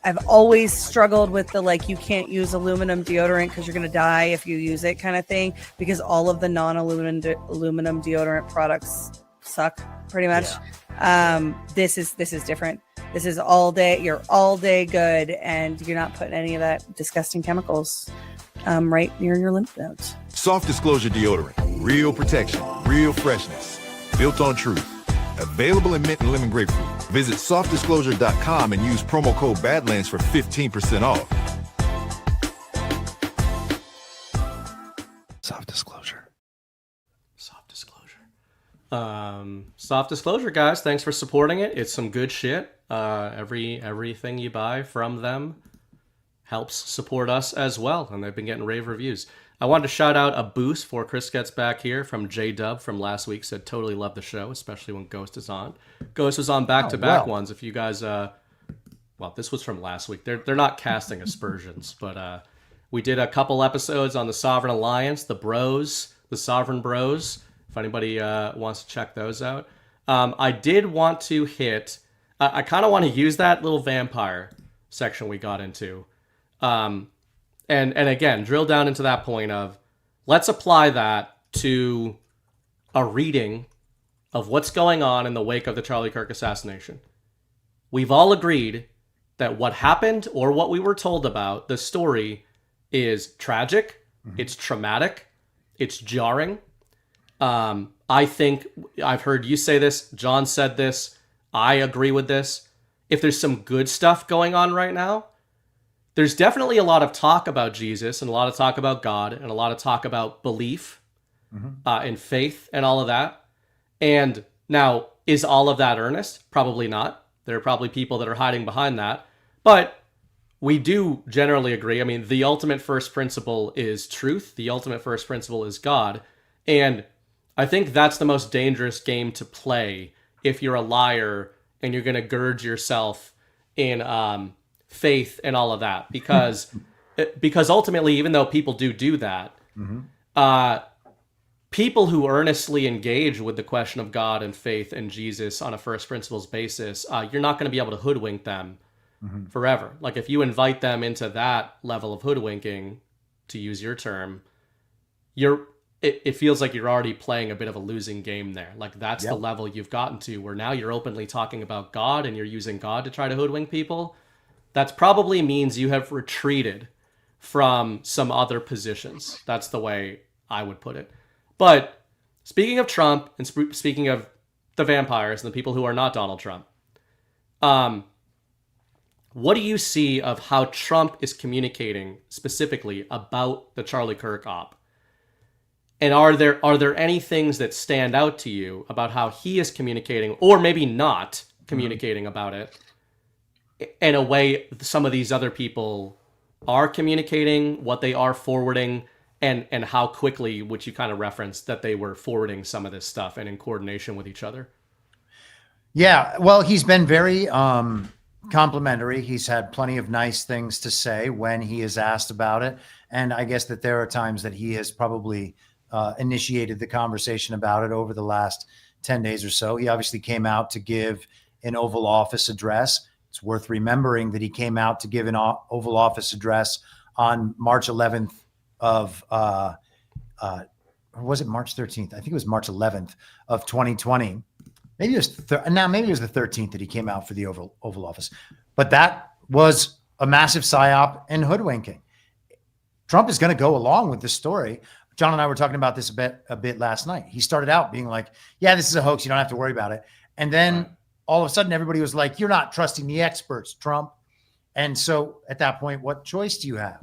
I've always struggled with the you can't use aluminum deodorant because you're going to die if you use it kind of thing, because all of the non-aluminum deodorant products suck pretty much. This is different. This is all day. You're all day good, and you're not putting any of that disgusting chemicals right near your lymph nodes. Soft Disclosure deodorant, real protection, real freshness, built on truth. Available in mint and lemon grapefruit. Visit softdisclosure.com and use promo code Badlands for 15% off. Soft disclosure. Soft disclosure, guys. Thanks for supporting it. It's some good shit. Everything you buy from them helps support us as well, and they've been getting rave reviews. I wanted to shout out a boost before Chris gets back here from J-Dub from last week. Said totally love the show, especially when Ghost is on. Ghost was on back-to-back ones. If you guys, this was from last week. They're not casting aspersions, but we did a couple episodes on the Sovereign Alliance, the Bros, the Sovereign Bros. If anybody wants to check those out, I did want to hit. I kind of want to use that little vampire section we got into. And again, drill down into that point of, let's apply that to a reading of what's going on in the wake of the Charlie Kirk assassination, we've all agreed that what happened or what we were told about the story is tragic, it's traumatic, it's jarring. I think I've heard you say this, John said this, I agree with this. If there's some good stuff going on right now, there's definitely a lot of talk about Jesus and a lot of talk about God and a lot of talk about belief and faith and all of that. And now, is all of that earnest? Probably not. There are probably people that are hiding behind that. But we do generally agree. I mean, the ultimate first principle is truth. The ultimate first principle is God. And I think that's the most dangerous game to play if you're a liar and you're going to gird yourself in faith and all of that. Because ultimately, even though people do that, people who earnestly engage with the question of God and faith and Jesus on a first principles basis, you're not going to be able to hoodwink them forever. Like if you invite them into that level of hoodwinking, to use your term, it feels like you're already playing a bit of a losing game there. Like that's the level you've gotten to where now you're openly talking about God and you're using God to try to hoodwink people. That probably means you have retreated from some other positions. That's the way I would put it. But speaking of Trump and speaking of the vampires and the people who are not Donald Trump, what do you see of how Trump is communicating specifically about the Charlie Kirk op? And are there any things that stand out to you about how he is communicating, or maybe not communicating about it, in a way some of these other people are communicating, what they are forwarding, and how quickly, which you kind of referenced, that they were forwarding some of this stuff and in coordination with each other? Yeah, well, he's been very complimentary. He's had plenty of nice things to say when he is asked about it. And I guess that there are times that he has probably initiated the conversation about it over the last 10 days or so. He obviously came out to give an Oval Office address. It's worth remembering that he came out to give an Oval Office address on March 11th of, or was it March 13th? I think it was March 11th of 2020. Maybe it was maybe it was the 13th that he came out for the Oval Office. But that was a massive psyop and hoodwinking. Trump is going to go along with this story. John and I were talking about this a bit last night. He started out being like, yeah, this is a hoax. You don't have to worry about it. And then all of a sudden everybody was like, you're not trusting the experts, Trump. And so at that point, what choice do you have?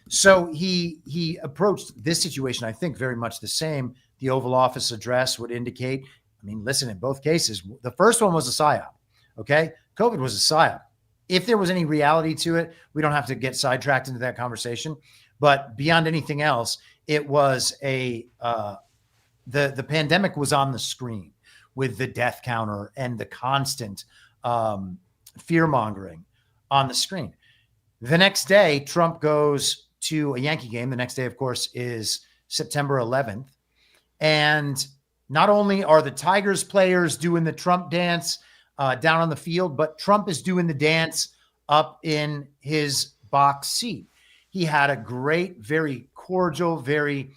So he approached this situation, I think, very much the same. The Oval Office address would indicate, I mean, listen, in both cases, the first one was a psyop, okay? COVID was a psyop. If there was any reality to it, we don't have to get sidetracked into that conversation. But beyond anything else, it was the pandemic was on the screen with the death counter and the constant fear-mongering on the screen. The next day, Trump goes to a Yankee game. The next day, of course, is September 11th. And not only are the Tigers players doing the Trump dance down on the field, but Trump is doing the dance up in his box seat. He had a great, very cordial, very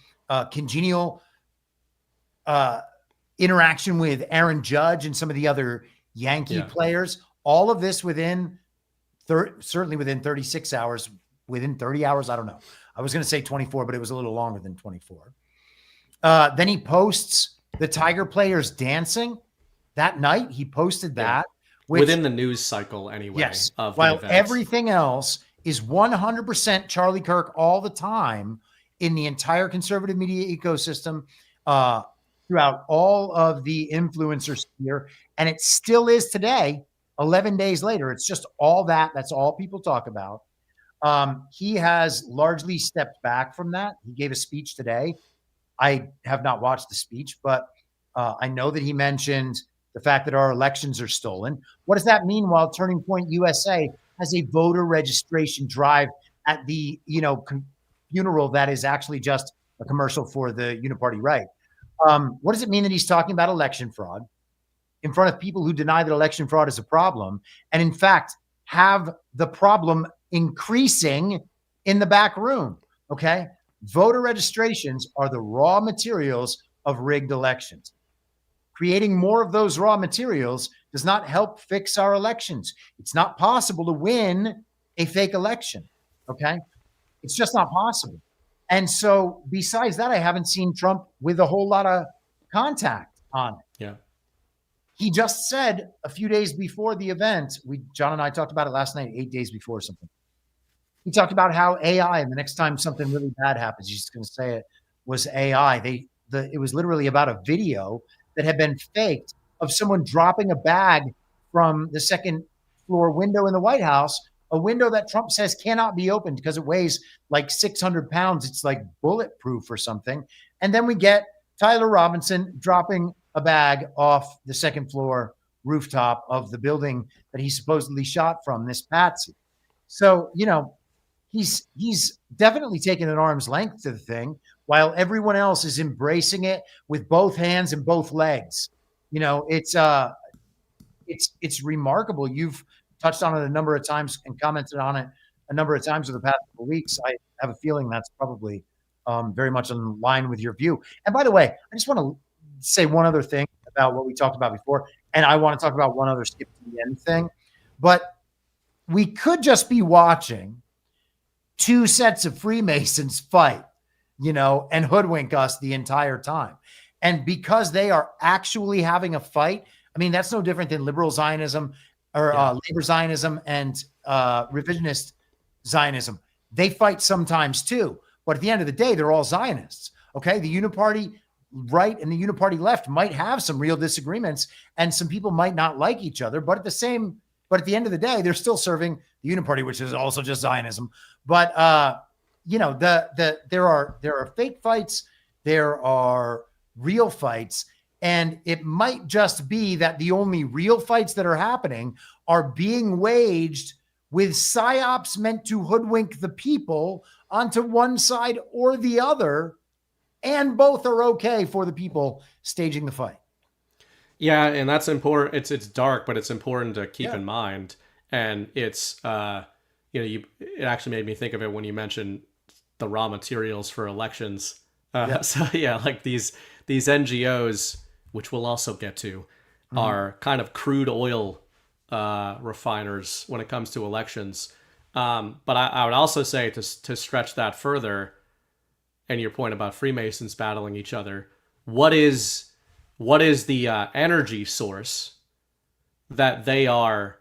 congenial interaction with Aaron Judge and some of the other Yankee players. All of this within certainly within 36 hours, within 30 hours. I don't know. I was going to say 24, but it was a little longer than 24. Then he posts the Tiger players dancing that night. He posted that within the news cycle anyway. Yes. Of while the events. Everything else is 100% Charlie Kirk all the time in the entire conservative media ecosystem, throughout all of the influencer sphere. And it still is today, 11 days later. It's just all that. That's all people talk about. He has largely stepped back from that. He gave a speech today. I have not watched the speech, but I know that he mentioned the fact that our elections are stolen. What does that mean while Turning Point USA has a voter registration drive at the funeral that is actually just a commercial for the uniparty right? What does it mean that he's talking about election fraud in front of people who deny that election fraud is a problem, and in fact have the problem increasing in the back room? Okay. Voter registrations are the raw materials of rigged elections. creating more of those raw materials does not help fix our elections. It's not possible to win a fake election. Okay. It's just not possible. And so besides that, I haven't seen Trump with a whole lot of contact on it. Yeah. He just said a few days before the event, John and I talked about it last night, 8 days before something. He talked about how AI, and the next time something really bad happens, he's just going to say it was AI. It was literally about a video that had been faked of someone dropping a bag from the second floor window in the White House, a window that Trump says cannot be opened because it weighs like 600 pounds. It's like bulletproof or something. And then we get Tyler Robinson dropping a bag off the second floor rooftop of the building that he supposedly shot from, this patsy. So, he's definitely taken an arm's length to the thing while everyone else is embracing it with both hands and both legs. It's remarkable. You've touched on it a number of times and commented on it a number of times over the past couple of weeks. I have a feeling that's probably very much in line with your view. And by the way, I just want to say one other thing about what we talked about before, and I want to talk about one other skip to the end thing. But we could just be watching two sets of Freemasons fight, and hoodwink us the entire time. And because they are actually having a fight, I mean, that's no different than liberal Zionism or labor Zionism and revisionist Zionism. They fight sometimes too, but at the end of the day, they're all Zionists. Okay, the uniparty right and the uniparty left might have some real disagreements, and some people might not like each other. But at the end of the day, they're still serving the uniparty, which is also just Zionism. But there are fake fights, there are real fights. And it might just be that the only real fights that are happening are being waged with psyops meant to hoodwink the people onto one side or the other. And both are okay for the people staging the fight. Yeah, and that's important. It's dark, but it's important to keep in mind. And it's, it actually made me think of it when you mentioned the raw materials for elections. So yeah, like these NGOs, which we'll also get to, are kind of crude oil refiners when it comes to elections. But I would also say to stretch that further, and your point about Freemasons battling each other, what is the energy source that they are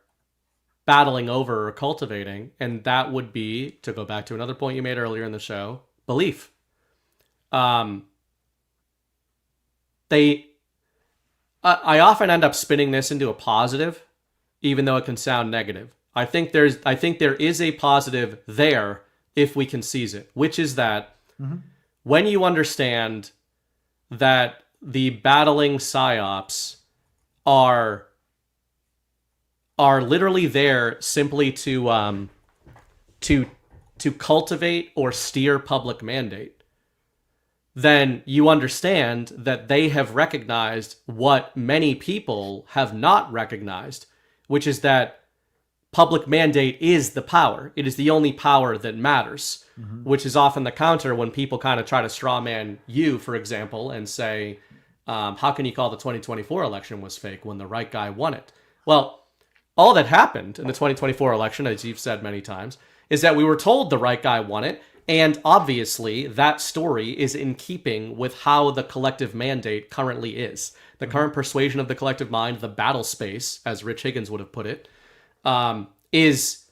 battling over or cultivating? And that would be, to go back to another point you made earlier in the show, belief. I often end up spinning this into a positive, even though it can sound negative. I think there is a positive there if we can seize it, which is that when you understand that the battling psyops are literally there simply to cultivate or steer public mandate, then you understand that they have recognized what many people have not recognized, which is that public mandate is the power. It is the only power that matters, which is often the counter when people kind of try to straw man you, for example, and say, how can you call the 2024 election was fake when the right guy won it? Well, all that happened in the 2024 election, as you've said many times, is that we were told the right guy won it. And obviously, that story is in keeping with how the collective mandate currently is. The current persuasion of the collective mind, the battle space, as Rich Higgins would have put it, is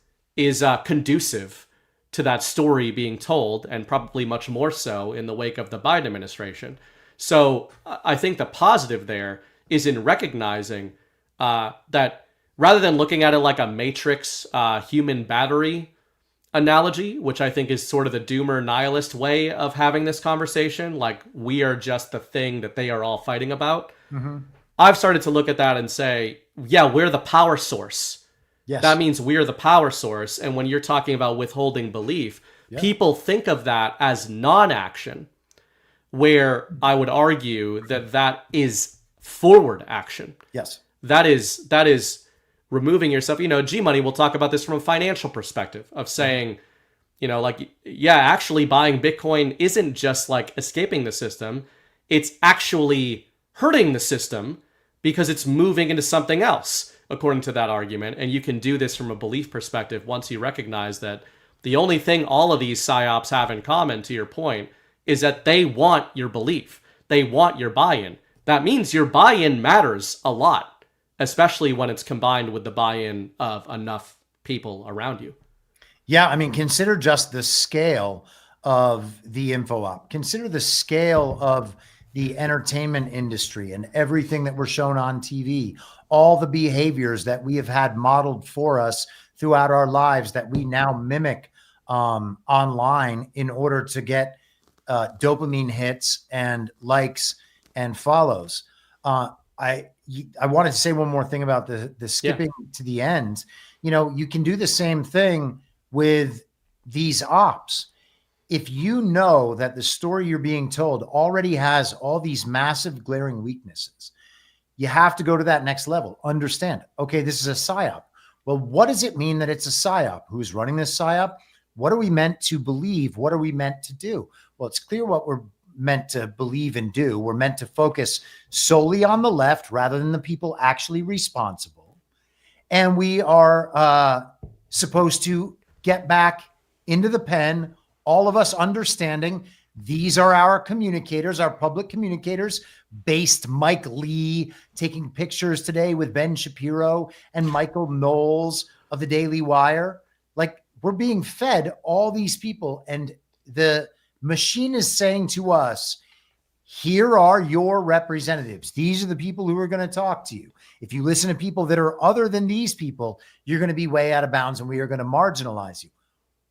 conducive to that story being told, and probably much more so in the wake of the Biden administration. So I think the positive there is in recognizing that rather than looking at it like a matrix human battery analogy, which I think is sort of the doomer nihilist way of having this conversation, like we are just the thing that they are all fighting about. I've started to look at that and say, yeah, we're the power source. Yes. That means we're the power source. And when you're talking about withholding belief, people think of that as non-action, where I would argue that that is forward action. Yes. That is removing yourself. G-Money will talk about this from a financial perspective of saying, actually buying Bitcoin isn't just like escaping the system. It's actually hurting the system because it's moving into something else, according to that argument. And you can do this from a belief perspective once you recognize that the only thing all of these psyops have in common, to your point, is that they want your belief. They want your buy-in. That means your buy-in matters a lot, especially when it's combined with the buy-in of enough people around you. Yeah, I mean, consider just the scale of the info op. Consider the scale of the entertainment industry and everything that we're shown on TV, all the behaviors that we have had modeled for us throughout our lives that we now mimic online in order to get dopamine hits and likes and follows. I wanted to say one more thing about the skipping to the end. You know, you can do the same thing with these ops. If you know that the story you're being told already has all these massive glaring weaknesses, you have to go to that next level. Understand it. Okay, this is a psyop. Well, what does it mean that it's a psyop? Who's running this psyop? What are we meant to believe? What are we meant to do? Well, it's clear what we're meant to believe and do. We're meant to focus solely on the left rather than the people actually responsible. And we are supposed to get back into the pen, all of us understanding these are our communicators, our public communicators, based Mike Lee taking pictures today with Ben Shapiro and Michael Knowles of the Daily Wire. Like, we're being fed all these people, and the machine is saying to us, here are your representatives. These are the people who are going to talk to you. If you listen to people that are other than these people, you're going to be way out of bounds and we are going to marginalize you.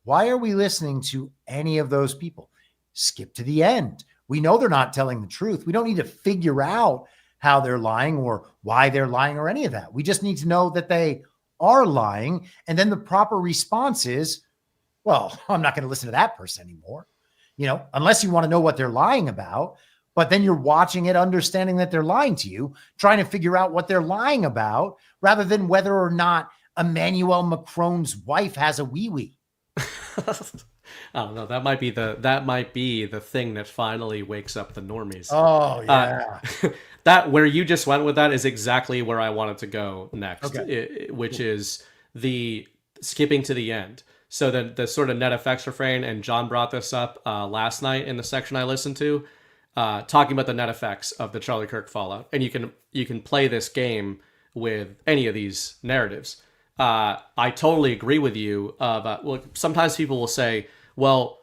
Why are we listening to any of those people? Skip to the end. We know they're not telling the truth. We don't need to figure out how they're lying or why they're lying or any of that. We just need to know that they are lying. And then the proper response is, well, I'm not going to listen to that person anymore. You know, unless you want to know what they're lying about, but then you're watching it, understanding that they're lying to you, trying to figure out what they're lying about, rather than whether or not Emmanuel Macron's wife has a wee-wee. I don't know. That might be the thing that finally wakes up the normies. Oh yeah. That where you just went with that is exactly where I wanted to go next, which is the skipping to the end. So the sort of net effects refrain, and John brought this up last night in the section I listened to, talking about the net effects of the Charlie Kirk fallout, and you can play this game with any of these narratives. I totally agree with you. Well, sometimes people will say, well,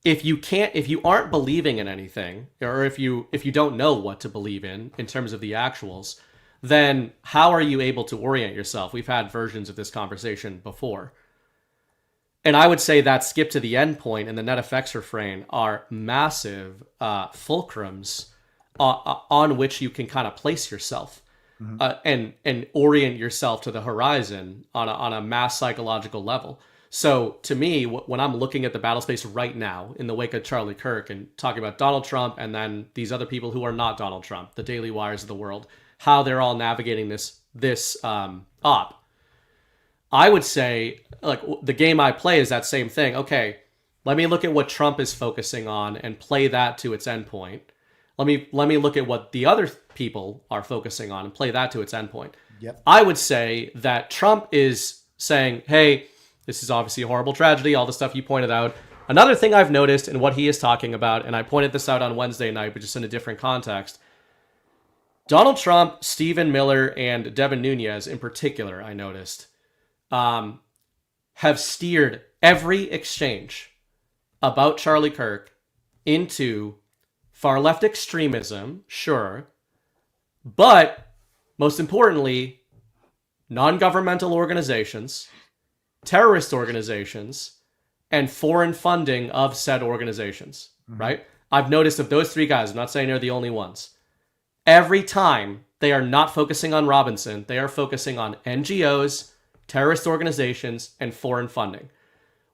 if you aren't believing in anything, or if you don't know what to believe in terms of the actuals, then how are you able to orient yourself? We've had versions of this conversation before. And I would say that skip to the end point and the net effects refrain are massive fulcrums on which you can kind of place yourself. Mm-hmm. And orient yourself to the horizon on a mass psychological level. So to me, when I'm looking at the battle space right now in the wake of Charlie Kirk and talking about Donald Trump and then these other people who are not Donald Trump, the Daily Wires of the world, how they're all navigating this op, I would say, like, the game I play is that same thing. Okay, let me look at what Trump is focusing on and play that to its endpoint. Let me look at what the other people are focusing on and play that to its endpoint. Yep. I would say that Trump is saying, hey, this is obviously a horrible tragedy, all the stuff you pointed out. Another thing I've noticed in what he is talking about, and I pointed this out on Wednesday night, but just in a different context, Donald Trump, Stephen Miller, and Devin Nunes in particular, I noticed, have steered every exchange about Charlie Kirk into far left extremism, sure, but most importantly, non-governmental organizations, terrorist organizations, and foreign funding of said organizations, right? I've noticed of those three guys, I'm not saying they're the only ones, every time they are not focusing on Robinson, they are focusing on NGOs, terrorist organizations, and foreign funding,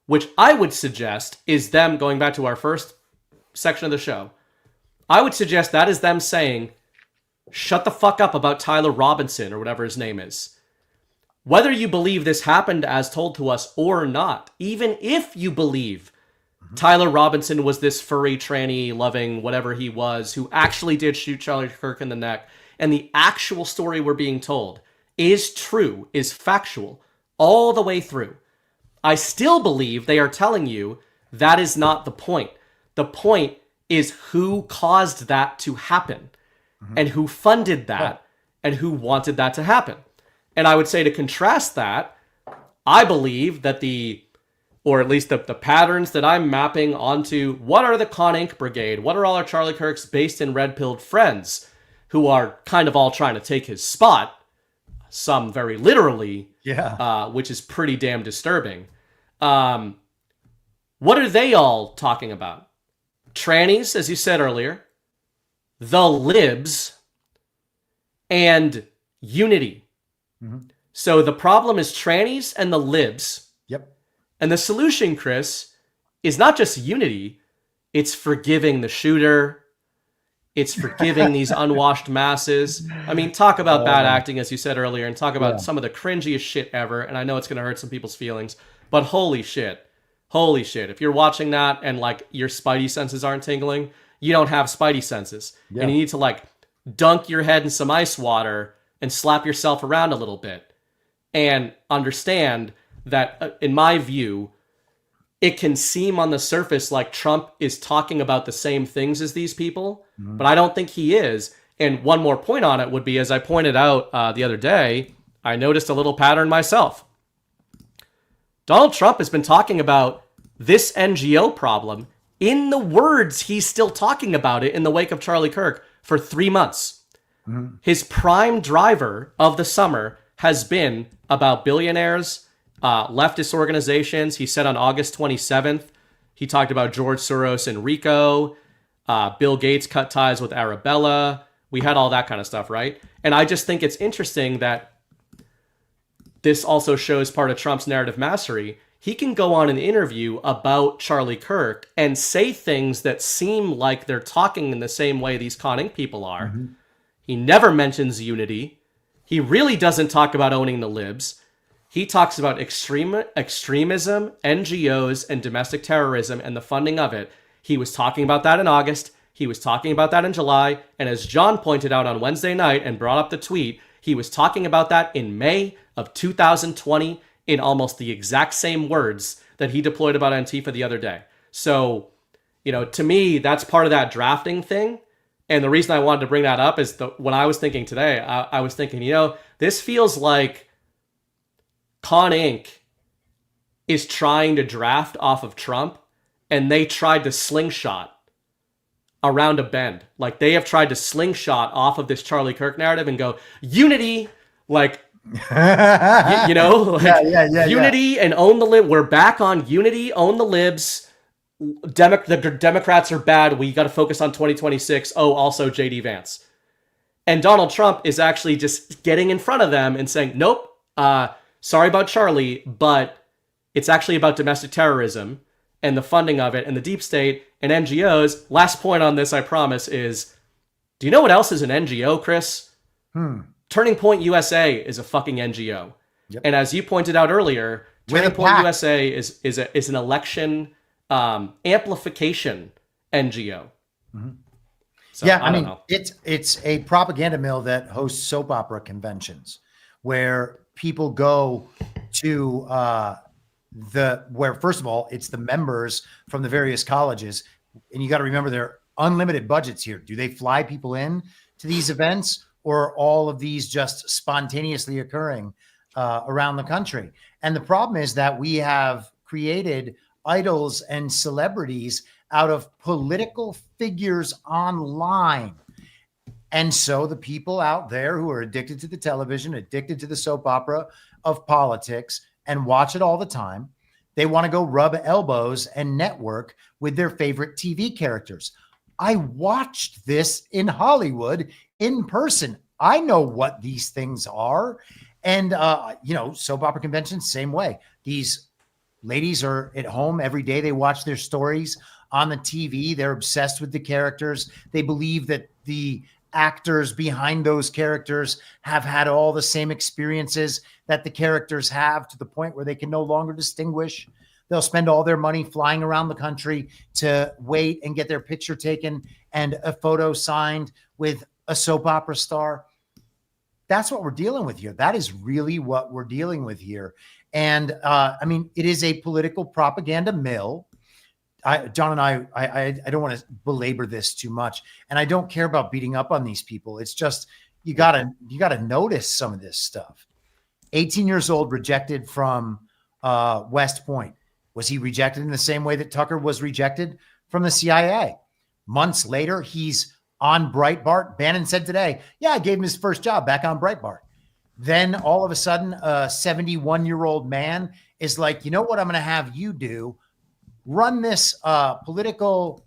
which I would suggest is them, going back to our first section of the show, I would suggest that is them saying, shut the fuck up about Tyler Robinson or whatever his name is. Whether you believe this happened as told to us or not, even if you believe Tyler Robinson was this furry, tranny, loving, whatever he was, who actually did shoot Charlie Kirk in the neck, and the actual story we're being told is true, is factual, all the way through, I still believe they are telling you that is not the point. The point is who caused that to happen, and who funded that, and who wanted that to happen. And I would say, to contrast that, I believe that or at least the patterns that I'm mapping onto what are the Con Inc. Brigade, what are all our Charlie Kirk's based in red-pilled friends who are kind of all trying to take his spot, some very literally, which is pretty damn disturbing. What are they all talking about? Trannies, as you said earlier, the libs, and unity. So the problem is trannies and the libs. Yep. And the solution, Chris, is not just unity. It's forgiving the shooter. It's forgiving these unwashed masses. I mean, talk about bad acting, as you said earlier, and talk about some of the cringiest shit ever. And I know it's going to hurt some people's feelings, but holy shit. Holy shit. If you're watching that and like your spidey senses aren't tingling, you don't have spidey senses. And you need to like dunk your head in some ice water and slap yourself around a little bit. And understand that, in my view, it can seem on the surface like Trump is talking about the same things as these people, but I don't think he is. And one more point on it would be, as I pointed out the other day, I noticed a little pattern myself. Donald Trump has been talking about this NGO problem in the words he's still talking about it in the wake of Charlie Kirk for 3 months. His prime driver of the summer has been about billionaires, leftist organizations. He said on August 27th, he talked about George Soros and Rico. Bill Gates cut ties with Arabella. We had all that kind of stuff, right? And I just think it's interesting that this also shows part of Trump's narrative mastery. He can go on an interview about Charlie Kirk and say things that seem like they're talking in the same way these Con Inc. people are. He never mentions unity. He really doesn't talk about owning the libs. He talks about extremism, NGOs, and domestic terrorism and the funding of it. He was talking about that in August. He was talking about that in July. And as John pointed out on Wednesday night and brought up the tweet, he was talking about that in May of 2020 in almost the exact same words that he deployed about Antifa the other day. So, to me, that's part of that drafting thing. And the reason I wanted to bring that up is when I was thinking today, I was thinking, this feels like Con Inc. is trying to draft off of Trump, and they tried to slingshot around a bend. Like, they have tried to slingshot off of this Charlie Kirk narrative and go, unity, like, unity and own the lib. We're back on unity, own the libs. The Democrats are bad. We got to focus on 2026. Oh, also JD Vance. And Donald Trump is actually just getting in front of them and saying, nope, sorry about Charlie, but it's actually about domestic terrorism and the funding of it and the deep state and NGOs. Last point on this, I promise, is, do you know what else is an NGO, Chris? Turning Point USA is a fucking NGO. And as you pointed out earlier, Turning Point USA is an election amplification NGO. So, I don't know. It's a propaganda mill that hosts soap opera conventions where people go to where, first of all, it's the members from the various colleges. And you got to remember, there are unlimited budgets here. Do they fly people in to these events, or are all of these just spontaneously occurring around the country? And the problem is that we have created idols and celebrities out of political figures online. And so the people out there who are addicted to the television, addicted to the soap opera of politics, and watch it all the time, they want to go rub elbows and network with their favorite TV characters. I watched this in Hollywood in person. I know what these things are. And, soap opera conventions, same way. These ladies are at home every day. They watch their stories on the TV. They're obsessed with the characters. They believe that the actors behind those characters have had all the same experiences that the characters have, to the point where they can no longer distinguish. They'll spend all their money flying around the country to wait and get their picture taken and a photo signed with a soap opera star. That's what we're dealing with here. That is really what we're dealing with here. And I mean, it is a political propaganda mill. John and I don't want to belabor this too much, and I don't care about beating up on these people. It's just you gotta notice some of this stuff. 18 years old, rejected from West Point. Was he rejected in the same way that Tucker was rejected from the CIA? Months later, he's on Breitbart. Bannon said today, yeah, I gave him his first job back on Breitbart. Then all of a sudden, a 71-year-old man is like, you know what I'm going to have you do? Run this political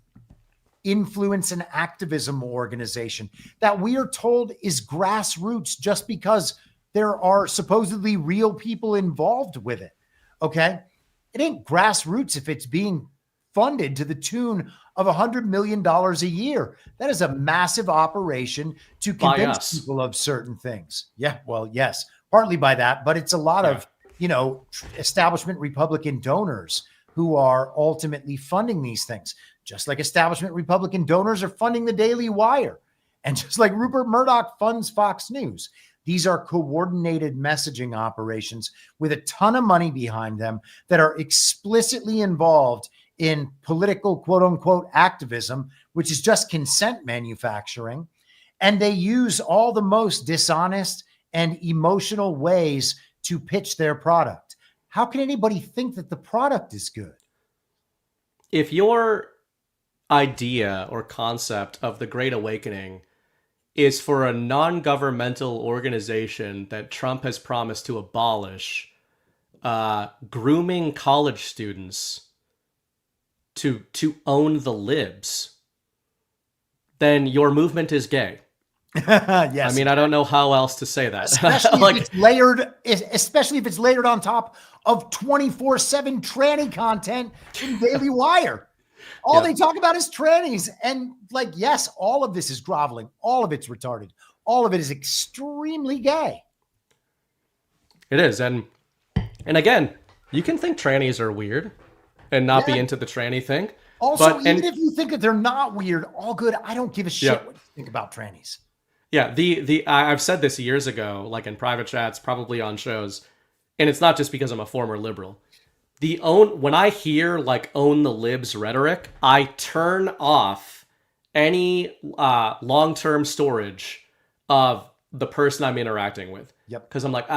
influence and activism organization that we are told is grassroots just because there are supposedly real people involved with it. Okay. It ain't grassroots if it's being funded to the tune of $100 million a year. That is a massive operation to convince people of certain things. Yeah. Well, yes, partly by that, but it's a lot of, establishment Republican donors who are ultimately funding these things, just like establishment Republican donors are funding the Daily Wire. And just like Rupert Murdoch funds Fox News. These are coordinated messaging operations with a ton of money behind them that are explicitly involved in political, quote unquote, activism, which is just consent manufacturing. And they use all the most dishonest and emotional ways to pitch their product. How can anybody think that the product is good? If your idea or concept of the Great Awakening is for a non-governmental organization that Trump has promised to abolish, grooming college students to own the libs, then your movement is gay. Yes. I mean, I don't know how else to say that. Especially if it's layered on top of 24/7 tranny content in Daily Wire. All they talk about is trannies. And yes, all of this is groveling. All of it's retarded. All of it is extremely gay. It is. And again, you can think trannies are weird and not be into the tranny thing. Also, even if you think that they're not weird, all good. I don't give a shit what you think about trannies. Yeah. I've said this years ago, like in private chats, probably on shows, and it's not just because I'm a former liberal. When I hear own the libs rhetoric, I turn off any long-term storage of the person I'm interacting with. Yep. Because I'm like,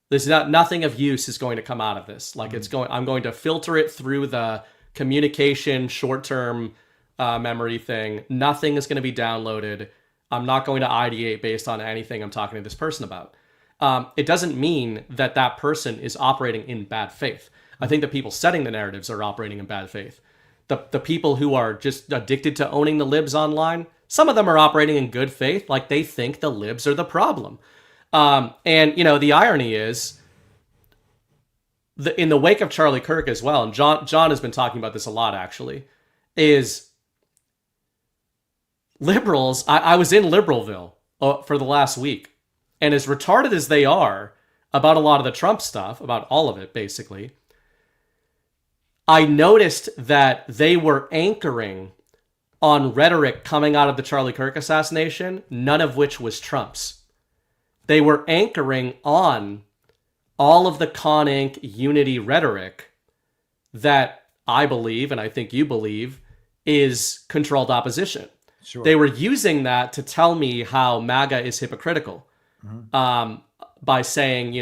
there's nothing of use is going to come out of this. I'm going to filter it through the communication short-term memory thing. Nothing is going to be downloaded. I'm not going to ideate based on anything I'm talking to this person about. It doesn't mean that person is operating in bad faith. I think the people setting the narratives are operating in bad faith. The people who are just addicted to owning the libs online, some of them are operating in good faith, like they think the libs are the problem. And the irony is, in the wake of Charlie Kirk as well, and John has been talking about this a lot actually, is liberals. I was in Liberalville for the last week. And as retarded as they are about a lot of the Trump stuff, about all of it, basically, I noticed that they were anchoring on rhetoric coming out of the Charlie Kirk assassination, none of which was Trump's. They were anchoring on all of the Con Inc. unity rhetoric that I believe, and I think you believe, is controlled opposition. Sure. They were using that to tell me how MAGA is hypocritical. By saying,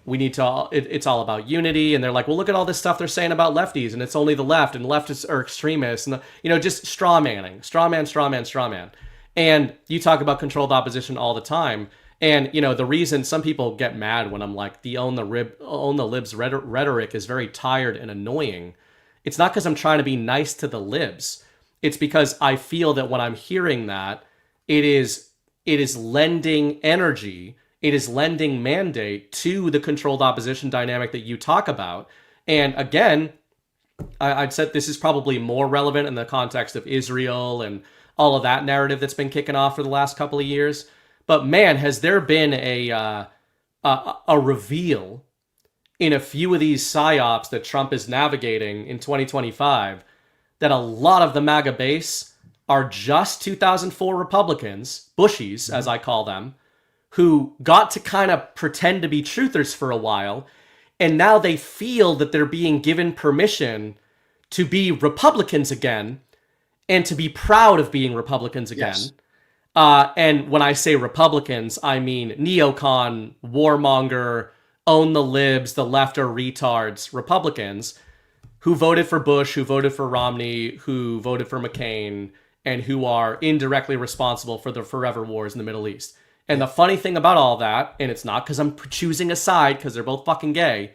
we need to, it's all about unity. And they're like, well, look at all this stuff they're saying about lefties, and it's only the left, and leftists are extremists, and, just straw manning, straw man. And you talk about controlled opposition all the time. And, the reason some people get mad when I'm like, the own the libs rhetoric is very tired and annoying. It's not because I'm trying to be nice to the libs. It's because I feel that when I'm hearing that, it is lending energy, it is lending mandate to the controlled opposition dynamic that you talk about. And again, I'd said this is probably more relevant in the context of Israel and all of that narrative that's been kicking off for the last couple of years. But man, has there been a reveal in a few of these psyops that Trump is navigating in 2025 that a lot of the MAGA base are just 2004 Republicans, Bushies, as I call them, who got to kind of pretend to be truthers for a while, and now they feel that they're being given permission to be Republicans again and to be proud of being Republicans again. Yes. And when I say Republicans, I mean neocon, warmonger, own the libs, the left are retards, Republicans who voted for Bush, who voted for Romney, who voted for McCain, and who are indirectly responsible for the forever wars in the Middle East. And the funny thing about all that, and it's not because I'm choosing a side because they're both fucking gay,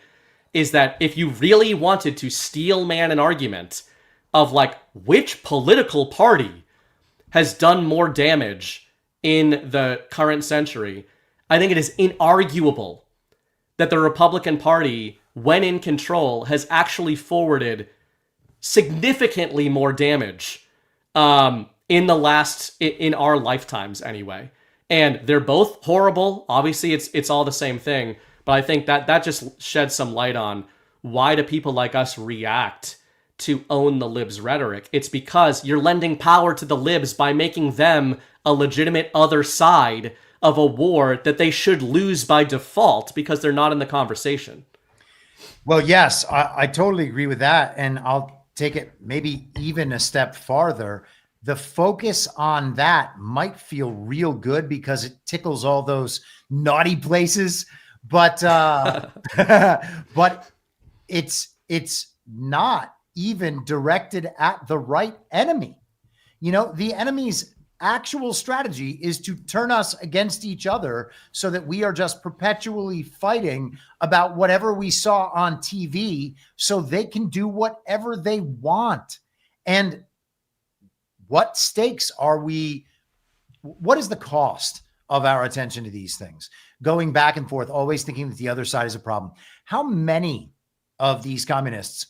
is that if you really wanted to steel man an argument of like which political party has done more damage in the current century, I think it is inarguable that the Republican Party, when in control, has actually forwarded significantly more damage in our lifetimes anyway. And they're both horrible. Obviously, it's all the same thing. But I think that just sheds some light on why do people like us react to own the libs rhetoric. It's because you're lending power to the libs by making them a legitimate other side of a war that they should lose by default because they're not in the conversation. Well, yes, I totally agree with that. And I'll take it maybe even a step farther. The focus on that might feel real good because it tickles all those naughty places, but but it's not even directed at the right enemy. You know, the enemy's actual strategy is to turn us against each other so that we are just perpetually fighting about whatever we saw on TV so they can do whatever they want. And what stakes are we? What is the cost of our attention to these things? Going back and forth, always thinking that the other side is a problem. How many of these communists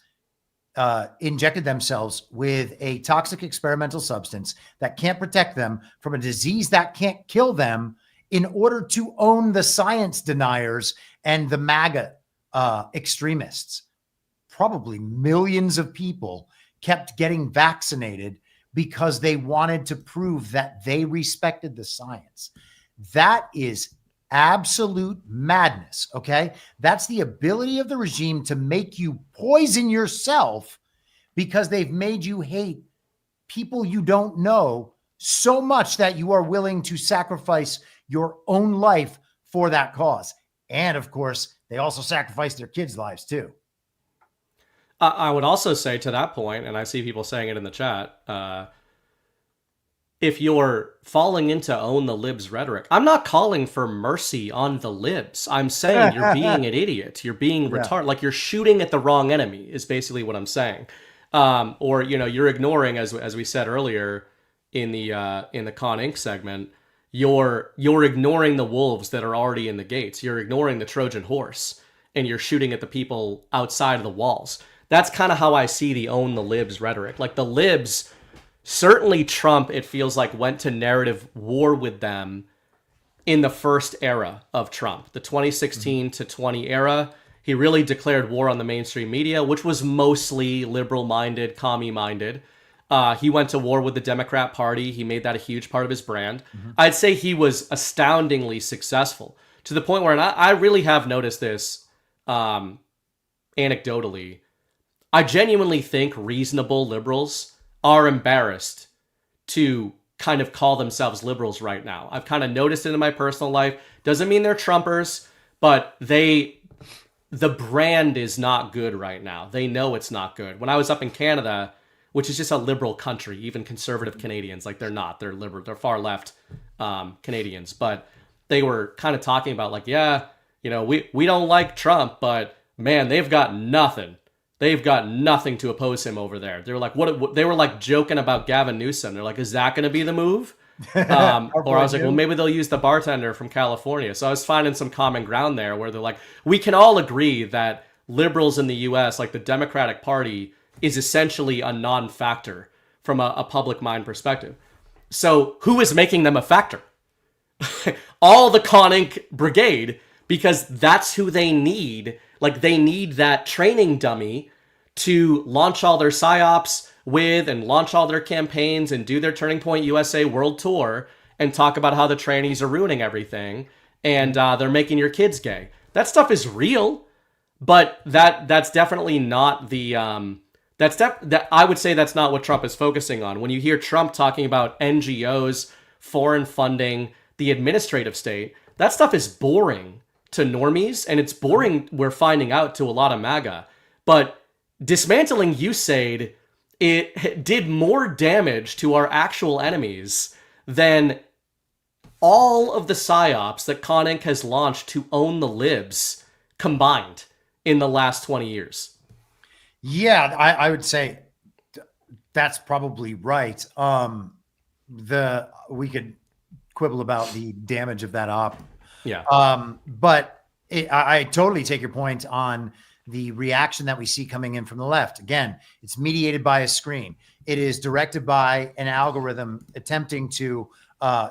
injected themselves with a toxic experimental substance that can't protect them from a disease that can't kill them in order to own the science deniers and the MAGA extremists? Probably millions of people kept getting vaccinated because they wanted to prove that they respected the science. That is absolute madness, okay? That's the ability of the regime to make you poison yourself because they've made you hate people you don't know so much that you are willing to sacrifice your own life for that cause. And of course, they also sacrifice their kids' lives too. I would also say to that point, and I see people saying it in the chat, if you're falling into own the libs rhetoric, I'm not calling for mercy on the libs. I'm saying you're being an idiot. You're being retarded. Like you're shooting at the wrong enemy is basically what I'm saying. Or, you know, you're ignoring, as we said earlier in the Con Inc. segment, you're ignoring the wolves that are already in the gates. You're ignoring the Trojan horse and you're shooting at the people outside of the walls. That's kind of how I see the own the libs rhetoric. Like the libs, certainly Trump, it feels like, went to narrative war with them in the first era of Trump, the 2016 to 20 era. He really declared war on the mainstream media, which was mostly liberal-minded, commie-minded. He went to war with the Democrat Party. He made that a huge part of his brand. I'd say he was astoundingly successful to the point where, and I really have noticed this anecdotally, I genuinely think reasonable liberals are embarrassed to kind of call themselves liberals right now. I've kind of noticed it in my personal life. Doesn't mean they're Trumpers, but the brand is not good right now. They know it's not good. When I was up in Canada, which is just a liberal country, even conservative Canadians, like they're not, they're liberal, they're far left Canadians, but they were kind of talking about like, yeah, you know, we don't like Trump, but man, they've got nothing. They've got nothing to oppose him over there. They were like, what? They were like joking about Gavin Newsom. They're like, is that going to be the move? Or I was like, well, maybe they'll use the bartender from California. So I was finding some common ground there where they're like, we can all agree that liberals in the U.S., like the Democratic Party, is essentially a non-factor from a public mind perspective. So who is making them a factor? All the Con Inc. brigade, because that's who they need. Like they need that training dummy to launch all their psyops, with and launch all their campaigns and do their Turning Point USA world tour and talk about how the trannies are ruining everything and they're making your kids gay. That stuff is real, but that's definitely not the that I would say that's not what Trump is focusing on. When you hear Trump talking about NGOs, foreign funding, the administrative state, that stuff is boring to normies, and it's boring, we're finding out, to a lot of MAGA. But dismantling USAID, it did more damage to our actual enemies than all of the psyops that Con Inc. has launched to own the libs combined in the last 20 years. Yeah, I would say that's probably right. We could quibble about the damage of that op. Yeah. But I totally take your point on the reaction that we see coming in from the left. Again, it's mediated by a screen. It is directed by an algorithm attempting to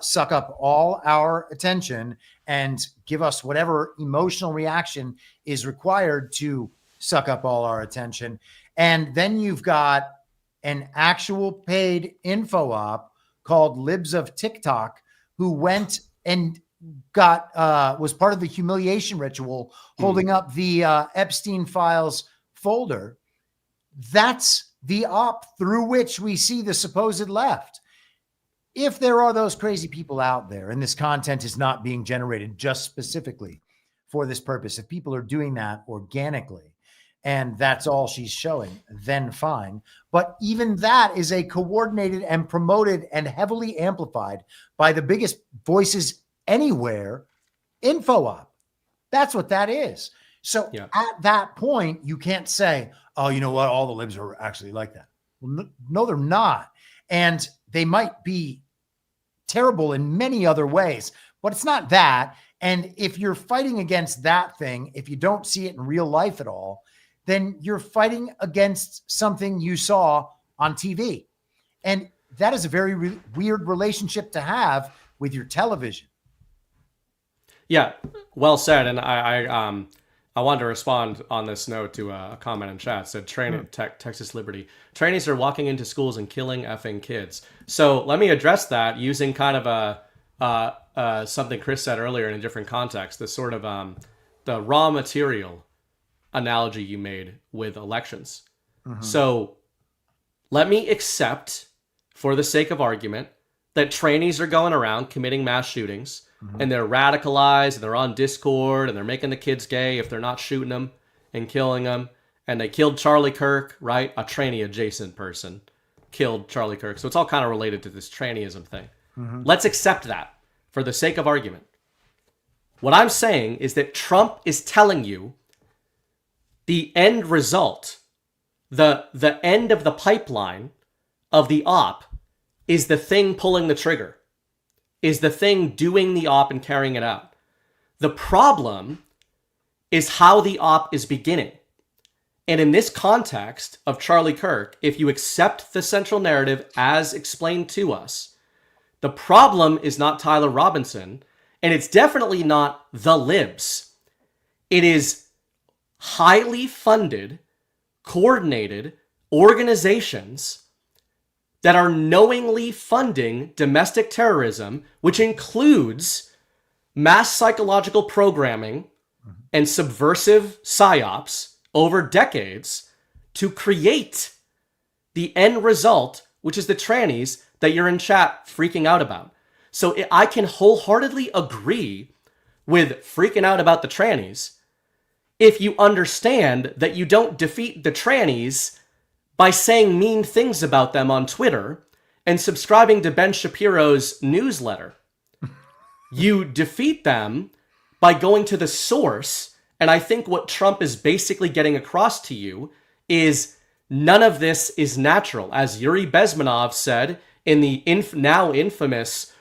suck up all our attention and give us whatever emotional reaction is required to suck up all our attention. And then you've got an actual paid info op called Libs of TikTok, who went and was part of the humiliation ritual, holding up the Epstein files folder. That's the op through which we see the supposed left. If there are those crazy people out there and this content is not being generated just specifically for this purpose, if people are doing that organically and that's all she's showing, then fine. But even that is a coordinated and promoted and heavily amplified by the biggest voices anywhere info op. That's what that is. So at that point, you can't say, oh, you know what? All the libs are actually like that. Well, no, they're not. And they might be terrible in many other ways, but it's not that. And if you're fighting against that thing, if you don't see it in real life at all, then you're fighting against something you saw on TV. And that is a very weird relationship to have with your television. Yeah, well said. And I wanted to respond on this note to a comment in chat. It said, Texas Liberty. Trainees are walking into schools and killing effing kids. So let me address that using kind of something Chris said earlier in a different context, the sort of the raw material analogy you made with elections. Mm-hmm. So let me accept, for the sake of argument, that trainees are going around committing mass shootings, and they're radicalized, and they're on Discord, and they're making the kids gay if they're not shooting them and killing them. And they killed Charlie Kirk, right? A trainee-adjacent person killed Charlie Kirk. So it's all kind of related to this traineeism thing. Mm-hmm. Let's accept that for the sake of argument. What I'm saying is that Trump is telling you the end result, the end of the pipeline of the op is the thing pulling the trigger, is the thing doing the op and carrying it out. The problem is how the op is beginning. And in this context of Charlie Kirk, if you accept the central narrative as explained to us, the problem is not Tyler Robinson, and it's definitely not the libs. It is highly funded, coordinated organizations that are knowingly funding domestic terrorism, which includes mass psychological programming and subversive psyops over decades to create the end result, which is the trannies that you're in chat freaking out about. So I can wholeheartedly agree with freaking out about the trannies if you understand that you don't defeat the trannies by saying mean things about them on Twitter and subscribing to Ben Shapiro's newsletter. You defeat them by going to the source, and I think what Trump is basically getting across to you is none of this is natural. As Yuri Bezmenov said in the now infamous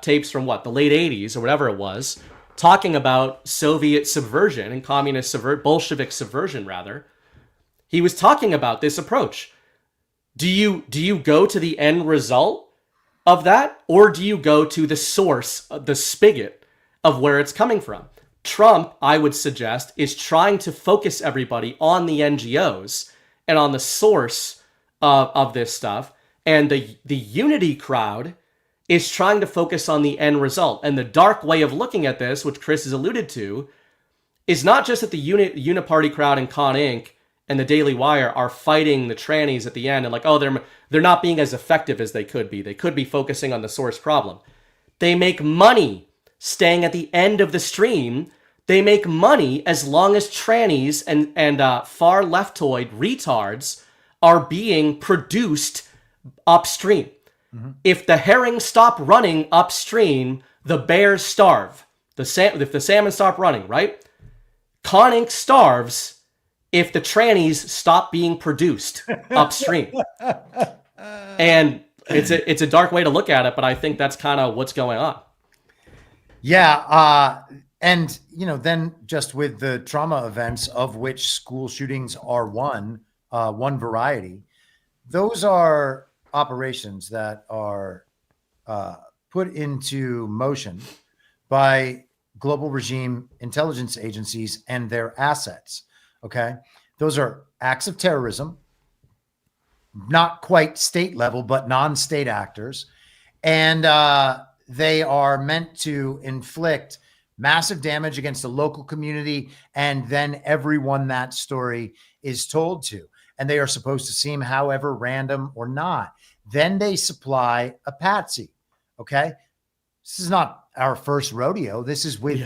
tapes from the late 80s or whatever it was, talking about Soviet subversion and communist Bolshevik subversion, rather. He was talking about this approach. Do you go to the end result of that, or do you go to the source, the spigot of where it's coming from? Trump, I would suggest, is trying to focus everybody on the NGOs and on the source of this stuff. And the unity crowd is trying to focus on the end result. And the dark way of looking at this, which Chris has alluded to, is not just that the Uniparty crowd and Con Inc. and the Daily Wire are fighting the trannies at the end and like, oh, they're not being as effective as they could be. They could be focusing on the source problem. They make money staying at the end of the stream. They make money as long as trannies and far leftoid retards are being produced upstream. Mm-hmm. If the herring stop running upstream, the bears starve. If the salmon stop running, right? Con Inc. starves if the trannies stop being produced upstream. And it's a dark way to look at it, but I think that's kind of what's going on. Yeah. And, then just with the trauma events, of which school shootings are one variety, those are operations that are put into motion by global regime intelligence agencies and their assets. Okay. Those are acts of terrorism, not quite state level, but non-state actors. And they are meant to inflict massive damage against the local community and then everyone that story is told to. And they are supposed to seem however random or not. Then they supply a patsy. Okay. This is not our first rodeo. This is with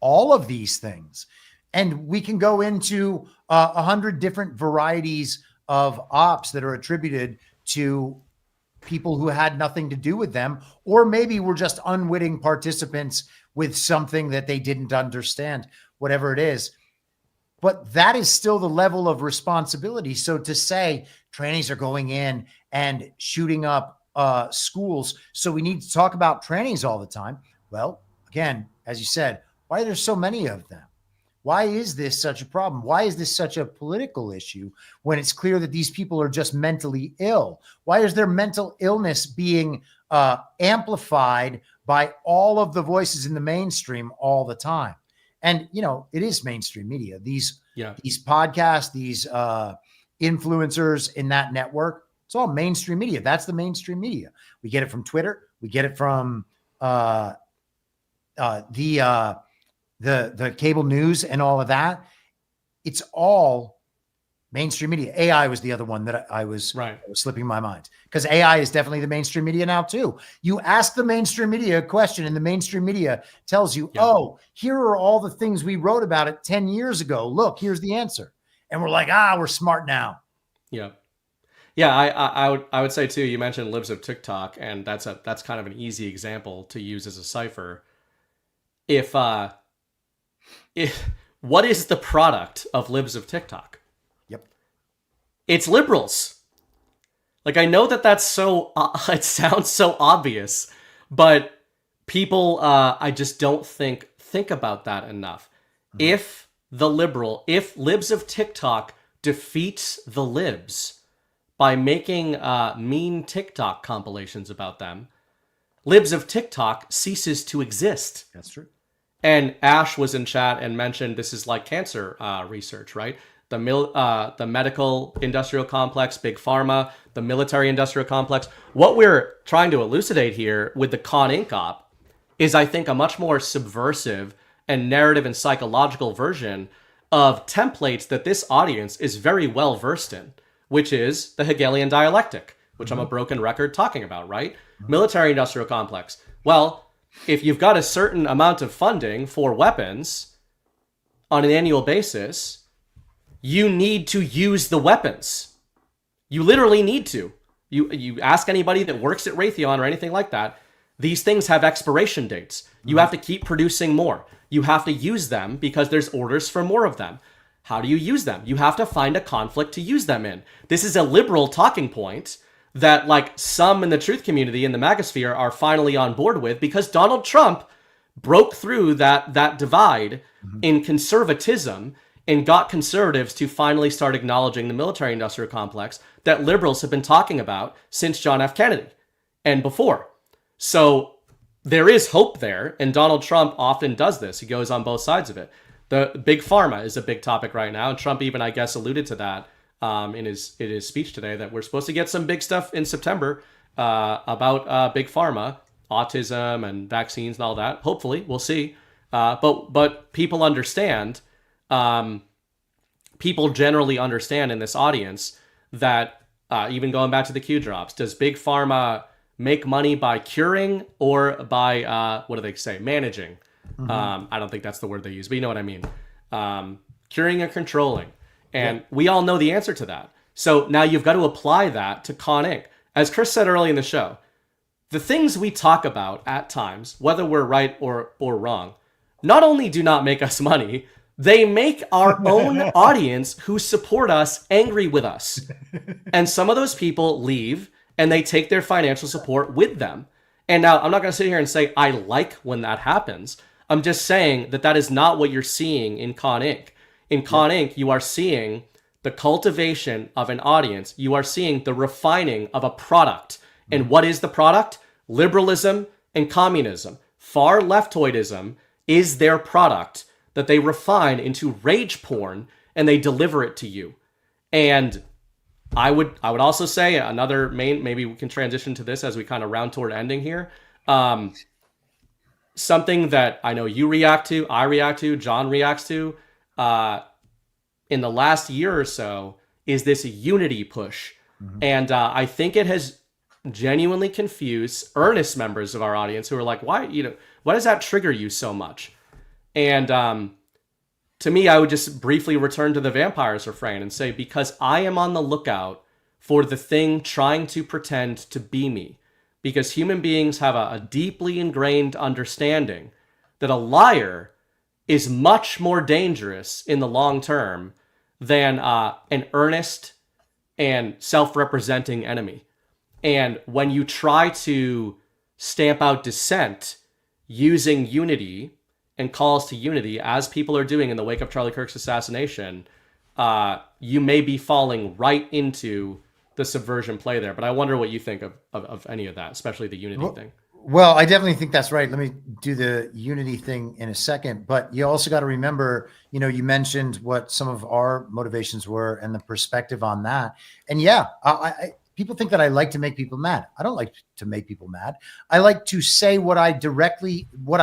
all of these things. And we can go into 100 different varieties of ops that are attributed to people who had nothing to do with them, or maybe were just unwitting participants with something that they didn't understand, whatever it is. But that is still the level of responsibility. So to say trannies are going in and shooting up schools, so we need to talk about trannies all the time. Well, again, as you said, why are there so many of them? Why is this such a problem? Why is this such a political issue when it's clear that these people are just mentally ill? Why is their mental illness being amplified by all of the voices in the mainstream all the time? And, it is mainstream media. These podcasts, these influencers in that network, it's all mainstream media. That's the mainstream media. We get it from Twitter. We get it from the cable news and all of that. It's all mainstream media. AI was the other one that I was slipping my mind, because AI is definitely the mainstream media now too. You ask the mainstream media a question and the mainstream media tells you, oh, here are all the things we wrote about it 10 years ago. Look, here's the answer. And we're like, we're smart now. Yeah. Yeah, I would say too, you mentioned libs of TikTok, and that's kind of an easy example to use as a cipher. If what is the product of libs of TikTok? Yep. It's liberals. Like, I know that so it sounds so obvious, but people I just don't think about that enough. Mm-hmm. If libs of TikTok defeats the libs by making mean TikTok compilations about them, libs of TikTok ceases to exist. That's true. And Ash was in chat and mentioned this is like cancer research, right? The medical industrial complex, big pharma, the military industrial complex. What we're trying to elucidate here with the Con Inc. op is, I think, a much more subversive and narrative and psychological version of templates that this audience is very well versed in, which is the Hegelian dialectic, which I'm a broken record talking about, right? Military industrial complex. Well, if you've got a certain amount of funding for weapons on an annual basis, you need to use the weapons. You literally need to. You ask anybody that works at Raytheon or anything like that, these things have expiration dates. You have to keep producing more. You have to use them because there's orders for more of them. How do you use them? You have to find a conflict to use them in. This is a liberal talking point that, like, some in the truth community in the MAGA sphere are finally on board with, because Donald Trump broke through that divide in conservatism and got conservatives to finally start acknowledging the military industrial complex that liberals have been talking about since John F. Kennedy and before. So there is hope there, and Donald Trump often does this. He goes on both sides of it. The big pharma is a big topic right now, and Trump even, I guess, alluded to that in his speech today that we're supposed to get some big stuff in September about big pharma, autism and vaccines and all that. Hopefully, we'll see. But people understand. People generally understand in this audience that even going back to the Q drops, does big pharma make money by curing or by what do they say, managing? I don't think that's the word they use, but you know what I mean. Curing and controlling. And we all know the answer to that. So now you've got to apply that to Con Inc. As Chris said early in the show, the things we talk about at times, whether we're right or wrong, not only do not make us money, they make our own audience who support us angry with us. And some of those people leave and they take their financial support with them. And now I'm not going to sit here and say I like when that happens. I'm just saying that is not what you're seeing in Con Inc. In Con Inc., you are seeing the cultivation of an audience. You are seeing the refining of a product. And what is the product? Liberalism and communism. Far leftoidism is their product that they refine into rage porn and they deliver it to you. And I would also say another main, maybe we can transition to this as we kind of round toward ending here. Something that I know you react to, I react to, John reacts to, in the last year or so is this unity push. And I think it has genuinely confused earnest members of our audience who are like, why does that trigger you so much? And to me, I would just briefly return to the vampires refrain and say, because I am on the lookout for the thing trying to pretend to be me. Because human beings have a deeply ingrained understanding that a liar is much more dangerous in the long term than an earnest and self-representing enemy. And when you try to stamp out dissent using unity and calls to unity, as people are doing in the wake of Charlie Kirk's assassination, you may be falling right into the subversion play there. But I wonder what you think of any of that, especially the unity thing. Well, I definitely think that's right. Let me do the unity thing in a second. But you also got to remember, you mentioned what some of our motivations were and the perspective on that. And yeah, people think that I like to make people mad. I don't like to make people mad. I like to say what I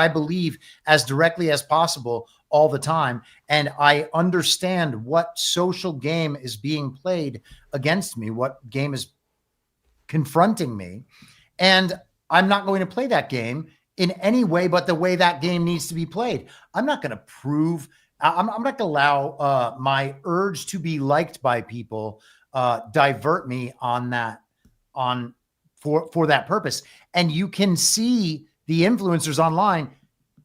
believe as directly as possible all the time. And I understand what social game is being played against me, what game is confronting me. And I'm not going to play that game in any way but the way that game needs to be played. I'm not going to prove, I'm not going to allow my urge to be liked by people divert me on that, for that purpose. And you can see the influencers online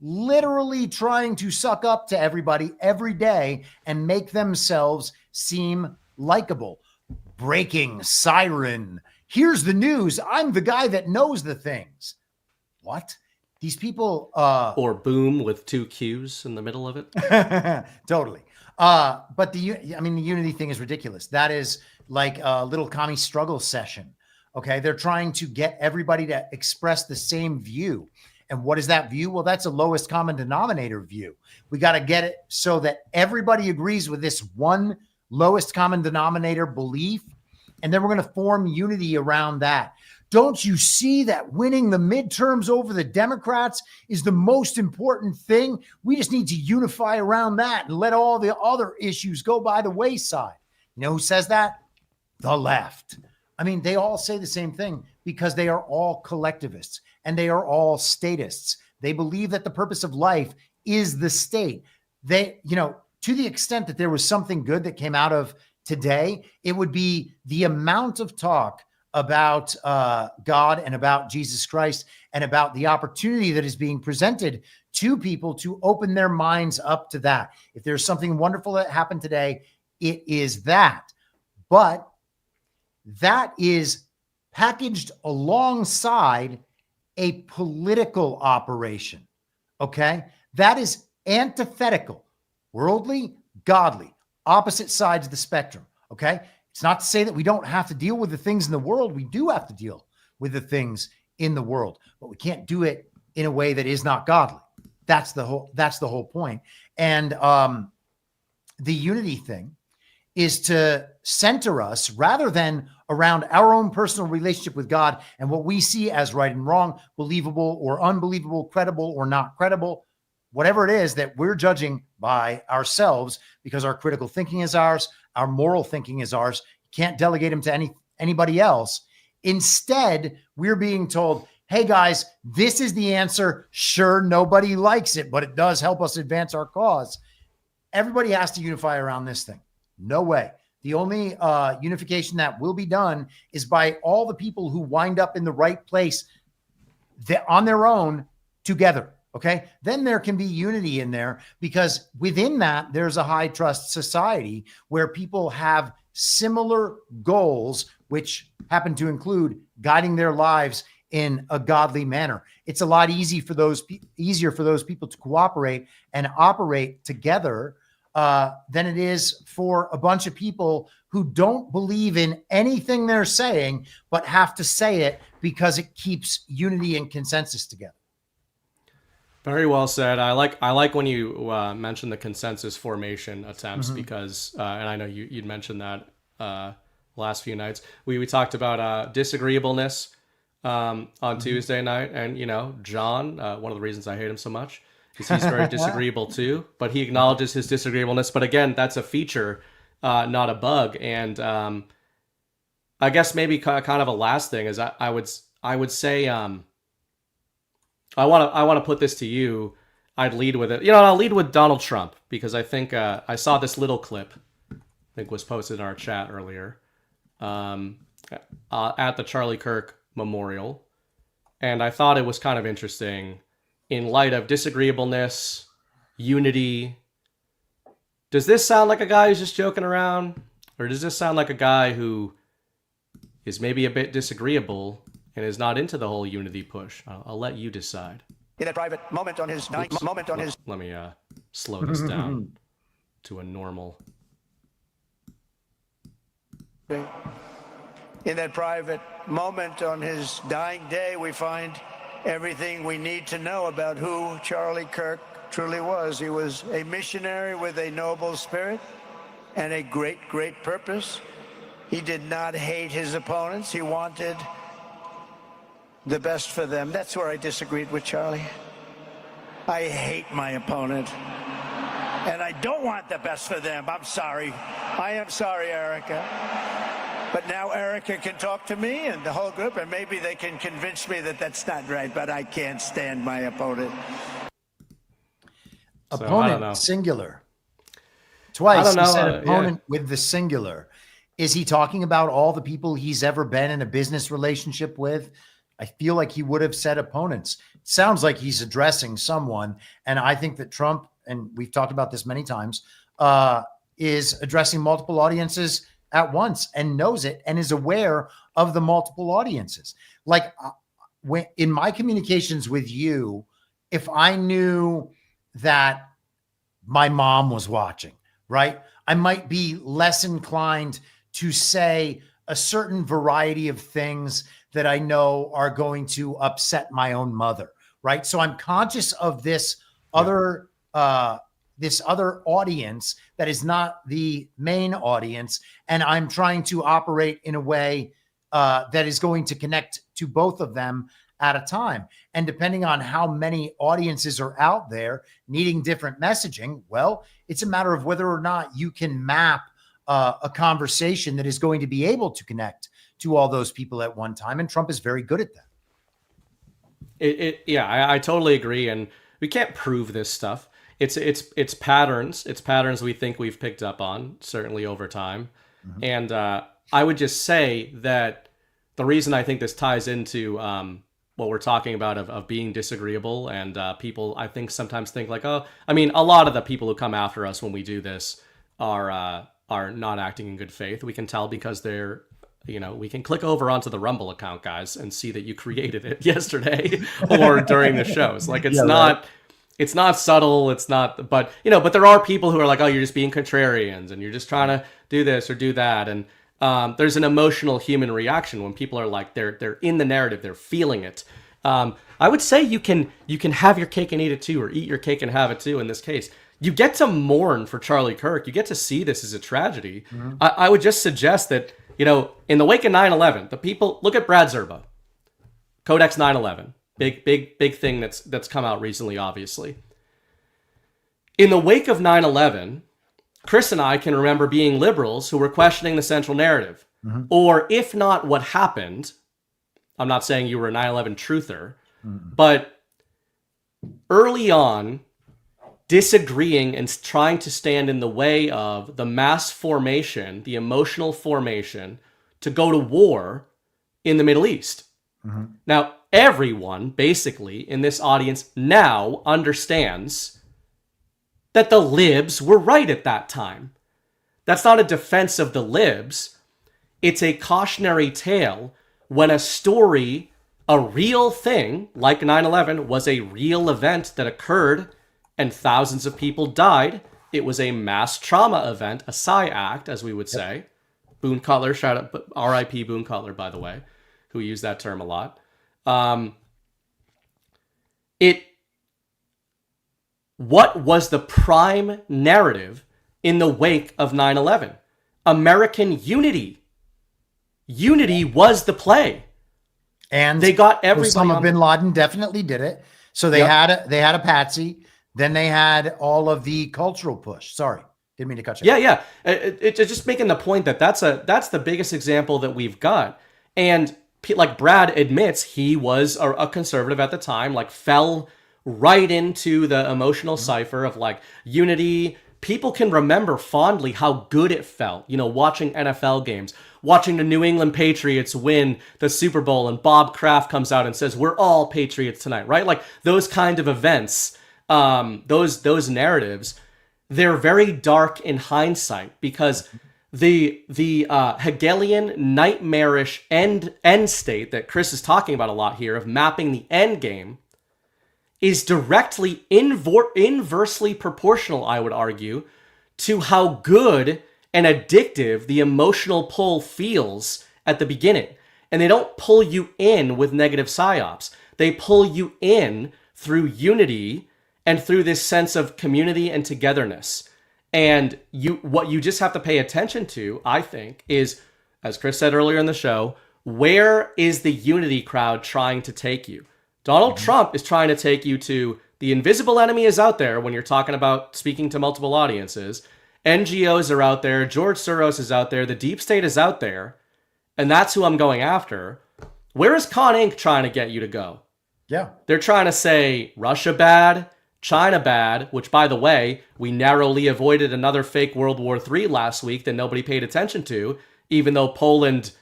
literally trying to suck up to everybody every day and make themselves seem likable. Breaking siren. Here's the news. I'm the guy that knows the things. What? These people or boom with 2 Q's in the middle of it. Totally. But the unity thing is ridiculous. That is like a little commie struggle session. Okay. They're trying to get everybody to express the same view. And what is that view? Well, that's a lowest common denominator view. We got to get it so that everybody agrees with this one lowest common denominator belief. And then we're going to form unity around that. Don't you see that winning the midterms over the Democrats is the most important thing? We just need to unify around that and let all the other issues go by the wayside. You know who says that? The left. I mean, they all say the same thing because they are all collectivists and they are all statists. They believe that the purpose of life is the state. They, to the extent that there was something good that came out of today, it would be the amount of talk about God and about Jesus Christ and about the opportunity that is being presented to people to open their minds up to that. If there's something wonderful that happened today, it is that. But that is packaged alongside a political operation. Okay? That is antithetical. Worldly, godly, opposite sides of the spectrum. Okay? It's not to say that we don't have to deal with the things in the world. We do have to deal with the things in the world, but we can't do it in a way that is not godly. That's the whole point. And the unity thing is to center us rather than around our own personal relationship with God and what we see as right and wrong, believable or unbelievable, credible or not credible, whatever it is that we're judging by ourselves, because our critical thinking is ours, our moral thinking is ours. You can't delegate them to anybody else. Instead, we're being told, hey guys, this is the answer. Sure, nobody likes it, but it does help us advance our cause. Everybody has to unify around this thing. No way. The only unification that will be done is by all the people who wind up in the right place on their own together. Okay. Then there can be unity in there, because within that, there's a high trust society where people have similar goals, which happen to include guiding their lives in a godly manner. It's a lot easier for those people to cooperate and operate together than it is for a bunch of people who don't believe in anything they're saying, but have to say it because it keeps unity and consensus together. Very well said. I like when you mentioned the consensus formation attempts, because, and I know you'd mentioned that last few nights. We talked about disagreeableness on Tuesday night, and John, one of the reasons I hate him so much, he's very disagreeable too, but he acknowledges his disagreeableness. But again, that's a feature, not a bug. And I guess maybe kind of a last thing is I would say I want to put this to you. I'd lead with it. I'll lead with Donald Trump, because I think I saw this little clip, I think was posted in our chat earlier, at the Charlie Kirk Memorial, and I thought it was kind of interesting. In light of disagreeableness, unity, does this sound like a guy who's just joking around? Or does this sound like a guy who is maybe a bit disagreeable and is not into the whole unity push? I'll let you decide. In a private moment on his Let me slow this down to a normal. In that private moment on his dying day, we find everything we need to know about who Charlie Kirk truly was. He was a missionary with a noble spirit and a great, great purpose. He did not hate his opponents. He wanted the best for them. That's where I disagreed with Charlie. I hate my opponent, and I don't want the best for them. I'm sorry. I am sorry, Erica. But now Erica can talk to me and the whole group, and maybe they can convince me that that's not right, but I can't stand my opponent. Opponent, singular. Twice he said opponent with the singular. Is he talking about all the people he's ever been in a business relationship with? I feel like he would have said opponents. It sounds like he's addressing someone. And I think that Trump, and we've talked about this many times, is addressing multiple audiences at once and knows it and is aware of the multiple audiences. Like when in my communications with you, if I knew that my mom was watching, right, I might be less inclined to say a certain variety of things that I know are going to upset my own mother, right? So I'm conscious of this other audience that is not the main audience, and I'm trying to operate in a way that is going to connect to both of them at a time. And depending on how many audiences are out there needing different messaging, well, it's a matter of whether or not you can map a conversation that is going to be able to connect to all those people at one time. And Trump is very good at that. I totally agree. And we can't prove this stuff. It's patterns. It's patterns we think we've picked up on, certainly over time. Mm-hmm. And I would just say that the reason I think this ties into what we're talking about of being disagreeable, and people, I think, sometimes think like, a lot of the people who come after us when we do this are not acting in good faith. We can tell because they're, we can click over onto the Rumble account, guys, and see that you created it yesterday or during the shows. Like it's It's not subtle. It's not, but there are people who are like, oh, you're just being contrarians and you're just trying to do this or do that. And there's an emotional human reaction when people are like, they're in the narrative, they're feeling it. I would say you can have your cake and eat it too, or eat your cake and have it too. In this case, you get to mourn for Charlie Kirk. You get to see this as a tragedy. I would just suggest that, you know, in the wake of 9/11, the people look at Brad Zerba, Codex 9/11, big thing that's come out recently, obviously. In the wake of 9/11, Chris and I can remember being liberals who were questioning the central narrative, or if not what happened. I'm not saying you were a 9/11 truther, but early on, disagreeing and trying to stand in the way of the mass formation, the emotional formation to go to war in the Middle East. Now, everyone basically in this audience now understands that the libs were right at that time. That's not a defense of the libs. It's a cautionary tale when a story, a real thing like 9/11 was a real event that occurred and thousands of people died. It was a mass trauma event, a psy-act, as we would say. Boone Cutler, shout out, R.I.P. Boone Cutler, by the way, who used that term a lot. What was the prime narrative in the wake of 9/11? American unity. Unity was the play. And they got everybody. Osama bin Laden definitely did it. So they had a patsy. Then they had all of the cultural push. Sorry, didn't mean to cut you. Yeah. It's just making the point that that's the biggest example that we've got. And like Brad admits, he was a conservative at the time, like fell right into the emotional cipher of like unity. People can remember fondly how good it felt, you know, watching NFL games, watching the New England Patriots win the Super Bowl, and Bob Kraft comes out and says, "We're all Patriots tonight," right? Like those kind of events, those narratives, they're very dark in hindsight because the Hegelian nightmarish end state that Chris is talking about a lot here of mapping the end game is directly inversely proportional, I would argue, to how good and addictive the emotional pull feels at the beginning. And they don't pull you in with negative psyops. They pull you in through unity and through this sense of community and togetherness. And what you just have to pay attention to, I think, is, as Chris said earlier in the show, where is the unity crowd trying to take you? Donald Trump is trying to take you to the invisible enemy is out there when you're talking about speaking to multiple audiences. NGOs are out there. George Soros is out there. The deep state is out there. And that's who I'm going after. Where is Con Inc. trying to get you to go? Yeah. They're trying to say Russia bad, China bad, which, by the way, we narrowly avoided another fake World War III last week that nobody paid attention to, even though Poland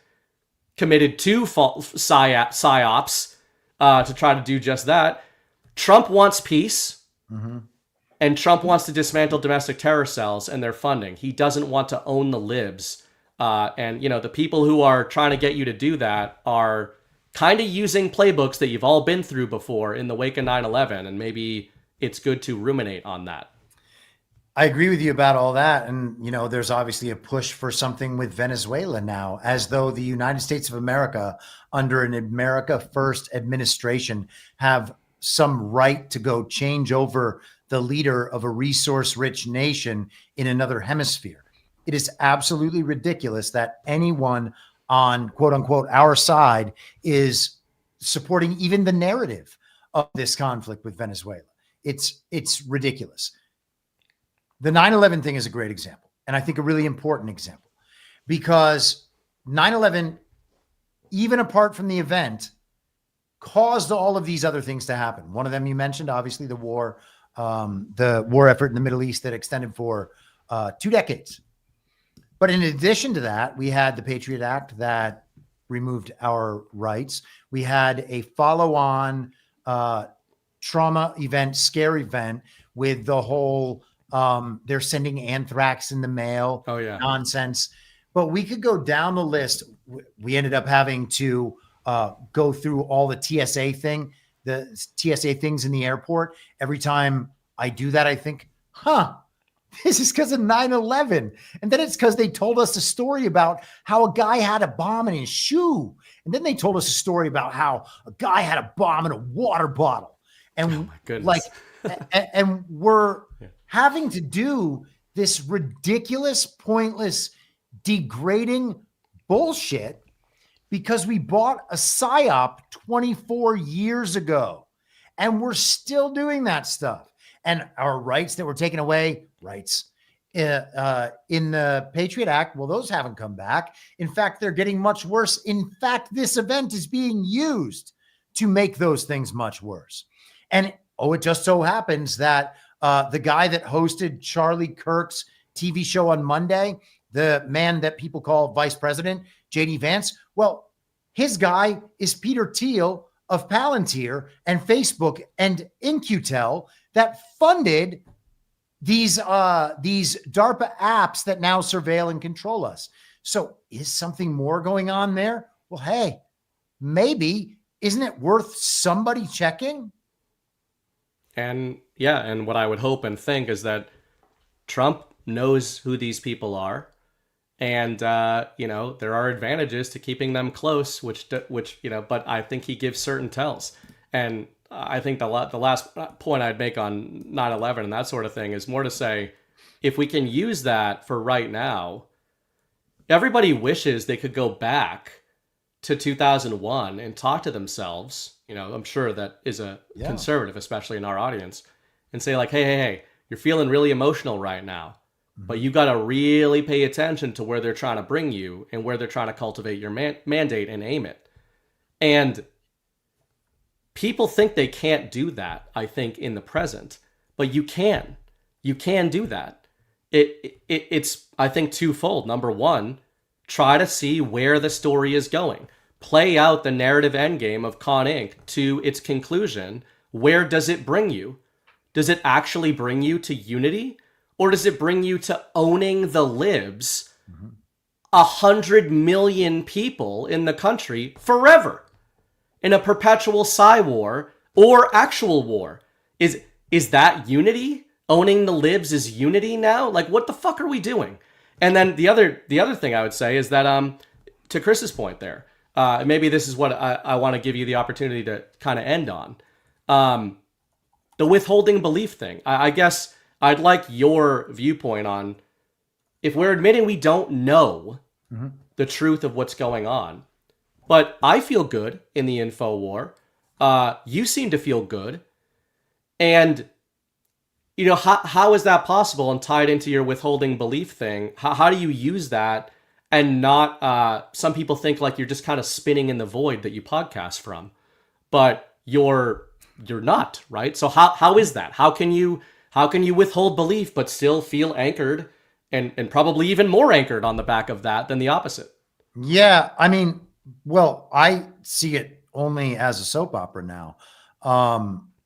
committed 2 psyops to try to do just that. Trump wants peace, and Trump wants to dismantle domestic terror cells and their funding. He doesn't want to own the libs. And, you know, the people who are trying to get you to do that are kind of using playbooks that you've all been through before in the wake of 9/11, and maybe it's good to ruminate on that. I agree with you about all that. And, you know, there's obviously a push for something with Venezuela now, as though the United States of America, under an America First administration, have some right to go change over the leader of a resource-rich nation in another hemisphere. It is absolutely ridiculous that anyone on, quote unquote, our side is supporting even the narrative of this conflict with Venezuela. It's ridiculous. The 9/11 thing is a great example, and I think a really important example, because 9/11, even apart from the event, caused all of these other things to happen. One of them you mentioned, obviously, the war effort in the Middle East that extended for 2 decades. But in addition to that, we had the Patriot Act that removed our rights. We had a follow-on trauma event, scare event with the whole they're sending anthrax in the mail nonsense. But we could go down the list. We ended up having to go through all the TSA things in the airport. Every time I do that, I think, this is because of 9/11. And then it's because they told us a story about how a guy had a bomb in his shoe. And then they told us a story about how a guy had a bomb in a water bottle. And oh my goodness. and we're having to do this ridiculous, pointless, degrading bullshit because we bought a psyop 24 years ago and we're still doing that stuff. And our rights that were taken away, in the Patriot Act, well, those haven't come back. In fact, they're getting much worse. In fact, this event is being used to make those things much worse. And it just so happens that the guy that hosted Charlie Kirk's TV show on Monday, the man that people call Vice President, J.D. Vance, well, his guy is Peter Thiel of Palantir and Facebook and In-Q-Tel that funded these DARPA apps that now surveil and control us. So is something more going on there? Well, hey, maybe. Isn't it worth somebody checking? And yeah, and what I would hope and think is that Trump knows who these people are. And, there are advantages to keeping them close, which, but I think he gives certain tells. And I think the last point I'd make on 9/11 and that sort of thing is more to say, if we can use that for right now, everybody wishes they could go back to 2001 and talk to themselves. I'm sure that is a conservative, especially in our audience, and say like, hey, you're feeling really emotional right now, but you got to really pay attention to where they're trying to bring you and where they're trying to cultivate your mandate and aim it. And people think they can't do that, I think, in the present, but you can. You can do that. It's, I think, twofold. Number one, try to see where the story is going. Play out the narrative endgame of Con Inc. to its conclusion. Where does it bring you? Does it actually bring you to unity? Or does it bring you to owning the libs, 100 million people in the country forever in a perpetual psy war or actual war? Is that unity? Owning the libs is unity now? Like, what the fuck are we doing? And then the other thing I would say is that, to Chris's point there, maybe this is what I want to give you the opportunity to kind of end on. The withholding belief thing. I guess I'd like your viewpoint on, if we're admitting we don't know the truth of what's going on, but I feel good in the info war. You seem to feel good. And, how is that possible and tied into your withholding belief thing? How do you use that and not, some people think like you're just kind of spinning in the void that you podcast from, but you're not, right? So how is that? How can you withhold belief but still feel anchored and probably even more anchored on the back of that than the opposite? Yeah, I mean, well, I see it only as a soap opera now.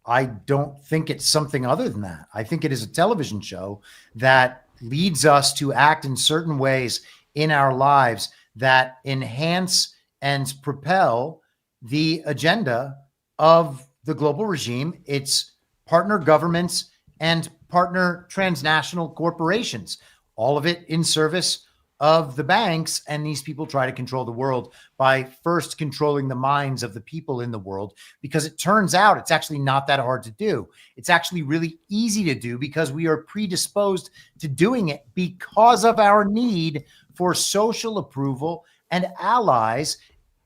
I don't think it's something other than that. I think it is a television show that leads us to act in certain ways in our lives that enhance and propel the agenda of the global regime, its partner governments and partner transnational corporations, all of it in service of the banks. And these people try to control the world by first controlling the minds of the people in the world, because it turns out it's actually not that hard to do. It's actually really easy to do because we are predisposed to doing it because of our need for social approval and allies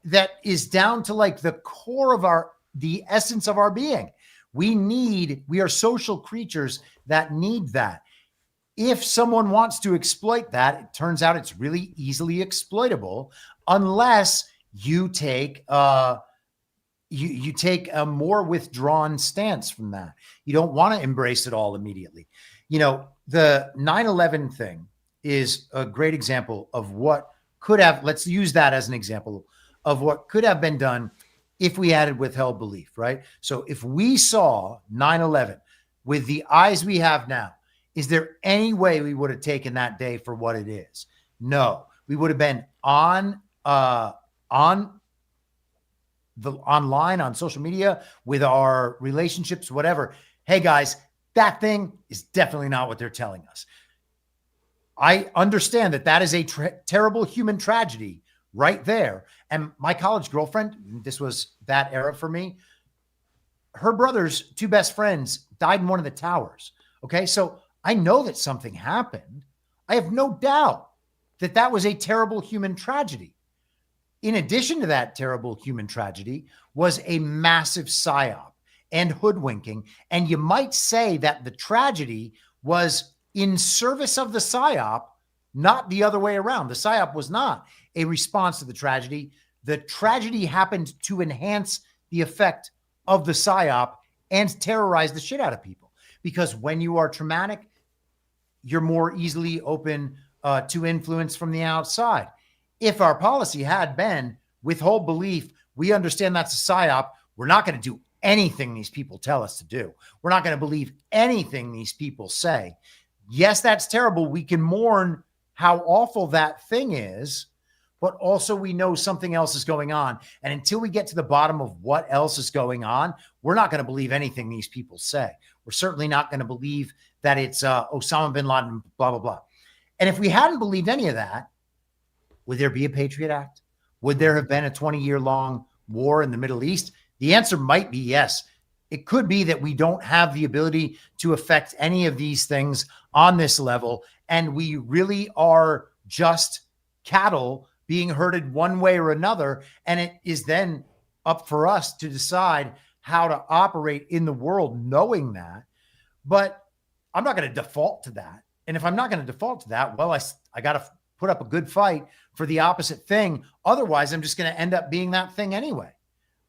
that is down to like the core of the essence of our being. We are social creatures that need that. If someone wants to exploit that, it turns out it's really easily exploitable unless you take you take a more withdrawn stance from that. You don't want to embrace it all immediately. The 9/11 thing is a great example of what could have, let's use that as an example of what could have been done if we had withheld belief, right? So if we saw 9/11 with the eyes we have now, is there any way we would have taken that day for what it is? No, we would have been online, on social media, with our relationships, whatever. Hey guys, that thing is definitely not what they're telling us. I understand that is a terrible human tragedy right there. And my college girlfriend, this was that era for me, her brother's two best friends died in one of the towers. Okay. So I know that something happened. I have no doubt that that was a terrible human tragedy. In addition to that terrible human tragedy was a massive psyop and hoodwinking. And you might say that the tragedy was in service of the psyop, not the other way around. The psyop was not a response to the tragedy. The tragedy happened to enhance the effect of the psyop and terrorize the shit out of people. Because when you are traumatic, you're more easily open to influence from the outside. If our policy had been withhold belief, we understand that's a psyop. We're not going to do anything these people tell us to do. We're not going to believe anything these people say. Yes, that's terrible. We can mourn how awful that thing is, but also we know something else is going on. And until we get to the bottom of what else is going on, we're not going to believe anything these people say. We're certainly not going to believe that it's Osama bin Laden, blah, blah, blah. And if we hadn't believed any of that, would there be a Patriot Act? Would there have been a 20-year-long war in the Middle East? The answer might be yes. It could be that we don't have the ability to affect any of these things on this level, and we really are just cattle being herded one way or another, and it is then up for us to decide how to operate in the world knowing that. But I'm not going to default to that. And if I'm not going to default to that, well, I got to put up a good fight for the opposite thing. Otherwise, I'm just going to end up being that thing anyway,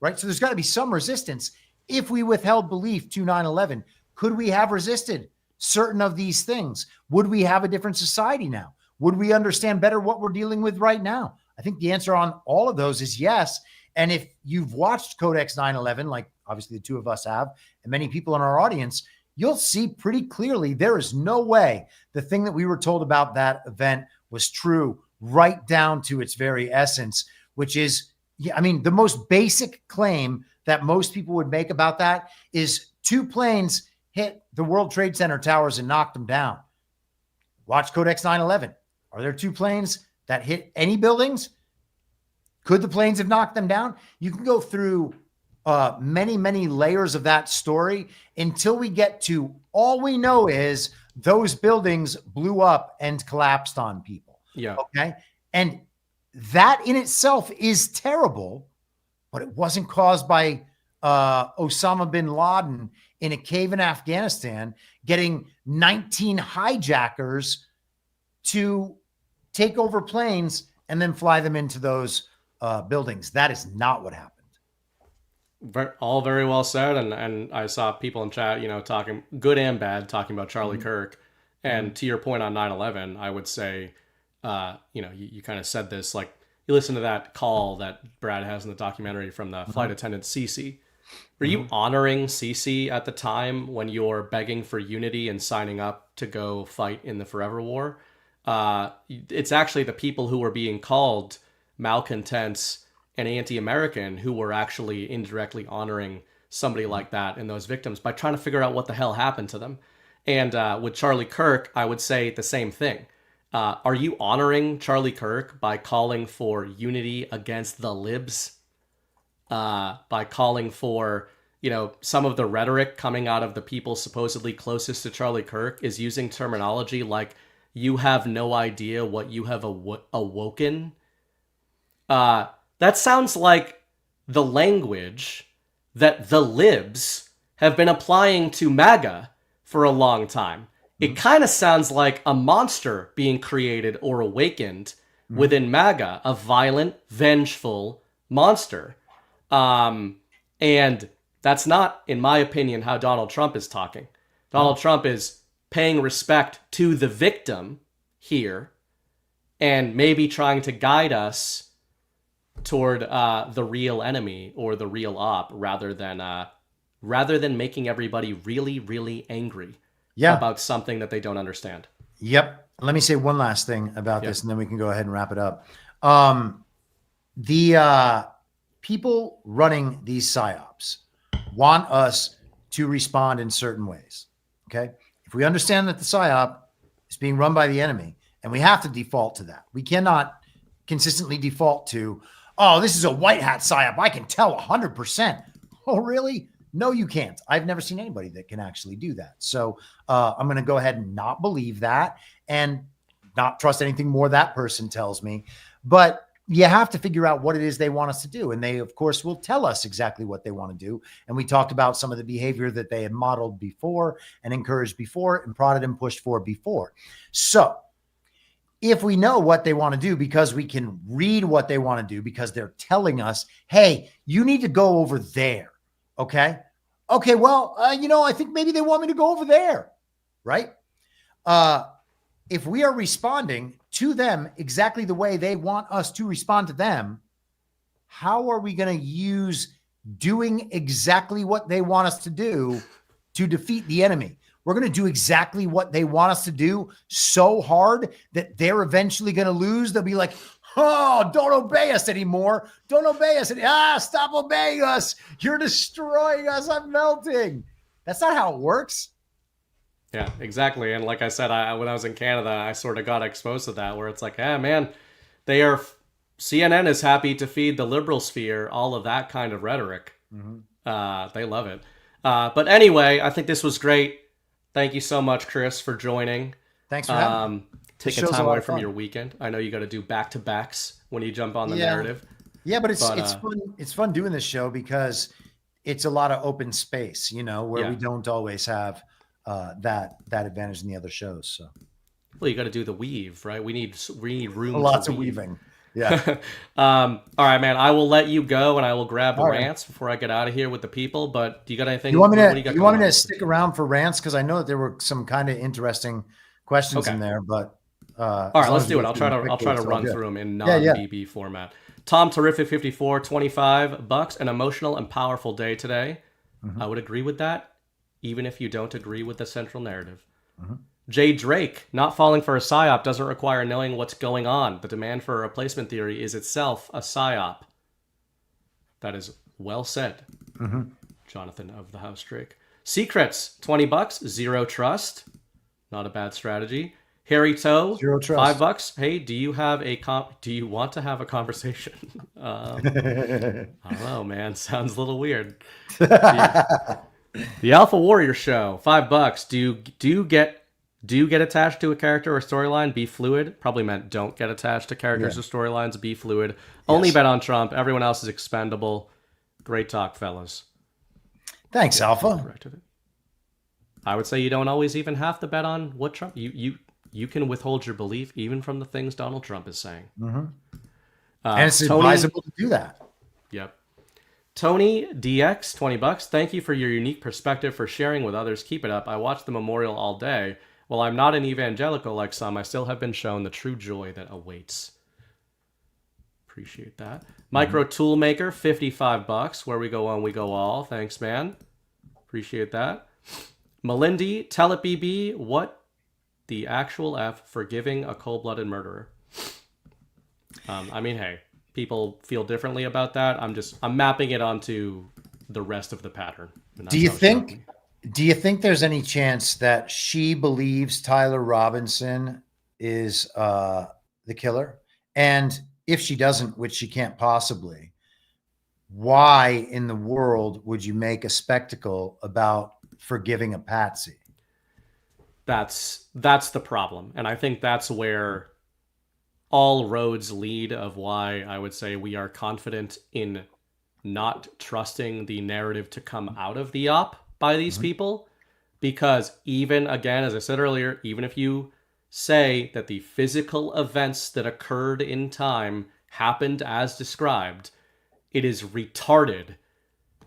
right? So there's got to be some resistance. If we withheld belief to 9/11, could we have resisted certain of these things? Would we have a different society now? Would we understand better what we're dealing with right now? I think the answer on all of those is yes. And if you've watched Codex 9/11, like obviously the two of us have, and many people in our audience, you'll see pretty clearly there is no way the thing that we were told about that event was true right down to its very essence, which is, I mean, the most basic claim that most people would make about that is 2 planes hit the World Trade Center towers and knocked them down. Watch Codex 9/11. Are there 2 planes that hit any buildings? Could the planes have knocked them down? You can go through many, many layers of that story until we get to all we know is those buildings blew up and collapsed on people. Yeah. Okay. And that in itself is terrible, but it wasn't caused by Osama bin Laden in a cave in Afghanistan getting 19 hijackers to take over planes and then fly them into those buildings. That is not what happened. All very well said, and I saw people in chat, talking good and bad, talking about Charlie Kirk. And to your point on 9/11, I would say, you kind of said this, like you listen to that call that Brad has in the documentary from the flight attendant Cece. Were you honoring Cece at the time when you're begging for unity and signing up to go fight in the Forever War? It's actually the people who were being called malcontents and anti-American who were actually indirectly honoring somebody like that and those victims by trying to figure out what the hell happened to them. And with Charlie Kirk, I would say the same thing. Are you honoring Charlie Kirk by calling for unity against the libs? By calling for, some of the rhetoric coming out of the people supposedly closest to Charlie Kirk is using terminology like, you have no idea what you have awoken. That sounds like the language that the libs have been applying to MAGA for a long time. It kind of sounds like a monster being created or awakened within MAGA, a violent, vengeful monster. And that's not, in my opinion, how Donald Trump is talking. Donald Trump is paying respect to the victim here and maybe trying to guide us toward the real enemy or the real op rather than making everybody really, really angry about something that they don't understand. Yep. Let me say one last thing about this, and then we can go ahead and wrap it up. The people running these psyops want us to respond in certain ways. Okay. If we understand that the psyop is being run by the enemy, and we have to default to that, we cannot consistently default to, oh, this is a white hat psyop, I can tell 100%. Oh, really? No, you can't. I've never seen anybody that can actually do that. So I'm going to go ahead and not believe that and not trust anything more that person tells me. But you have to figure out what it is they want us to do. And they, of course, will tell us exactly what they want to do. And we talked about some of the behavior that they had modeled before and encouraged before and prodded and pushed for before. So if we know what they want to do because we can read what they want to do because they're telling us, hey, you need to go over there. Okay. Okay. Well, I think maybe they want me to go over there. Right. If we are responding to them exactly the way they want us to respond to them, how are we going to use doing exactly what they want us to do to defeat the enemy? We're going to do exactly what they want us to do so hard that they're eventually going to lose. They'll be like, oh, don't obey us anymore. Don't obey us. Stop obeying us. You're destroying us. I'm melting. That's not how it works. Yeah, exactly. And like I said, when I was in Canada, I sort of got exposed to that, where it's like, man, CNN is happy to feed the liberal sphere all of that kind of rhetoric. Mm-hmm. They love it. But anyway, I think this was great. Thank you so much, Chris, for joining. Thanks for having me. Taking time away from your weekend. I know you got to do back-to-backs when you jump on the narrative. Yeah, but it's fun. It's fun doing this show because it's a lot of open space, where we don't always have that advantage in the other shows. So, well, you got to do the weave, right? We need room. Lots of weaving. Yeah. All right, man. I will let you go, and I will grab the rants before I get out of here with the people. But do you got anything? You want me to stick around for rants because I know that there were some kind of interesting questions in there. But all right, let's do it. I'll try to run through them in non-BB format. Tom Terrific 54, $25. An emotional and powerful day today. Mm-hmm. I would agree with that, even if you don't agree with the central narrative. Mm-hmm. Jay Drake, not falling for a psyop doesn't require knowing what's going on. The demand for a replacement theory is itself a psyop. That is well said, Jonathan of the House Drake. Secrets, $20, zero trust. Not a bad strategy. Harry Toe, zero trust. $5. Hey, do you want to have a conversation? I don't know, man. Sounds a little weird. The Alpha Warrior Show, $5. Do you get attached to a character or storyline? Be fluid. Probably meant don't get attached to characters or storylines. Be fluid. Yes. Only bet on Trump. Everyone else is expendable. Great talk, fellas. Thanks, Alpha. I would say you don't always even have to bet on what Trump. You can withhold your belief even from the things Donald Trump is saying. Mm-hmm. And it's advisable to do that. Yep. Tony DX, $20. Thank you for your unique perspective for sharing with others. Keep it up. I watched the memorial all day. While I'm not an evangelical like some, I still have been shown the true joy that awaits. Appreciate that. Micro Toolmaker, $55. Where we go one, we go all. Thanks, man. Appreciate that. Melindy, tell it BB, what the actual F for giving a cold-blooded murderer? Hey, people feel differently about that. I'm mapping it onto the rest of the pattern. Do you think there's any chance that she believes Tyler Robinson is the killer? And if she doesn't, which she can't possibly, why in the world would you make a spectacle about forgiving a patsy? That's the problem. And I think that's where all roads lead of why I would say we are confident in not trusting the narrative to come out of the op by these people. Because even, again, as I said earlier, even if you say that the physical events that occurred in time happened as described, it is retarded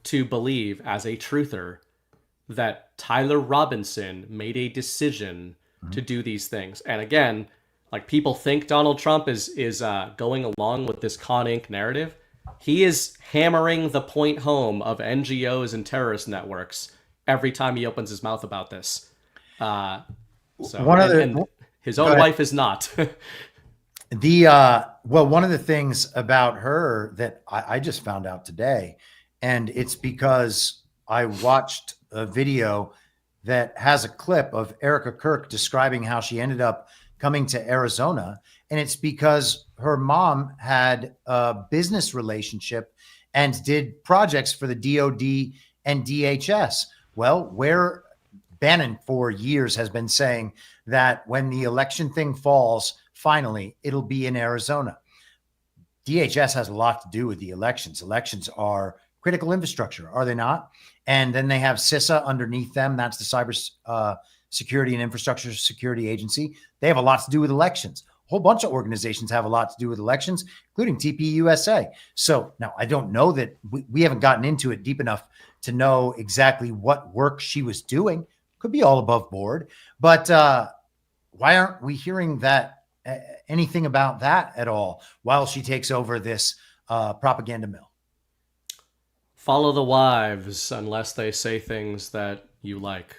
to believe as a truther that Tyler Robinson made a decision to do these things. And again, like, people think Donald Trump is going along with this Con Inc. narrative. He is hammering the point home of NGOs and terrorist networks every time he opens his mouth about this. His own wife is not. One of the things about her that I just found out today, and it's because I watched a video that has a clip of Erica Kirk describing how she ended up coming to Arizona. And it's because her mom had a business relationship and did projects for the DOD and DHS. Well, where Bannon for years has been saying that when the election thing falls, finally, it'll be in Arizona. DHS has a lot to do with the elections. Elections are critical infrastructure, are they not? And then they have CISA underneath them. That's the Cyber Security and Infrastructure Security Agency. They have a lot to do with elections. A whole bunch of organizations have a lot to do with elections, including TPUSA. So now I don't know that we haven't gotten into it deep enough to know exactly what work she was doing. Could be all above board, but why aren't we hearing that anything about that at all while she takes over this propaganda mill? Follow the wives unless they say things that you like.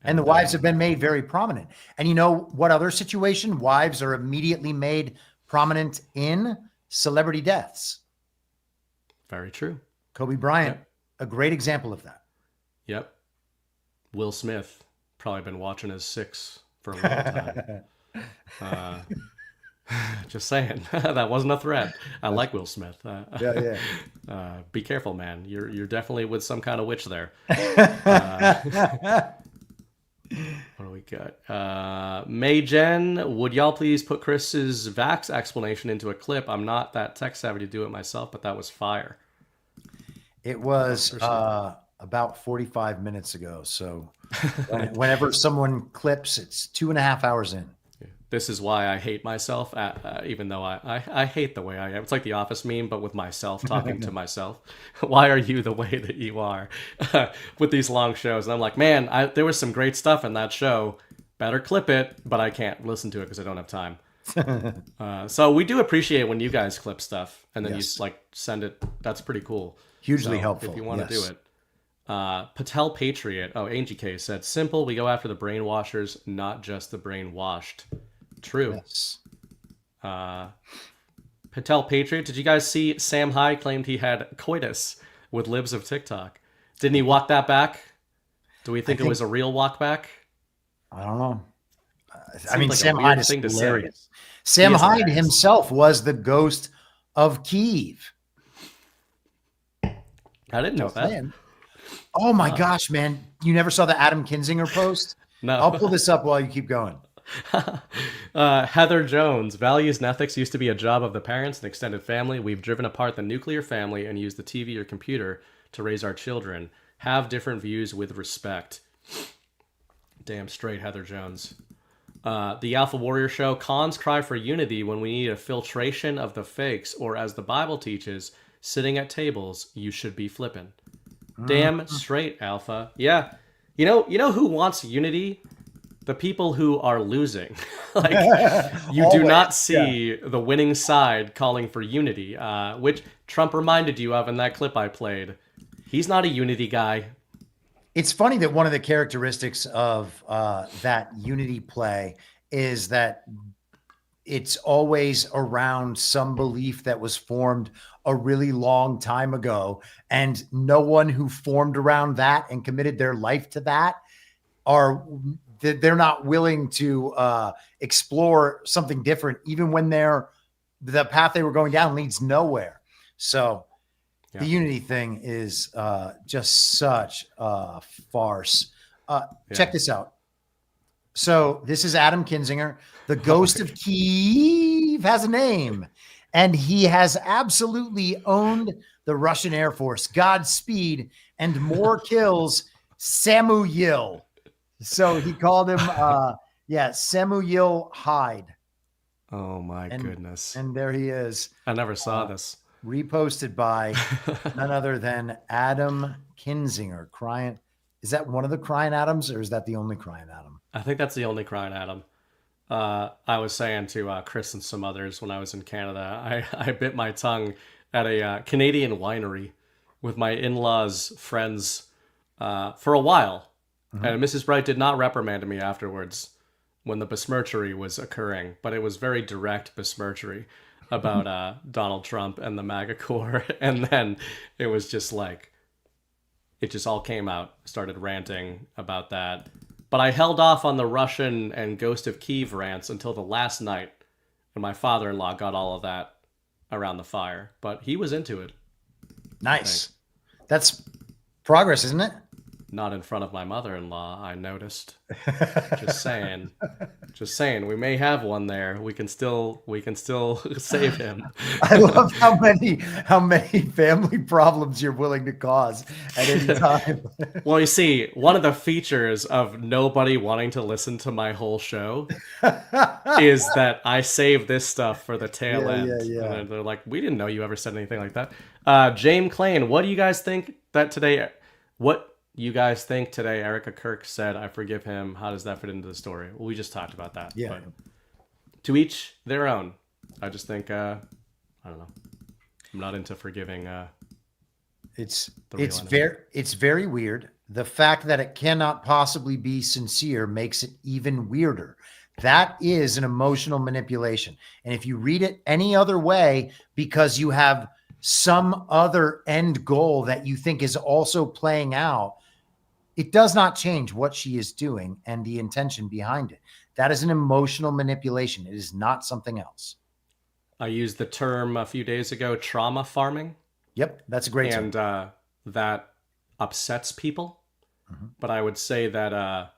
And the wives have been made very prominent. And you know what other situation wives are immediately made prominent in? Celebrity deaths. Very true. Kobe Bryant, a great example of that. Yep. Will Smith, probably been watching his 6 for a long time. Just saying. That wasn't a threat. I like Will Smith. Be careful, man. You're definitely with some kind of witch there. What do we got? May Jen, would y'all please put Chris's Vax explanation into a clip? I'm not that tech savvy to do it myself, but that was fire. It was about 45 minutes ago. So whenever someone clips, it's 2.5 hours in. This is why I hate myself, even though I hate the way I am. It's like the Office meme, but with myself talking to myself. Why are you the way that you are? With these long shows. And I'm like, man, there was some great stuff in that show. Better clip it, but I can't listen to it because I don't have time. So we do appreciate when you guys clip stuff and then you like send it. That's pretty cool. Hugely helpful. If you want to do it. Patel Patriot. Oh, Angie K said, simple. We go after the brainwashers, not just the brainwashed. True. Yes. Patel Patriot. Did you guys see Sam Hyde claimed he had coitus with libs of TikTok? Didn't he walk that back? Do we think it was a real walk back? I don't know. I mean, like Sam Hyde is hilarious. Sam Hyde himself was the ghost of Kyiv. I didn't know that. Oh my gosh, man. You never saw the Adam Kinzinger post? No. I'll pull this up while you keep going. Heather Jones. Values and ethics used to be a job of the parents and extended family. We've driven apart the nuclear family and used the TV or computer to raise our children. Have different views with respect. Damn straight, Heather Jones. The Alpha Warrior Show. Cons cry for unity when we need a filtration of the fakes, or as the Bible teaches, sitting at tables, you should be flipping. Damn straight, Alpha. Yeah. You know who wants unity? The people who are losing. Like, you do not see the winning side calling for unity, which Trump reminded you of in that clip I played. He's not a unity guy. It's funny that one of the characteristics of that unity play is that it's always around some belief that was formed a really long time ago, and no one who formed around that and committed their life to that they're not willing to explore something different, even when the path they were going down leads nowhere. So the unity thing is just such a farce. Check this out. So this is Adam Kinzinger. The ghost of Kyiv has a name, and he has absolutely owned the Russian Air Force. Godspeed and more kills, Samuel. So he called him, Samuel Hyde. Oh my goodness. And there he is. I never saw this. Reposted by none other than Adam Kinzinger. Crying. Is that one of the crying Adams, or is that the only crying Adam? I think that's the only crying Adam. I was saying to Chris and some others when I was in Canada, I bit my tongue at a Canadian winery with my in-laws' friends for a while. And Mrs. Bright did not reprimand me afterwards when the besmirchery was occurring, but it was very direct besmirchery about Donald Trump and the MAGA core. And then it was just like, it just all came out, started ranting about that. But I held off on the Russian and Ghost of Kyiv rants until the last night, and my father-in-law got all of that around the fire. But he was into it. Nice. That's Progress, isn't it? Not in front of my mother-in-law, I noticed. Just saying. Just saying. We may have one there. We can still save him. I love how many family problems you're willing to cause at any time. Well, you see, one of the features of nobody wanting to listen to my whole show is that I save this stuff for the tail end. Yeah. And they're like, we didn't know you ever said anything like that. James Klain, what do you guys think that today? What you guys think today? Erica Kirk said, "I forgive him." How does that fit into the story? Well, we just talked about that. Yeah. But to each their own. I just think I don't know. I'm not into forgiving. It's very weird. The fact that it cannot possibly be sincere makes it even weirder. That is an emotional manipulation. And if you read it any other way, because you have some other end goal that you think is also playing out, it does not change what she is doing and the intention behind it. That is an emotional manipulation. It is not something else. I used the term a few days ago, trauma farming. Yep, that's a great term. And that upsets people. Mm-hmm. But I would say that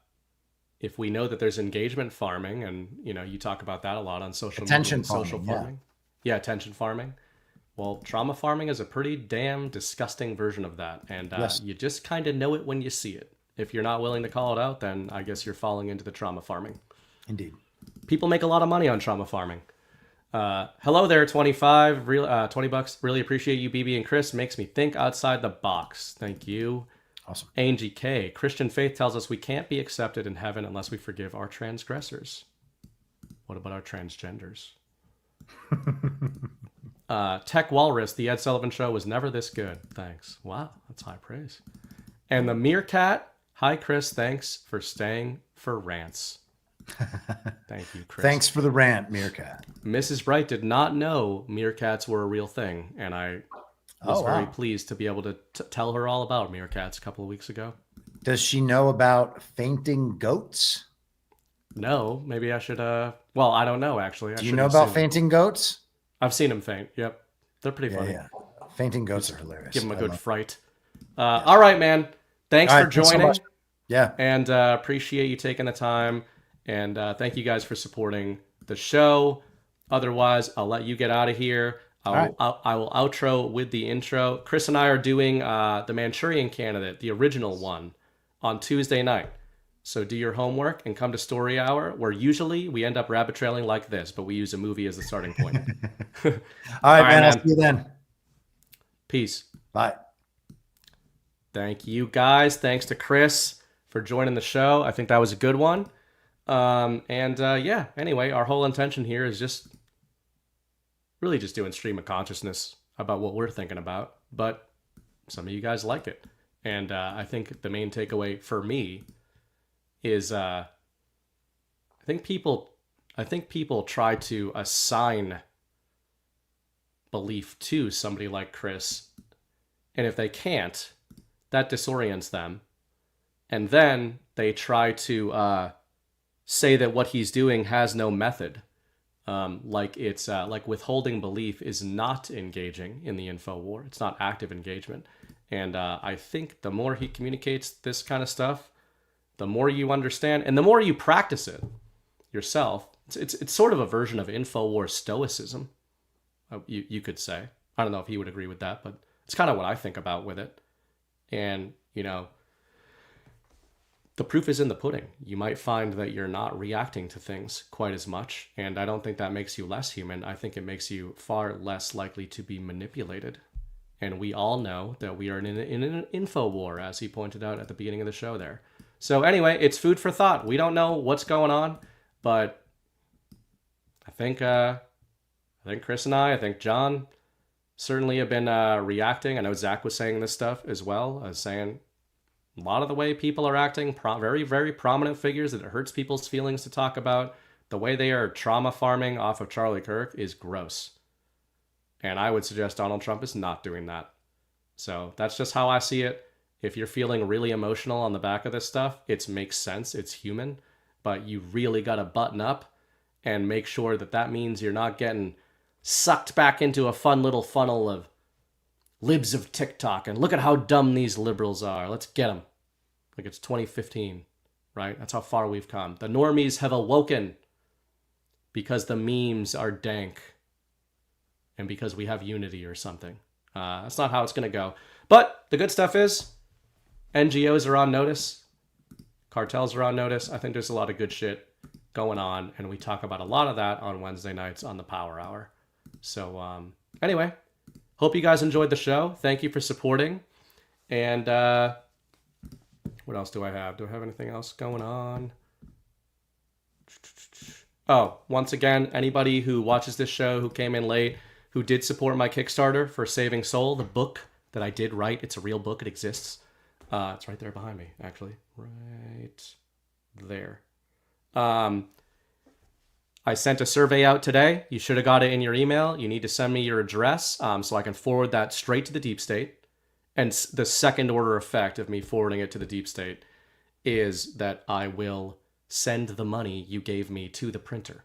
if we know that there's engagement farming, and you talk about that a lot on social attention media, social farming. Yeah, attention farming. Well, trauma farming is a pretty damn disgusting version of that. And yes. You just kind of know it when you see it. If you're not willing to call it out, then I guess you're falling into the trauma farming. Indeed. People make a lot of money on trauma farming. Hello there, 25, $20. Really appreciate you, BB and Chris. Makes me think outside the box. Thank you. Awesome. Angie K. Christian faith tells us we can't be accepted in heaven unless we forgive our transgressors. What about our transgenders? Tech Walrus, the Ed Sullivan Show was never this good. Thanks. Wow, that's high praise. And the Meerkat, hi Chris, thanks for staying for rants. Thank you, Chris. Thanks for the rant, Meerkat. Mrs. Bright did not know meerkats were a real thing, and I was very pleased to be able to tell her all about meerkats a couple of weeks ago. Does she know about fainting goats? No, maybe I should. Well, I don't know actually. Do you know about fainting goats? I've seen them faint. Yep, they're pretty funny. Yeah. Fainting goats are hilarious. Give them a good fright. All right, man. Thanks for joining. So yeah, and appreciate you taking the time. And thank you guys for supporting the show. Otherwise, I'll let you get out of here. I will outro with the intro. Chris and I are doing the Manchurian Candidate, the original one, on Tuesday night. So do your homework and come to Story Hour, where usually we end up rabbit trailing like this, but we use a movie as the starting point. All right, man. I'll see you then. Peace. Bye. Thank you, guys. Thanks to Chris for joining the show. I think that was a good one. Yeah, anyway, our whole intention here is just really just doing stream of consciousness about what we're thinking about, but some of you guys like it. And I think the main takeaway for me is I think people try to assign belief to somebody like Chris, and if they can't, that disorients them. And then they try to say that what he's doing has no method. Like it's like withholding belief is not engaging in the info war. It's not active engagement. And I think the more he communicates this kind of stuff, the more you understand and the more you practice it yourself. It's sort of a version of info war stoicism, you could say. I don't know if he would agree with that, but it's kind of what I think about with it. And, the proof is in the pudding. You might find that you're not reacting to things quite as much, and I don't think that makes you less human. I think it makes you far less likely to be manipulated. And we all know that we are in an info war, as he pointed out at the beginning of the show there. So anyway, it's food for thought. We don't know what's going on, but I think Chris and I think John certainly have been reacting. I know Zach was saying this stuff as well, saying a lot of the way people are acting, very, very prominent figures that it hurts people's feelings to talk about. The way they are trauma farming off of Charlie Kirk is gross. And I would suggest Donald Trump is not doing that. So that's just how I see it. If you're feeling really emotional on the back of this stuff, it makes sense. It's human. But you really got to button up and make sure that means you're not getting sucked back into a fun little funnel of libs of TikTok and look at how dumb these liberals are. Let's get them. Like it's 2015, right? That's how far we've come. The normies have awoken because the memes are dank and because we have unity or something. That's not how it's going to go. But the good stuff is NGOs are on notice. Cartels are on notice. I think there's a lot of good shit going on, and we talk about a lot of that on Wednesday nights on the Power Hour. So anyway, hope you guys enjoyed the show. Thank you for supporting. And what else do I have? Do I have anything else going on? Oh, once again, anybody who watches this show who came in late, who did support my Kickstarter for Saving Soul, the book that I did write, it's a real book, it exists. It's right there behind me, actually. Right there. I sent a survey out today. You should have got it in your email. You need to send me your address so I can forward that straight to the deep state. And the second order effect of me forwarding it to the deep state is that I will send the money you gave me to the printer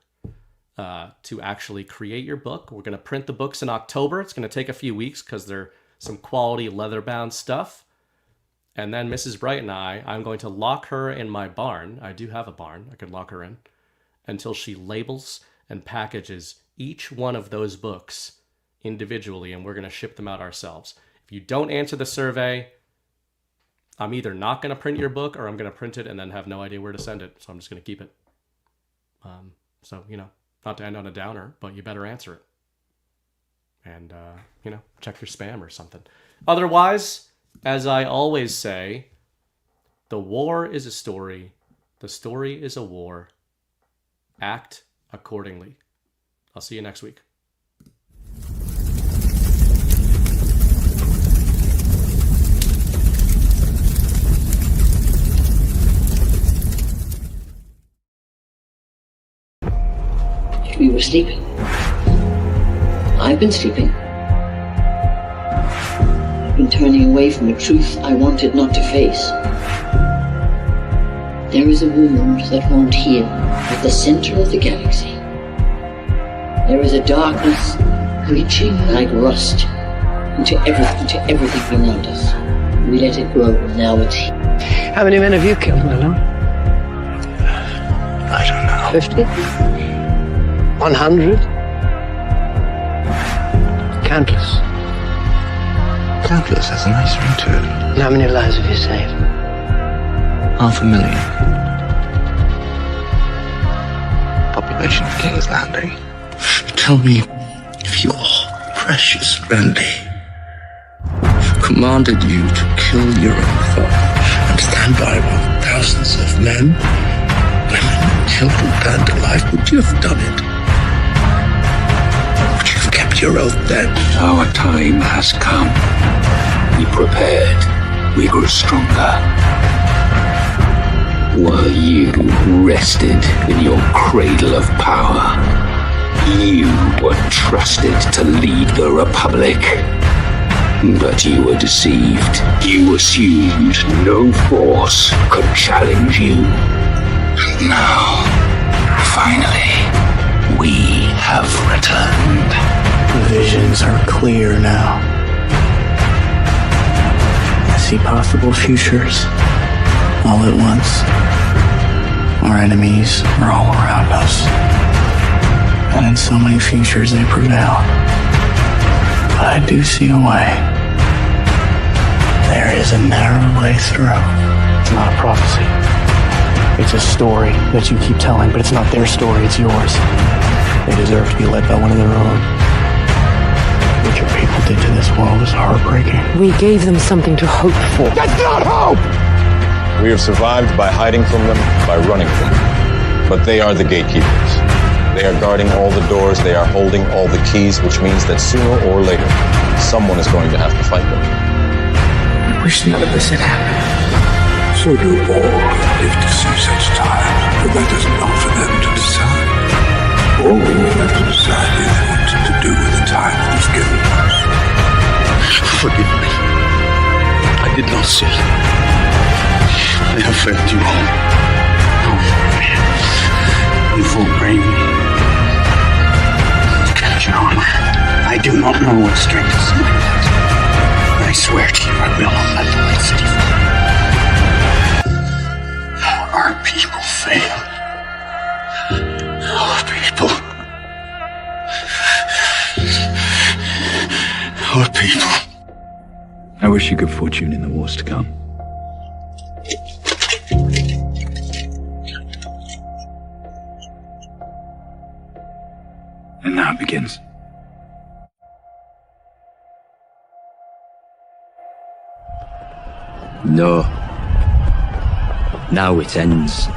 to actually create your book. We're going to print the books in October. It's going to take a few weeks because they're some quality leather-bound stuff. And then Mrs. Bright and I'm going to lock her in my barn. I do have a barn I could lock her in until she labels and packages each one of those books individually, and we're going to ship them out ourselves. If you don't answer the survey, I'm either not going to print your book or I'm going to print it and then have no idea where to send it. So I'm just going to keep it. So, not to end on a downer, but you better answer it. And, check your spam or something. Otherwise, as I always say, the war is a story. The story is a war. Act accordingly. I'll see you next week. We were sleeping. I've been sleeping. I've been turning away from a truth I wanted not to face. There is a wound that won't heal at the center of the galaxy. There is a darkness reaching like rust into everything around us. We let it grow, and now it's here. How many men have you killed, Malone? I don't know. 50? 100? Countless. Countless has a nice ring to it. And how many lives have you saved? 500,000. Population of King's Landing. Tell me if your precious Randy commanded you to kill your own father and stand by while thousands of men, women, children burned alive, would you have done it? Would you have kept your oath then? Our time has come. We prepared. We grew stronger. While you rested in your cradle of power, you were trusted to lead the Republic. But you were deceived. You assumed no force could challenge you. And now, finally, we have returned. The visions are clear now. I see possible futures all at once. Our enemies are all around us. And in so many futures they prevail. But I do see a way. There is a narrow way through. It's not a prophecy. It's a story that you keep telling, but it's not their story, it's yours. They deserve to be led by one of their own. What your people did to this world is heartbreaking. We gave them something to hope for. That's not hope! We have survived by hiding from them, by running from them. But they are the gatekeepers. They are guarding all the doors, they are holding all the keys, which means that sooner or later, someone is going to have to fight them. I wish none of this had happened. So do all who live to see such time, but that is not for them to decide. All we have to decide is what to do with the time that is given us. Forgive me. I did not sin. I have failed you all. You fool brave me. Capture honor. I do not know what strength is like that. I swear to you, I will not let the White City fall. Our people fail. Our people. Our people. I wish you good fortune in the wars to come. And now it begins. No. Now it ends.